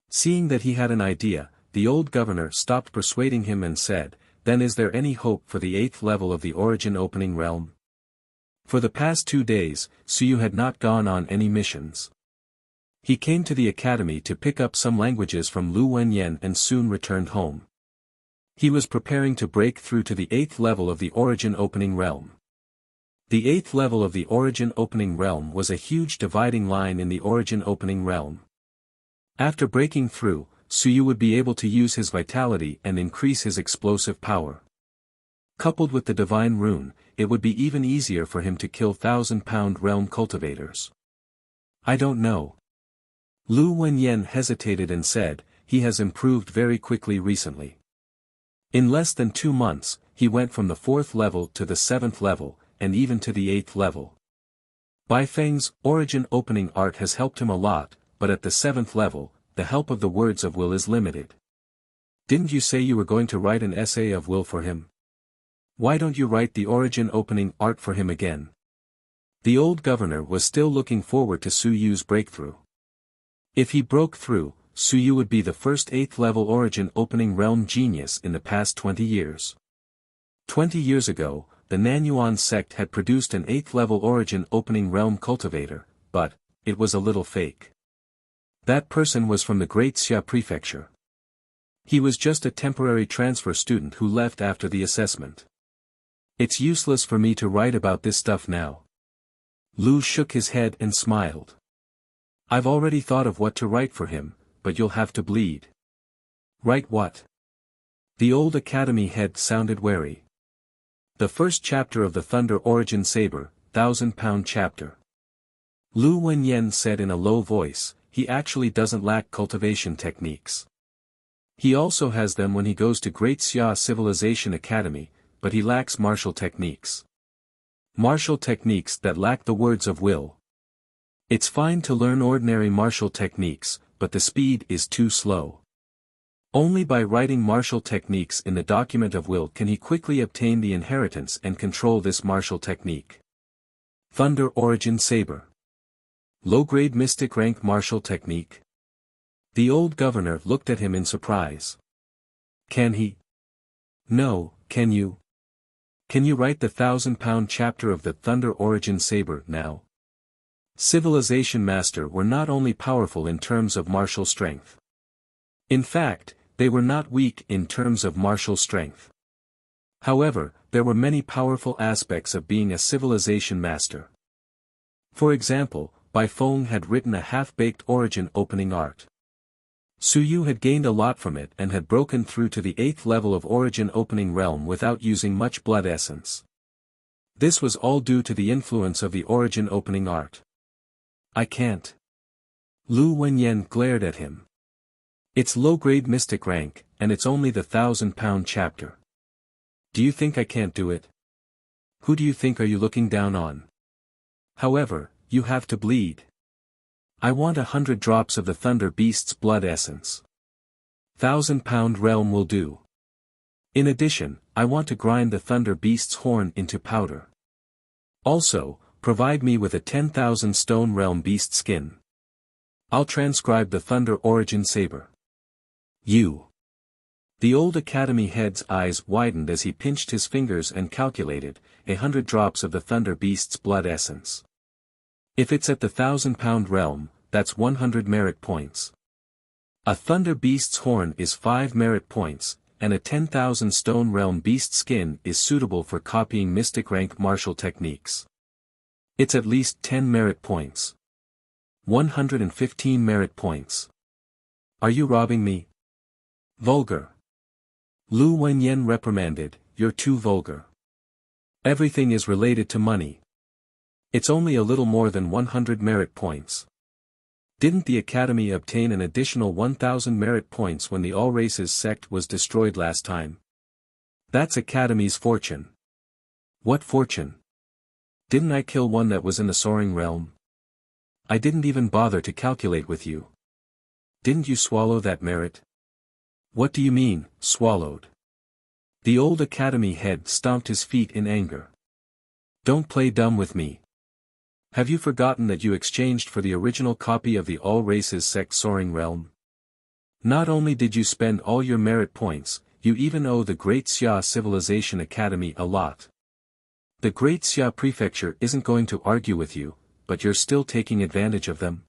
Seeing that he had an idea, the old governor stopped persuading him and said, "Then is there any hope for the 8th level of the Origin Opening Realm?" For the past 2 days, Suyu had not gone on any missions. He came to the academy to pick up some languages from Lu Wenyan and soon returned home. He was preparing to break through to the 8th level of the Origin Opening Realm. The 8th level of the Origin Opening Realm was a huge dividing line in the Origin Opening Realm. After breaking through, Suyu would be able to use his vitality and increase his explosive power. Coupled with the divine rune, it would be even easier for him to kill 1,000-pound realm cultivators. I don't know. Lu Wenyan hesitated and said, he has improved very quickly recently. In less than 2 months, he went from the 4th level to the 7th level, and even to the 8th level. Bai Feng's Origin Opening Art has helped him a lot, but at the 7th level, the help of the words of will is limited. Didn't you say you were going to write an essay of will for him? Why don't you write the Origin Opening Art for him again? The old governor was still looking forward to Suyu's breakthrough. If he broke through, Suyu would be the first 8th level Origin Opening Realm genius in the past 20 years. 20 years ago, the Nanyuan sect had produced an 8th level Origin Opening Realm cultivator, but it was a little fake. That person was from the Great Xia Prefecture. He was just a temporary transfer student who left after the assessment. It's useless for me to write about this stuff now. Lu shook his head and smiled. I've already thought of what to write for him, but you'll have to bleed. Write what? The old academy head sounded wary. The first chapter of the Thunder Origin Saber, 1,000-pound chapter. Lu Wenyan said in a low voice, he actually doesn't lack cultivation techniques. He also has them when he goes to Great Xia Civilization Academy, but he lacks martial techniques. Martial techniques that lack the words of will. It's fine to learn ordinary martial techniques, but the speed is too slow. Only by writing martial techniques in the document of will can he quickly obtain the inheritance and control this martial technique. Thunder Origin Saber. Low-grade mystic rank martial technique? The old governor looked at him in surprise. Can he? No, can you? Can you write the 1,000-pound chapter of the Thunder Origin Saber now? Civilization Master were not only powerful in terms of martial strength. In fact, they were not weak in terms of martial strength. However, there were many powerful aspects of being a Civilization Master. For example, Bai Feng had written a half-baked Origin Opening Art. Suyu had gained a lot from it and had broken through to the 8th level of Origin Opening Realm without using much blood essence. This was all due to the influence of the Origin Opening Art. I can't. Lu Wenyan glared at him. It's low-grade mystic rank, and it's only the 1,000-pound chapter. Do you think I can't do it? Who do you think are you looking down on? However, you have to bleed. I want 100 drops of the Thunder Beast's blood essence. 1,000-pound realm will do. In addition, I want to grind the Thunder Beast's horn into powder. Also, provide me with a 10,000 stone realm beast skin. I'll transcribe the Thunder Origin Saber. You. The old academy head's eyes widened as he pinched his fingers and calculated, 100 drops of the Thunder Beast's blood essence. If it's at the 1,000-pound realm, that's 100 merit points. A Thunder Beast's horn is 5 merit points, and a 10,000 stone realm beast skin is suitable for copying mystic rank martial techniques. It's at least 10 merit points. 115 merit points. Are you robbing me? Vulgar. Lu Wenyan reprimanded, you're too vulgar. Everything is related to money. It's only a little more than 100 merit points. Didn't the Academy obtain an additional 1,000 merit points when the All Races sect was destroyed last time? That's Academy's fortune. What fortune? Didn't I kill one that was in the soaring realm? I didn't even bother to calculate with you. Didn't you swallow that merit? What do you mean, swallowed? The old academy head stomped his feet in anger. Don't play dumb with me. Have you forgotten that you exchanged for the original copy of the All Races Sect Soaring Realm? Not only did you spend all your merit points, you even owe the Great Xia Civilization Academy a lot. The Great Xia Prefecture isn't going to argue with you, but you're still taking advantage of them?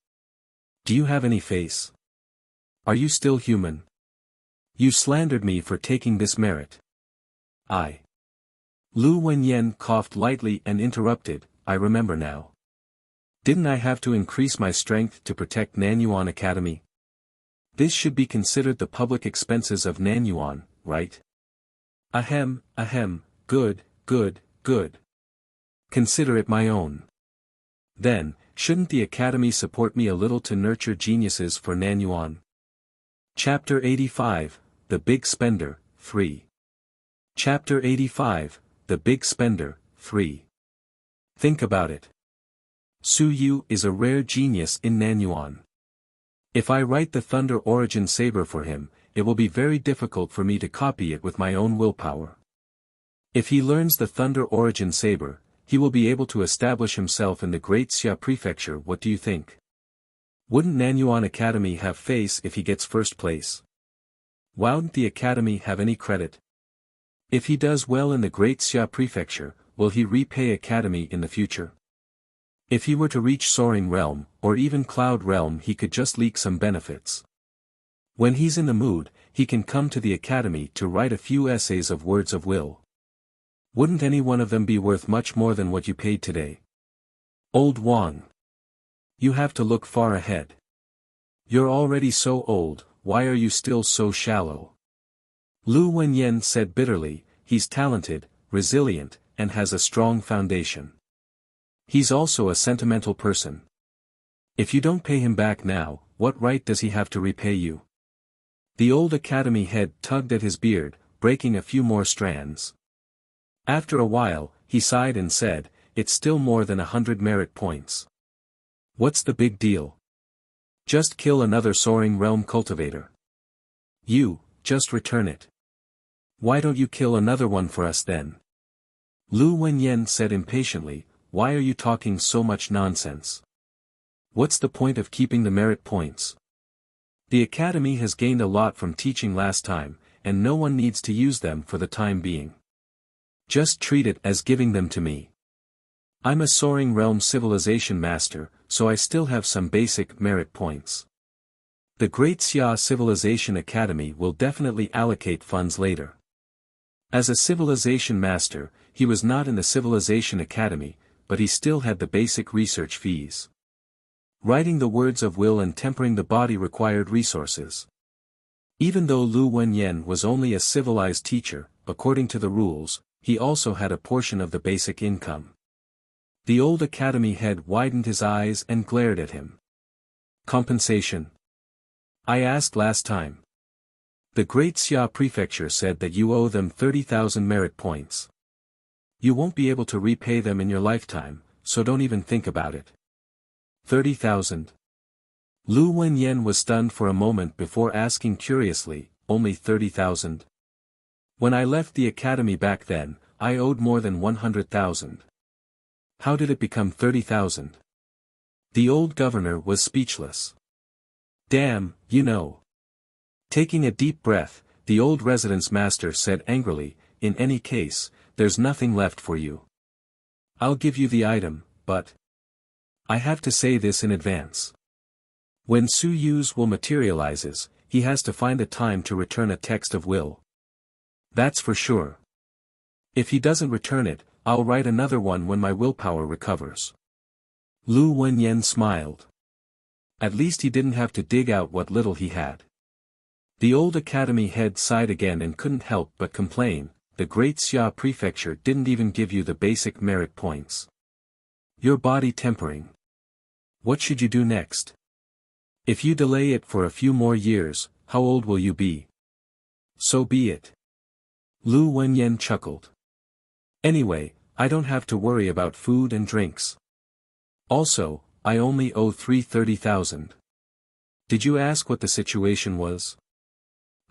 Do you have any face? Are you still human? You slandered me for taking this merit. Lu Wenyan coughed lightly and interrupted, I remember now. Didn't I have to increase my strength to protect Nanyuan Academy? This should be considered the public expenses of Nanyuan, right? Ahem, good. Consider it my own. Then, shouldn't the Academy support me a little to nurture geniuses for Nanyuan? Chapter 85, The Big Spender, 3. Chapter 85, The Big Spender, 3. Think about it. Su Yu is a rare genius in Nanyuan. If I write the Thunder Origin Saber for him, it will be very difficult for me to copy it with my own willpower. If he learns the Thunder Origin Saber, he will be able to establish himself in the Great Xia Prefecture. What do you think? Wouldn't Nanyuan Academy have face if he gets first place? Won't the Academy have any credit? If he does well in the Great Xia Prefecture, will he repay Academy in the future? If he were to reach Soaring Realm, or even Cloud Realm, he could just leak some benefits. When he's in the mood, he can come to the Academy to write a few essays of words of will. Wouldn't any one of them be worth much more than what you paid today? Old Wang. You have to look far ahead. You're already so old, why are you still so shallow? Lu Wenyan said bitterly, he's talented, resilient, and has a strong foundation. He's also a sentimental person. If you don't pay him back now, what right does he have to repay you? The old academy head tugged at his beard, breaking a few more strands. After a while, he sighed and said, it's still more than 100 merit points. What's the big deal? Just kill another Soaring Realm cultivator. You, just return it. Why don't you kill another one for us then? Lu Wenyan said impatiently, why are you talking so much nonsense? What's the point of keeping the merit points? The academy has gained a lot from teaching last time, and no one needs to use them for the time being. Just treat it as giving them to me. I'm a Soaring Realm Civilization Master, so I still have some basic merit points. The Great Xia Civilization Academy will definitely allocate funds later. As a Civilization Master, he was not in the Civilization Academy, but he still had the basic research fees. Writing the words of will and tempering the body required resources. Even though Lu Wenyan was only a civilized teacher, according to the rules, he also had a portion of the basic income. The old academy head widened his eyes and glared at him. Compensation? I asked last time. The Great Xia Prefecture said that you owe them 30,000 merit points. You won't be able to repay them in your lifetime, so don't even think about it. 30,000. Lu Wenyan was stunned for a moment before asking curiously, only 30,000? When I left the academy back then, I owed more than 100,000. How did it become 30,000? The old governor was speechless. Damn, you know. Taking a deep breath, the old residence master said angrily, in any case, there's nothing left for you. I'll give you the item, but I have to say this in advance. When Su Yu's will materializes, he has to find a time to return a text of will. That's for sure. If he doesn't return it, I'll write another one when my willpower recovers. Lu Wenyan smiled. At least he didn't have to dig out what little he had. The old academy head sighed again and couldn't help but complain, the Great Xia Prefecture didn't even give you the basic merit points. Your body tempering. What should you do next? If you delay it for a few more years, how old will you be? So be it. Lu Wenyan chuckled. Anyway, I don't have to worry about food and drinks. Also, I only owe 30,000. Did you ask what the situation was?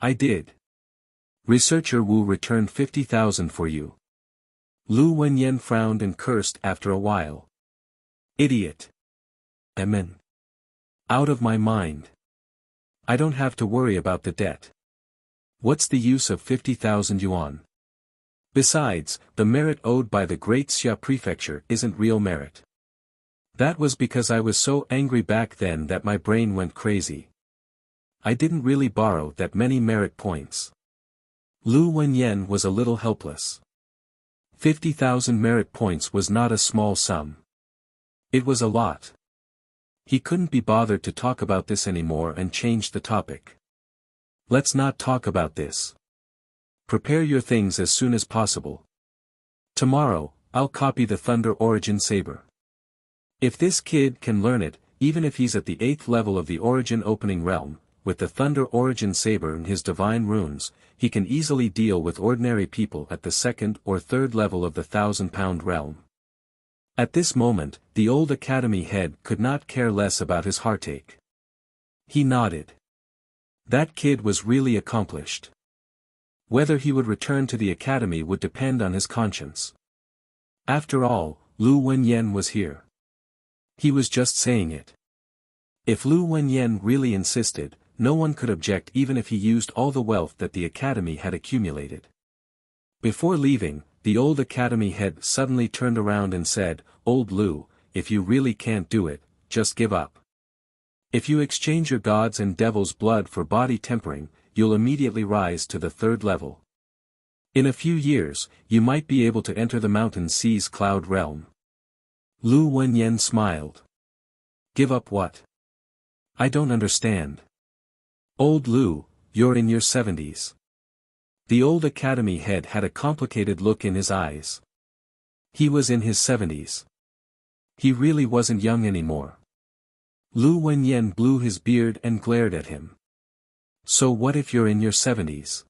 I did. Researcher Wu returned 50,000 for you. Lu Wenyan frowned and cursed after a while. Idiot. Amen. Out of my mind. I don't have to worry about the debt. What's the use of 50,000 yuan? Besides, the merit owed by the Great Xia Prefecture isn't real merit. That was because I was so angry back then that my brain went crazy. I didn't really borrow that many merit points. Lu Wenyan was a little helpless. 50,000 merit points was not a small sum. It was a lot. He couldn't be bothered to talk about this anymore and changed the topic. Let's not talk about this. Prepare your things as soon as possible. Tomorrow, I'll copy the Thunder Origin Saber. If this kid can learn it, even if he's at the 8th level of the Origin Opening Realm, with the Thunder Origin Saber and his divine runes, he can easily deal with ordinary people at the 2nd or 3rd level of the 1,000-pound realm. At this moment, the old academy head could not care less about his heartache. He nodded. That kid was really accomplished. Whether he would return to the academy would depend on his conscience. After all, Lu Wenyan was here. He was just saying it. If Lu Wenyan really insisted, no one could object even if he used all the wealth that the academy had accumulated. Before leaving, the old academy head suddenly turned around and said, "Old Lu, if you really can't do it, just give up. If you exchange your gods and devils' blood for body tempering, you'll immediately rise to the 3rd level. In a few years, you might be able to enter the Mountain Sea's cloud realm." Lu Wenyan smiled. Give up what? I don't understand. Old Lu, you're in your 70s. The old academy head had a complicated look in his eyes. He was in his 70s. He really wasn't young anymore. Lu Wenyan blew his beard and glared at him. So what if you're in your 70s?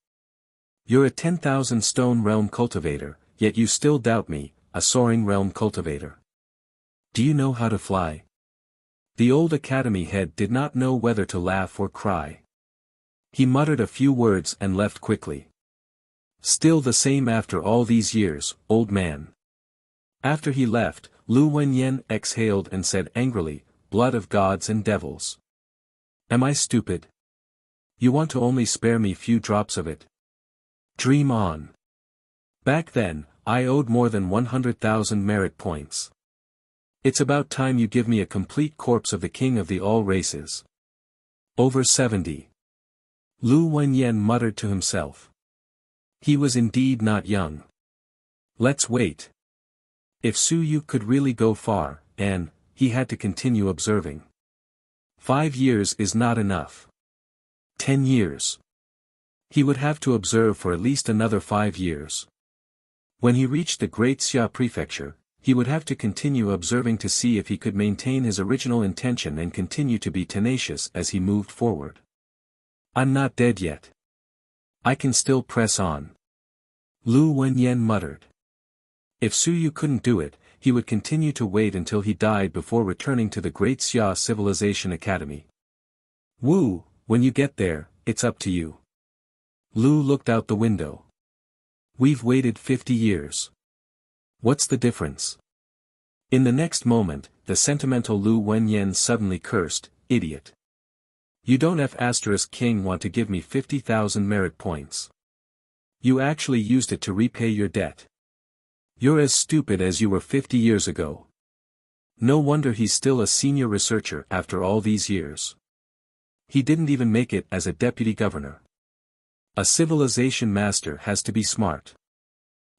You're a 10,000 stone realm cultivator, yet you still doubt me, a soaring realm cultivator. Do you know how to fly? The old academy head did not know whether to laugh or cry. He muttered a few words and left quickly. Still the same after all these years, old man. After he left, Lu Wenyan exhaled and said angrily, "Blood of gods and devils. Am I stupid? You want to only spare me few drops of it? Dream on. Back then, I owed more than 100,000 merit points. It's about time you give me a complete corpse of the king of the all races. Over 70. Lu Wenyan muttered to himself. He was indeed not young. Let's wait. If Su Yu could really go far, and, he had to continue observing. 5 years is not enough. 10 years. He would have to observe for at least another 5 years. When he reached the Great Xia Prefecture, he would have to continue observing to see if he could maintain his original intention and continue to be tenacious as he moved forward. I'm not dead yet. I can still press on. Lu Wenyan muttered. If Su Yu couldn't do it, he would continue to wait until he died before returning to the Great Xia Civilization Academy. Wu, when you get there, it's up to you. Lu looked out the window. We've waited 50 years. What's the difference? In the next moment, the sentimental Lu Wenyan suddenly cursed, "Idiot. You don't F***king want to give me 50,000 merit points. You actually used it to repay your debt. You're as stupid as you were 50 years ago. No wonder he's still a senior researcher after all these years. He didn't even make it as a deputy governor. A civilization master has to be smart.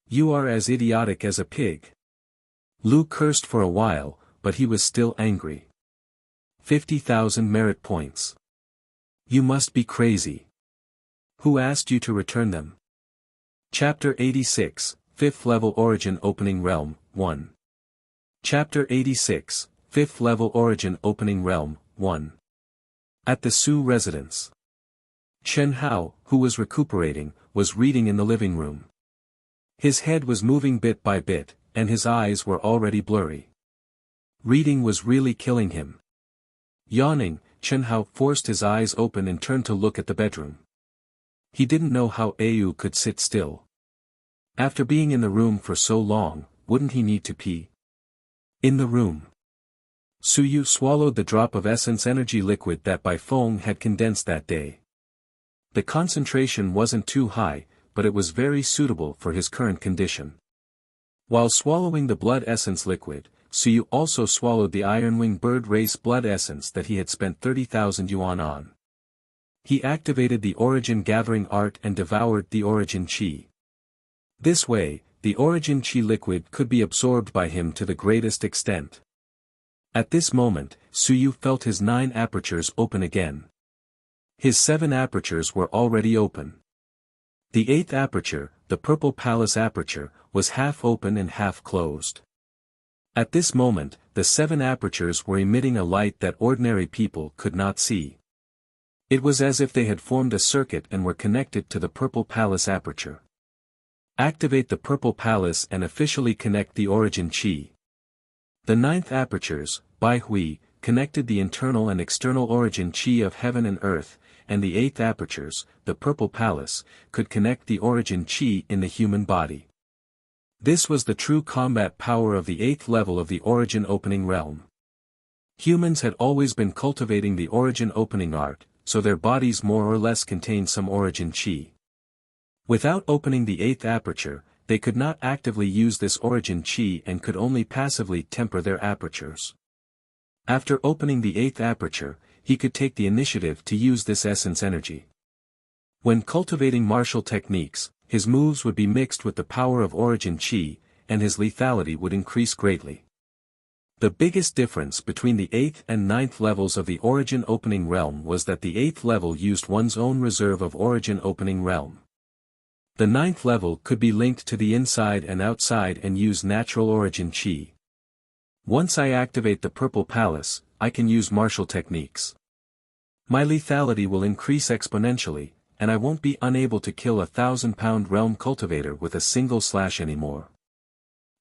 You are as idiotic as a pig." Lu cursed for a while, but he was still angry. 50,000 merit points. You must be crazy. Who asked you to return them? Chapter 86, 5th Level Origin Opening Realm, 1. Chapter 86, 5th Level Origin Opening Realm, 1. At the Su residence. Chen Hao, who was recuperating, was reading in the living room. His head was moving bit by bit, and his eyes were already blurry. Reading was really killing him. Yawning, Chen Hao forced his eyes open and turned to look at the bedroom. He didn't know how Au could sit still. After being in the room for so long, wouldn't he need to pee? In the room. Suyu swallowed the drop of essence energy liquid that Bai Feng had condensed that day. The concentration wasn't too high, but it was very suitable for his current condition. While swallowing the blood essence liquid, Suyu also swallowed the Ironwing bird race blood essence that he had spent 30,000 yuan on. He activated the origin gathering art and devoured the origin chi. This way, the origin chi liquid could be absorbed by him to the greatest extent. At this moment, Suyu felt his 9 apertures open again. His 7 apertures were already open. The 8th aperture, the purple palace aperture, was half open and half closed. At this moment, the 7 apertures were emitting a light that ordinary people could not see. It was as if they had formed a circuit and were connected to the purple palace aperture. Activate the purple palace and officially connect the origin chi. The 9th apertures, Bai Hui, connected the internal and external origin chi of heaven and earth, and the 8th apertures, the purple palace, could connect the origin chi in the human body. This was the true combat power of the 8th level of the origin opening realm. Humans had always been cultivating the origin opening art, so their bodies more or less contained some origin chi. Without opening the 8th aperture, they could not actively use this origin chi and could only passively temper their apertures. After opening the 8th aperture, he could take the initiative to use this essence energy. When cultivating martial techniques, his moves would be mixed with the power of origin chi, and his lethality would increase greatly. The biggest difference between the 8th and 9th levels of the origin opening realm was that the 8th level used one's own reserve of origin opening realm. The 9th level could be linked to the inside and outside and use natural origin chi. Once I activate the purple palace, I can use martial techniques. My lethality will increase exponentially, and I won't be unable to kill a 1,000-pound realm cultivator with a single slash anymore.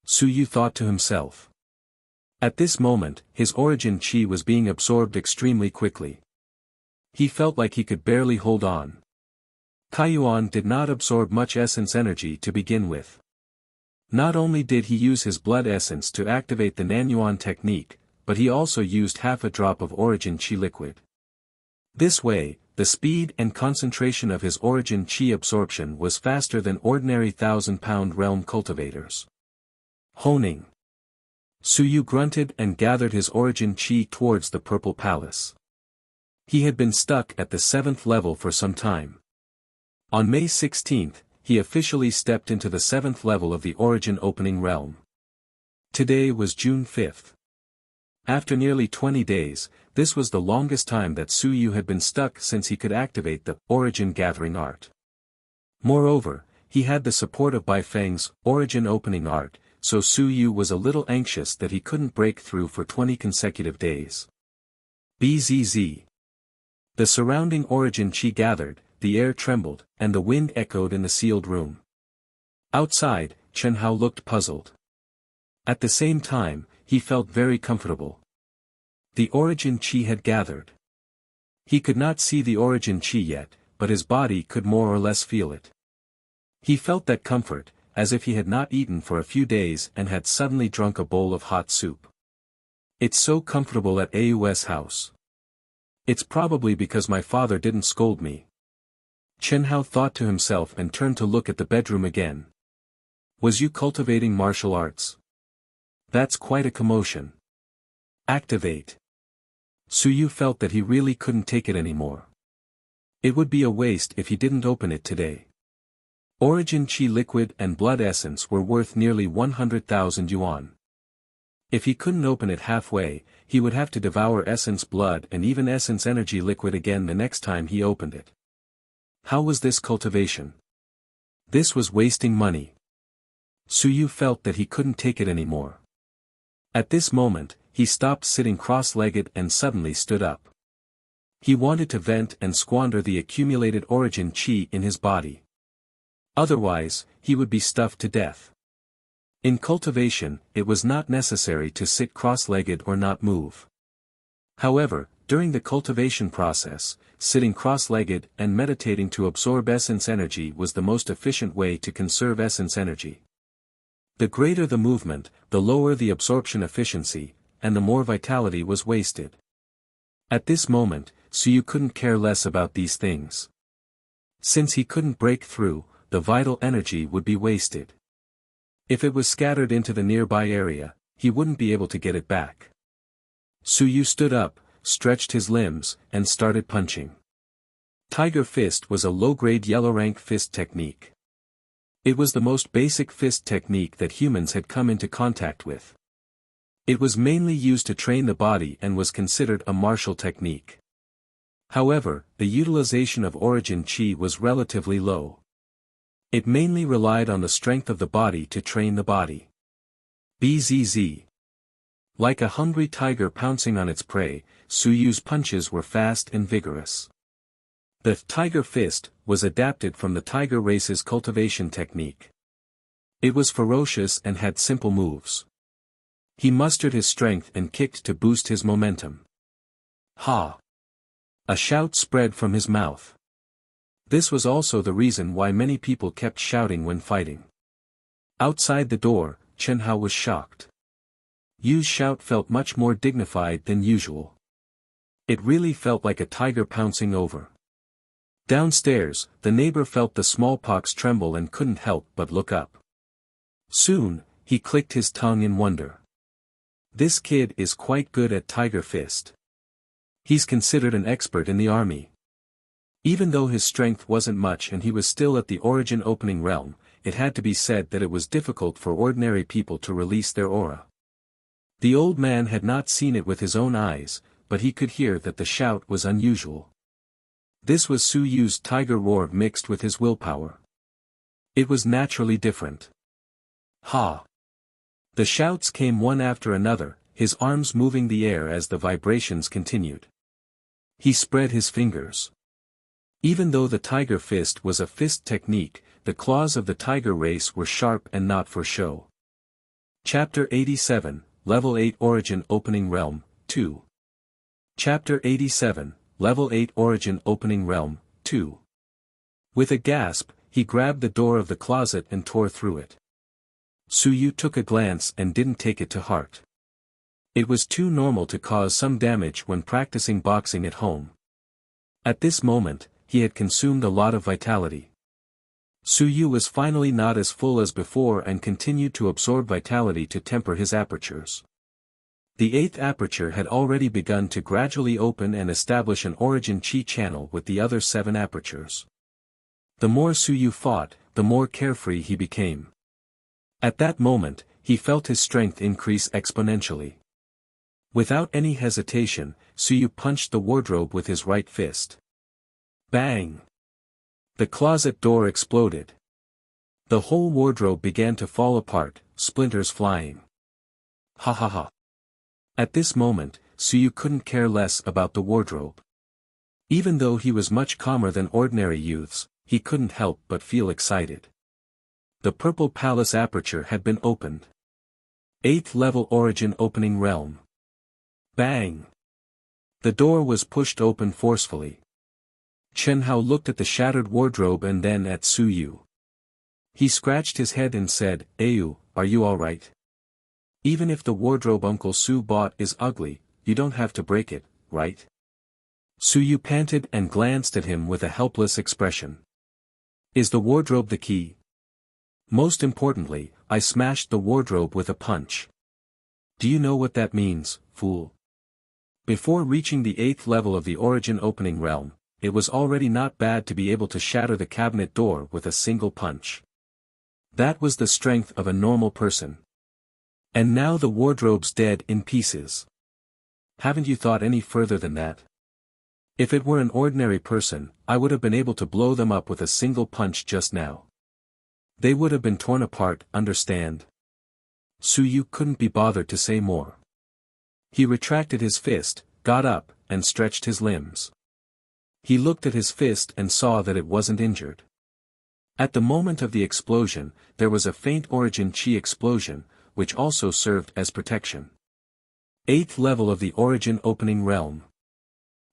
Suyu thought to himself. At this moment, his origin chi was being absorbed extremely quickly. He felt like he could barely hold on. Kaiyuan did not absorb much essence energy to begin with. Not only did he use his blood essence to activate the Nanyuan technique, but he also used half a drop of origin chi liquid. This way, the speed and concentration of his origin chi absorption was faster than ordinary 1,000-pound realm cultivators. Honing. Suyu grunted and gathered his origin chi towards the purple palace. He had been stuck at the 7th level for some time. On May 16, he officially stepped into the 7th level of the origin opening realm. Today was June 5. After nearly 20 days, this was the longest time that Suyu had been stuck since he could activate the origin gathering art. Moreover, he had the support of Bai Feng's origin opening art, so Suyu was a little anxious that he couldn't break through for 20 consecutive days. Bzz. The surrounding origin chi gathered, the air trembled, and the wind echoed in the sealed room. Outside, Chen Hao looked puzzled. At the same time, he felt very comfortable. The origin chi had gathered. He could not see the origin chi yet, but his body could more or less feel it. He felt that comfort, as if he had not eaten for a few days and had suddenly drunk a bowl of hot soup. It's so comfortable at Au's house. It's probably because my father didn't scold me. Chen Hao thought to himself and turned to look at the bedroom again. Was you cultivating martial arts? That's quite a commotion. Activate. Suyu felt that he really couldn't take it anymore. It would be a waste if he didn't open it today. Origin chi liquid and blood essence were worth nearly 100,000 yuan. If he couldn't open it halfway, he would have to devour essence blood and even essence energy liquid again the next time he opened it. How was this cultivation? This was wasting money. Suyu felt that he couldn't take it anymore. At this moment, he stopped sitting cross-legged and suddenly stood up. He wanted to vent and squander the accumulated origin chi in his body. Otherwise, he would be stuffed to death. In cultivation, it was not necessary to sit cross-legged or not move. However, During the cultivation process, sitting cross-legged and meditating to absorb essence energy was the most efficient way to conserve essence energy. The greater the movement, the lower the absorption efficiency, and the more vitality was wasted. At this moment, Suyu couldn't care less about these things. Since he couldn't break through, the vital energy would be wasted. If it was scattered into the nearby area, he wouldn't be able to get it back. Suyu stood up, stretched his limbs, and started punching. Tiger Fist was a low-grade yellow-rank fist technique. It was the most basic fist technique that humans had come into contact with. It was mainly used to train the body and was considered a martial technique. However, the utilization of origin chi was relatively low. It mainly relied on the strength of the body to train the body. Bzz. Like a hungry tiger pouncing on its prey, Suyu's punches were fast and vigorous. The Tiger Fist was adapted from the tiger race's cultivation technique. It was ferocious and had simple moves. He mustered his strength and kicked to boost his momentum. Ha! A shout spread from his mouth. This was also the reason why many people kept shouting when fighting. Outside the door, Chen Hao was shocked. Yu's shout felt much more dignified than usual. It really felt like a tiger pouncing over. Downstairs, the neighbor felt the smallpox tremble and couldn't help but look up. Soon, he clicked his tongue in wonder. This kid is quite good at Tiger Fist. He's considered an expert in the army. Even though his strength wasn't much and he was still at the origin opening realm, it had to be said that it was difficult for ordinary people to release their aura. The old man had not seen it with his own eyes, but he could hear that the shout was unusual. This was Suyu's tiger roar mixed with his willpower. It was naturally different. Ha! The shouts came one after another, his arms moving the air as the vibrations continued. He spread his fingers. Even though the Tiger Fist was a fist technique, the claws of the tiger race were sharp and not for show. Chapter 87, Level 8 Origin Opening Realm, 2. Chapter 87, Level 8 Origin Opening Realm, 2. With a gasp, he grabbed the door of the closet and tore through it. Suyu took a glance and didn't take it to heart. It was too normal to cause some damage when practicing boxing at home. At this moment, he had consumed a lot of vitality. Suyu was finally not as full as before and continued to absorb vitality to temper his apertures. The 8th aperture had already begun to gradually open and establish an origin chi channel with the other 7 apertures. The more Suyu fought, the more carefree he became. At that moment, he felt his strength increase exponentially. Without any hesitation, Suyu punched the wardrobe with his right fist. Bang! The closet door exploded. The whole wardrobe began to fall apart, splinters flying. Ha ha ha. At this moment, Suyu couldn't care less about the wardrobe. Even though he was much calmer than ordinary youths, he couldn't help but feel excited. The Purple Palace aperture had been opened. 8th level origin opening realm. Bang! The door was pushed open forcefully. Chen Hao looked at the shattered wardrobe and then at Suyu. He scratched his head and said, "Ayu, are you alright? Even if the wardrobe Uncle Su bought is ugly, you don't have to break it, right?" Suyu panted and glanced at him with a helpless expression. "Is the wardrobe the key? Most importantly, I smashed the wardrobe with a punch. Do you know what that means, fool?" Before reaching the 8th level of the origin opening realm, it was already not bad to be able to shatter the cabinet door with a single punch. That was the strength of a normal person. And now the wardrobe's dead in pieces. Haven't you thought any further than that? If it were an ordinary person, I would have been able to blow them up with a single punch just now. They would have been torn apart, understand? Suyu couldn't be bothered to say more. He retracted his fist, got up, and stretched his limbs. He looked at his fist and saw that it wasn't injured. At the moment of the explosion, there was a faint origin chi explosion, which also served as protection. 8th level of the origin opening realm.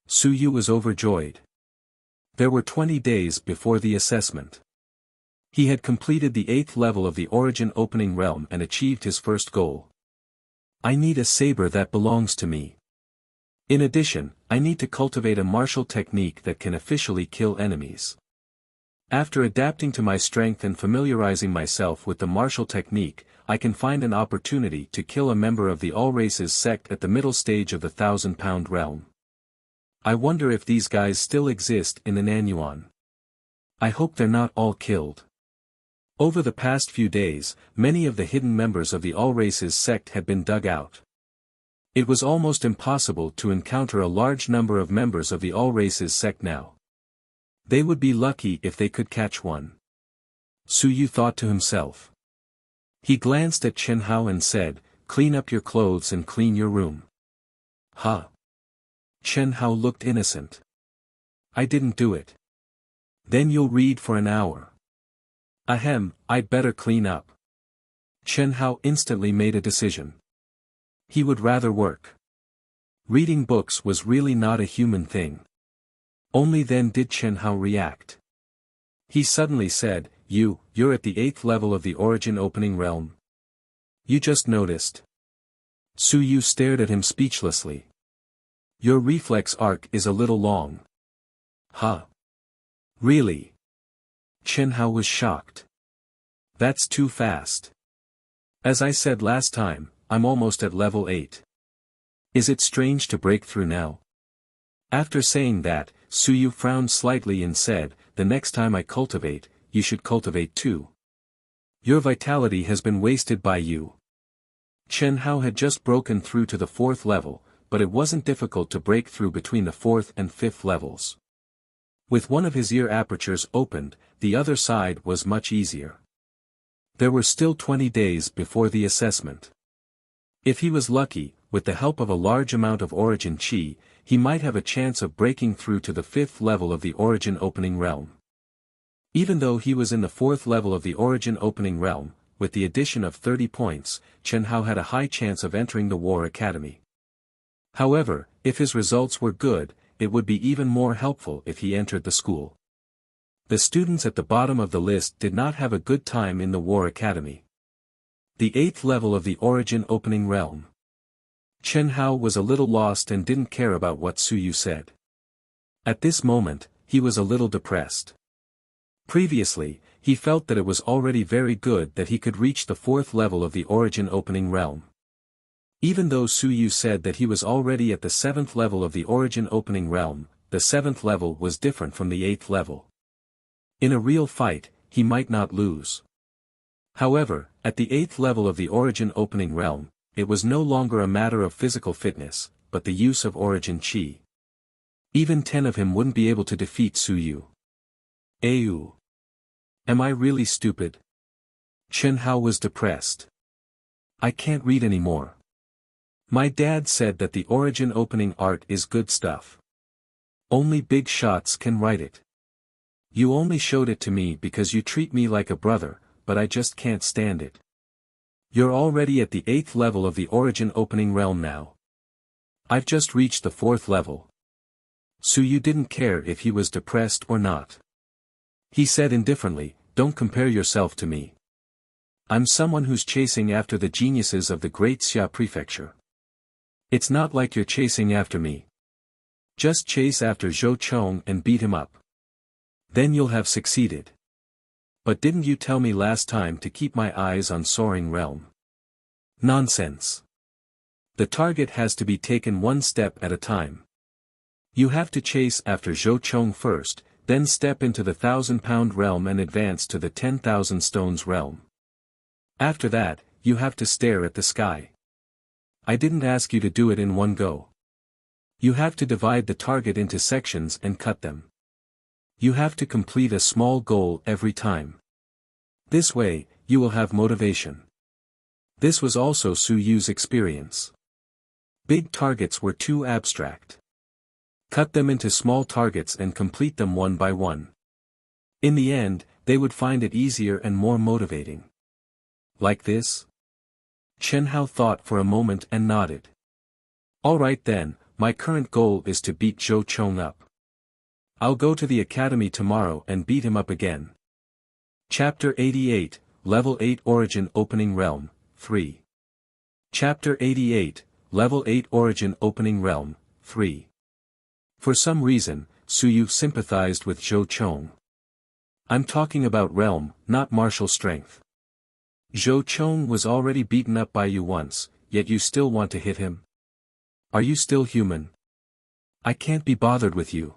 Su Yu was overjoyed. There were 20 days before the assessment. He had completed the 8th level of the Origin Opening Realm and achieved his first goal. I need a saber that belongs to me. In addition, I need to cultivate a martial technique that can officially kill enemies. After adapting to my strength and familiarizing myself with the martial technique, I can find an opportunity to kill a member of the All-Races sect at the middle stage of the 1,000-pound realm. I wonder if these guys still exist in the Nanyuan. I hope they're not all killed. Over the past few days, many of the hidden members of the All-Races sect had been dug out. It was almost impossible to encounter a large number of members of the All-Races sect now. They would be lucky if they could catch one. Su Yu thought to himself. He glanced at Chen Hao and said, "Clean up your clothes and clean your room." Huh? Chen Hao looked innocent. I didn't do it. Then you'll read for an hour. Ahem, I'd better clean up. Chen Hao instantly made a decision. He would rather work. Reading books was really not a human thing. Only then did Chen Hao react. He suddenly said, You're at the 8th level of the Origin Opening Realm. You just noticed. Su Yu stared at him speechlessly. Your reflex arc is a little long. Huh? Really? Chen Hao was shocked. That's too fast. As I said last time, I'm almost at level 8. Is it strange to break through now? After saying that, Su Yu frowned slightly and said, the next time I cultivate, you should cultivate too. Your vitality has been wasted by you. Chen Hao had just broken through to the 4th level, but it wasn't difficult to break through between the 4th and 5th levels. With one of his ear apertures opened, the other side was much easier. There were still 20 days before the assessment. If he was lucky, with the help of a large amount of Origin Chi, he might have a chance of breaking through to the 5th level of the Origin Opening Realm. Even though he was in the 4th level of the Origin Opening Realm, with the addition of 30 points, Chen Hao had a high chance of entering the War Academy. However, if his results were good, it would be even more helpful if he entered the school. The students at the bottom of the list did not have a good time in the War Academy. The 8th level of the Origin Opening Realm. Chen Hao was a little lost and didn't care about what Su Yu said. At this moment, he was a little depressed. Previously, he felt that it was already very good that he could reach the 4th level of the Origin Opening Realm. Even though Su Yu said that he was already at the 7th level of the Origin Opening Realm, the 7th level was different from the 8th level. In a real fight, he might not lose. However, at the 8th level of the Origin Opening Realm, it was no longer a matter of physical fitness, but the use of Origin Chi. Even 10 of him wouldn't be able to defeat Su Yu. Ayu. Am I really stupid? Chen Hao was depressed. I can't read anymore. My dad said that the Origin Opening art is good stuff. Only big shots can write it. You only showed it to me because you treat me like a brother, but I just can't stand it. You're already at the 8th level of the Origin Opening Realm now. I've just reached the 4th level. Su Yu didn't care if he was depressed or not. He said indifferently, don't compare yourself to me. I'm someone who's chasing after the geniuses of the Great Xia Prefecture. It's not like you're chasing after me. Just chase after Zhou Chong and beat him up. Then you'll have succeeded. But didn't you tell me last time to keep my eyes on Soaring Realm? Nonsense. The target has to be taken one step at a time. You have to chase after Zhou Chong first, then step into the 1,000-pound realm and advance to the 10,000 stones realm. After that, you have to stare at the sky. I didn't ask you to do it in one go. You have to divide the target into sections and cut them. You have to complete a small goal every time. This way, you will have motivation. This was also Su Yu's experience. Big targets were too abstract. Cut them into small targets and complete them one by one. In the end, they would find it easier and more motivating. Like this? Chen Hao thought for a moment and nodded. All right then, my current goal is to beat Zhou Chong up. I'll go to the academy tomorrow and beat him up again. Chapter 88, Level 8 Origin Opening Realm, 3. Chapter 88, Level 8 Origin Opening Realm, 3. For some reason, Suyu sympathized with Zhou Chong. I'm talking about realm, not martial strength. Zhou Chong was already beaten up by you once, yet you still want to hit him? Are you still human? I can't be bothered with you.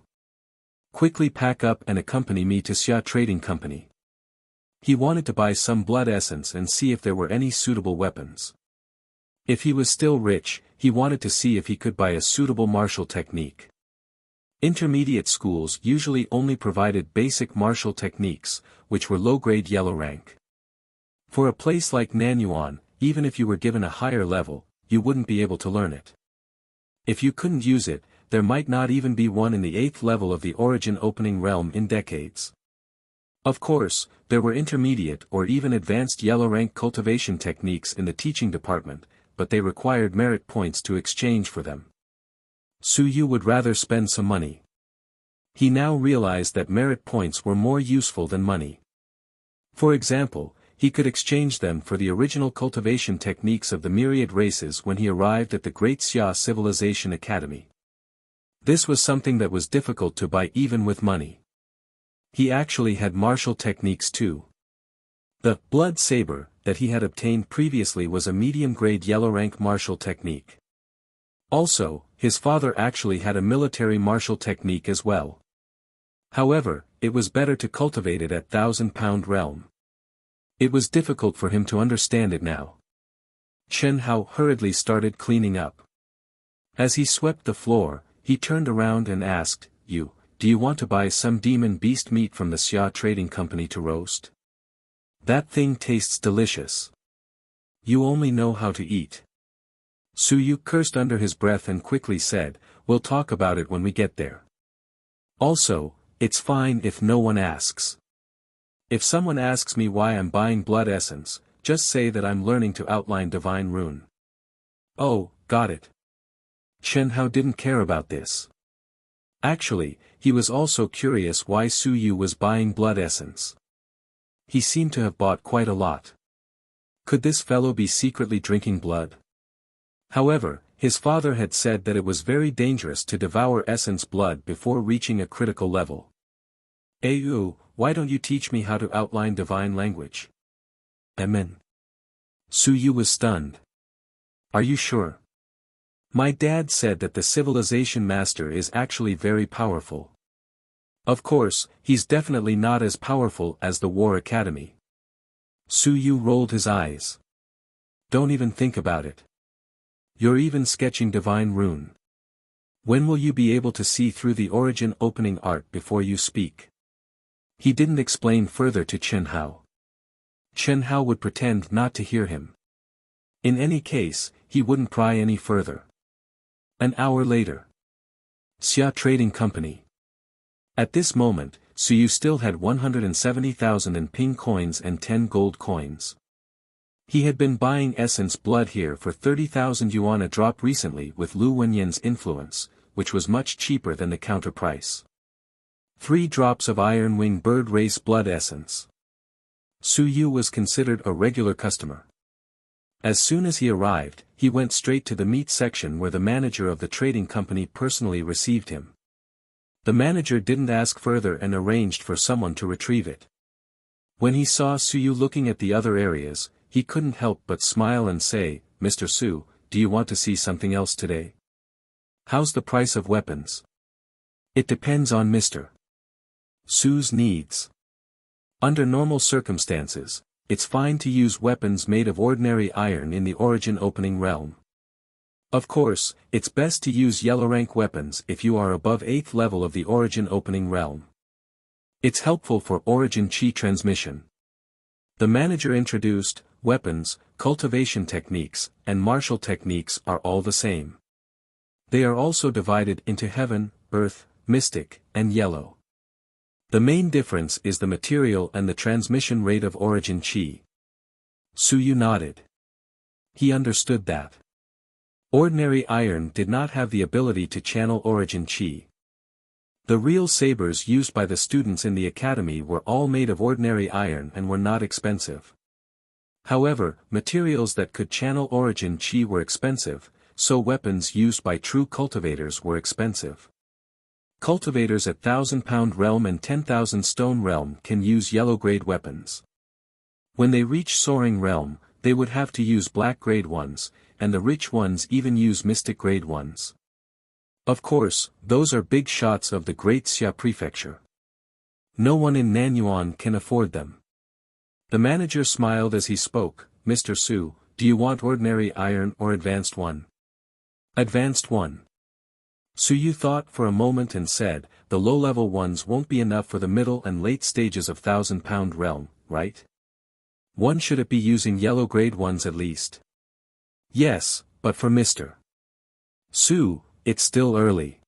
Quickly pack up and accompany me to Xia Trading Company. He wanted to buy some blood essence and see if there were any suitable weapons. If he was still rich, he wanted to see if he could buy a suitable martial technique. Intermediate schools usually only provided basic martial techniques, which were low-grade yellow rank. For a place like Nanyuan, even if you were given a higher level, you wouldn't be able to learn it. If you couldn't use it, there might not even be one in the 8th level of the Origin Opening Realm in decades. Of course, there were intermediate or even advanced yellow rank cultivation techniques in the teaching department, but they required merit points to exchange for them. Suyu would rather spend some money. He now realized that merit points were more useful than money. For example, he could exchange them for the original cultivation techniques of the myriad races when he arrived at the Great Xia Civilization Academy. This was something that was difficult to buy even with money. He actually had martial techniques too. The blood saber that he had obtained previously was a medium-grade yellow-rank martial technique. Also, his father actually had a military martial technique as well. However, it was better to cultivate it at 1,000-pound realm. It was difficult for him to understand it now. Chen Hao hurriedly started cleaning up. As he swept the floor, he turned around and asked, do you want to buy some demon beast meat from the Xia Trading Company to roast? That thing tastes delicious. You only know how to eat. Suyu cursed under his breath and quickly said, we'll talk about it when we get there. Also, it's fine if no one asks. If someone asks me why I'm buying blood essence, just say that I'm learning to outline divine rune. Oh, got it. Chen Hao didn't care about this. Actually, he was also curious why Suyu was buying blood essence. He seemed to have bought quite a lot. Could this fellow be secretly drinking blood? However, his father had said that it was very dangerous to devour essence blood before reaching a critical level. Ayu, why don't you teach me how to outline divine language? Amen. Suyu was stunned. Are you sure? My dad said that the civilization master is actually very powerful. Of course, he's definitely not as powerful as the War Academy. Suyu rolled his eyes. Don't even think about it. You're even sketching divine rune. When will you be able to see through the origin opening art before you speak? He didn't explain further to Chen Hao. Chen Hao would pretend not to hear him. In any case, he wouldn't pry any further. An hour later. Xia Trading Company. At this moment, Suyu still had 170,000 in ping coins and 10 gold coins. He had been buying essence blood here for 30,000 yuan a drop recently with Lu Wenyan's influence, which was much cheaper than the counter price. 3 drops of Iron Wing Bird Race blood essence. Suyu was considered a regular customer. As soon as he arrived, he went straight to the meat section where the manager of the trading company personally received him. The manager didn't ask further and arranged for someone to retrieve it. When he saw Suyu looking at the other areas, he couldn't help but smile and say, Mr. Su, do you want to see something else today? How's the price of weapons? It depends on Mr. Su's needs. Under normal circumstances, it's fine to use weapons made of ordinary iron in the origin opening realm. Of course, it's best to use yellow rank weapons if you are above 8th level of the origin opening realm. It's helpful for origin chi transmission. The manager introduced, weapons, cultivation techniques, and martial techniques are all the same. They are also divided into heaven, earth, mystic, and yellow. The main difference is the material and the transmission rate of origin chi. Suyu nodded. He understood that. Ordinary iron did not have the ability to channel origin chi. The real sabers used by the students in the academy were all made of ordinary iron and were not expensive. However, materials that could channel origin chi were expensive, so weapons used by true cultivators were expensive. Cultivators at 1,000-pound realm and 10,000 stone realm can use yellow-grade weapons. When they reach soaring realm, they would have to use black-grade ones, and the rich ones even use mystic-grade ones. Of course, those are big shots of the Great Xia Prefecture. No one in Nanyuan can afford them. The manager smiled as he spoke. Mr. Su, do you want ordinary iron or advanced one? Advanced one. Su Yu thought for a moment and said, the low-level ones won't be enough for the middle and late stages of 1,000-pound realm, right? One should it be using yellow-grade ones at least? Yes, but for Mr. Su, it's still early.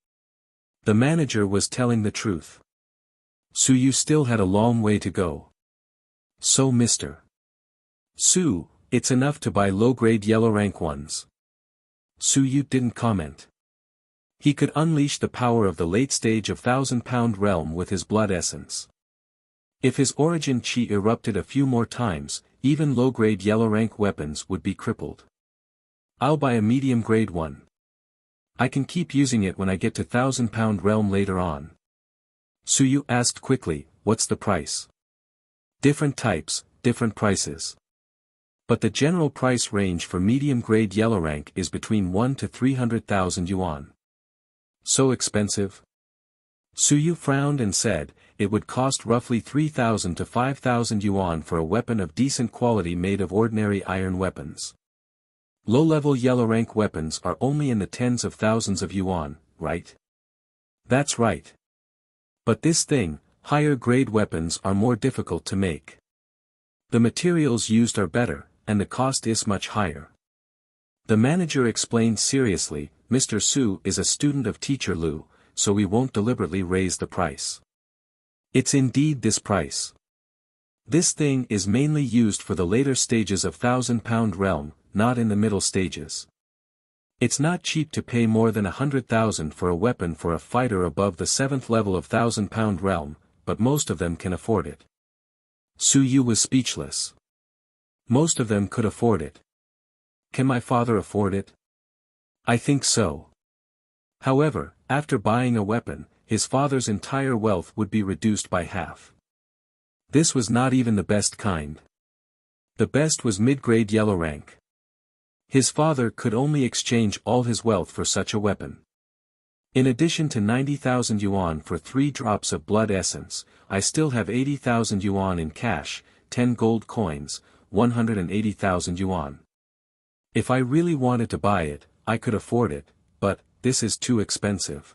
The manager was telling the truth. Su Yu still had a long way to go. So Mr. Su, it's enough to buy low-grade yellow-rank ones. Su Yu didn't comment. He could unleash the power of the late stage of 1,000-pound realm with his blood essence. If his origin chi erupted a few more times, even low-grade yellow-rank weapons would be crippled. I'll buy a medium-grade one. I can keep using it when I get to 1,000-pound realm later on. Su Yu asked quickly, what's the price? Different types, different prices. But the general price range for medium-grade yellow rank is between 1 to 300,000 yuan. So expensive? Su Yu frowned and said, it would cost roughly 3,000 to 5,000 yuan for a weapon of decent quality made of ordinary iron weapons. Low-level yellow-rank weapons are only in the tens of thousands of yuan, right? That's right. But this thing, higher-grade weapons are more difficult to make. The materials used are better, and the cost is much higher. The manager explained seriously, Mr. Su is a student of Teacher Lu, so we won't deliberately raise the price. It's indeed this price. This thing is mainly used for the later stages of 1,000-pound realm, not in the middle stages. It's not cheap to pay more than 100,000 for a weapon for a fighter above the 7th level of 1,000-pound realm, but most of them can afford it. Su Yu was speechless. Most of them could afford it. Can my father afford it? I think so. However, after buying a weapon, his father's entire wealth would be reduced by half. This was not even the best kind. The best was mid-grade yellow rank. His father could only exchange all his wealth for such a weapon. In addition to 90,000 yuan for 3 drops of blood essence, I still have 80,000 yuan in cash, 10 gold coins, 180,000 yuan. If I really wanted to buy it, I could afford it, but, this is too expensive.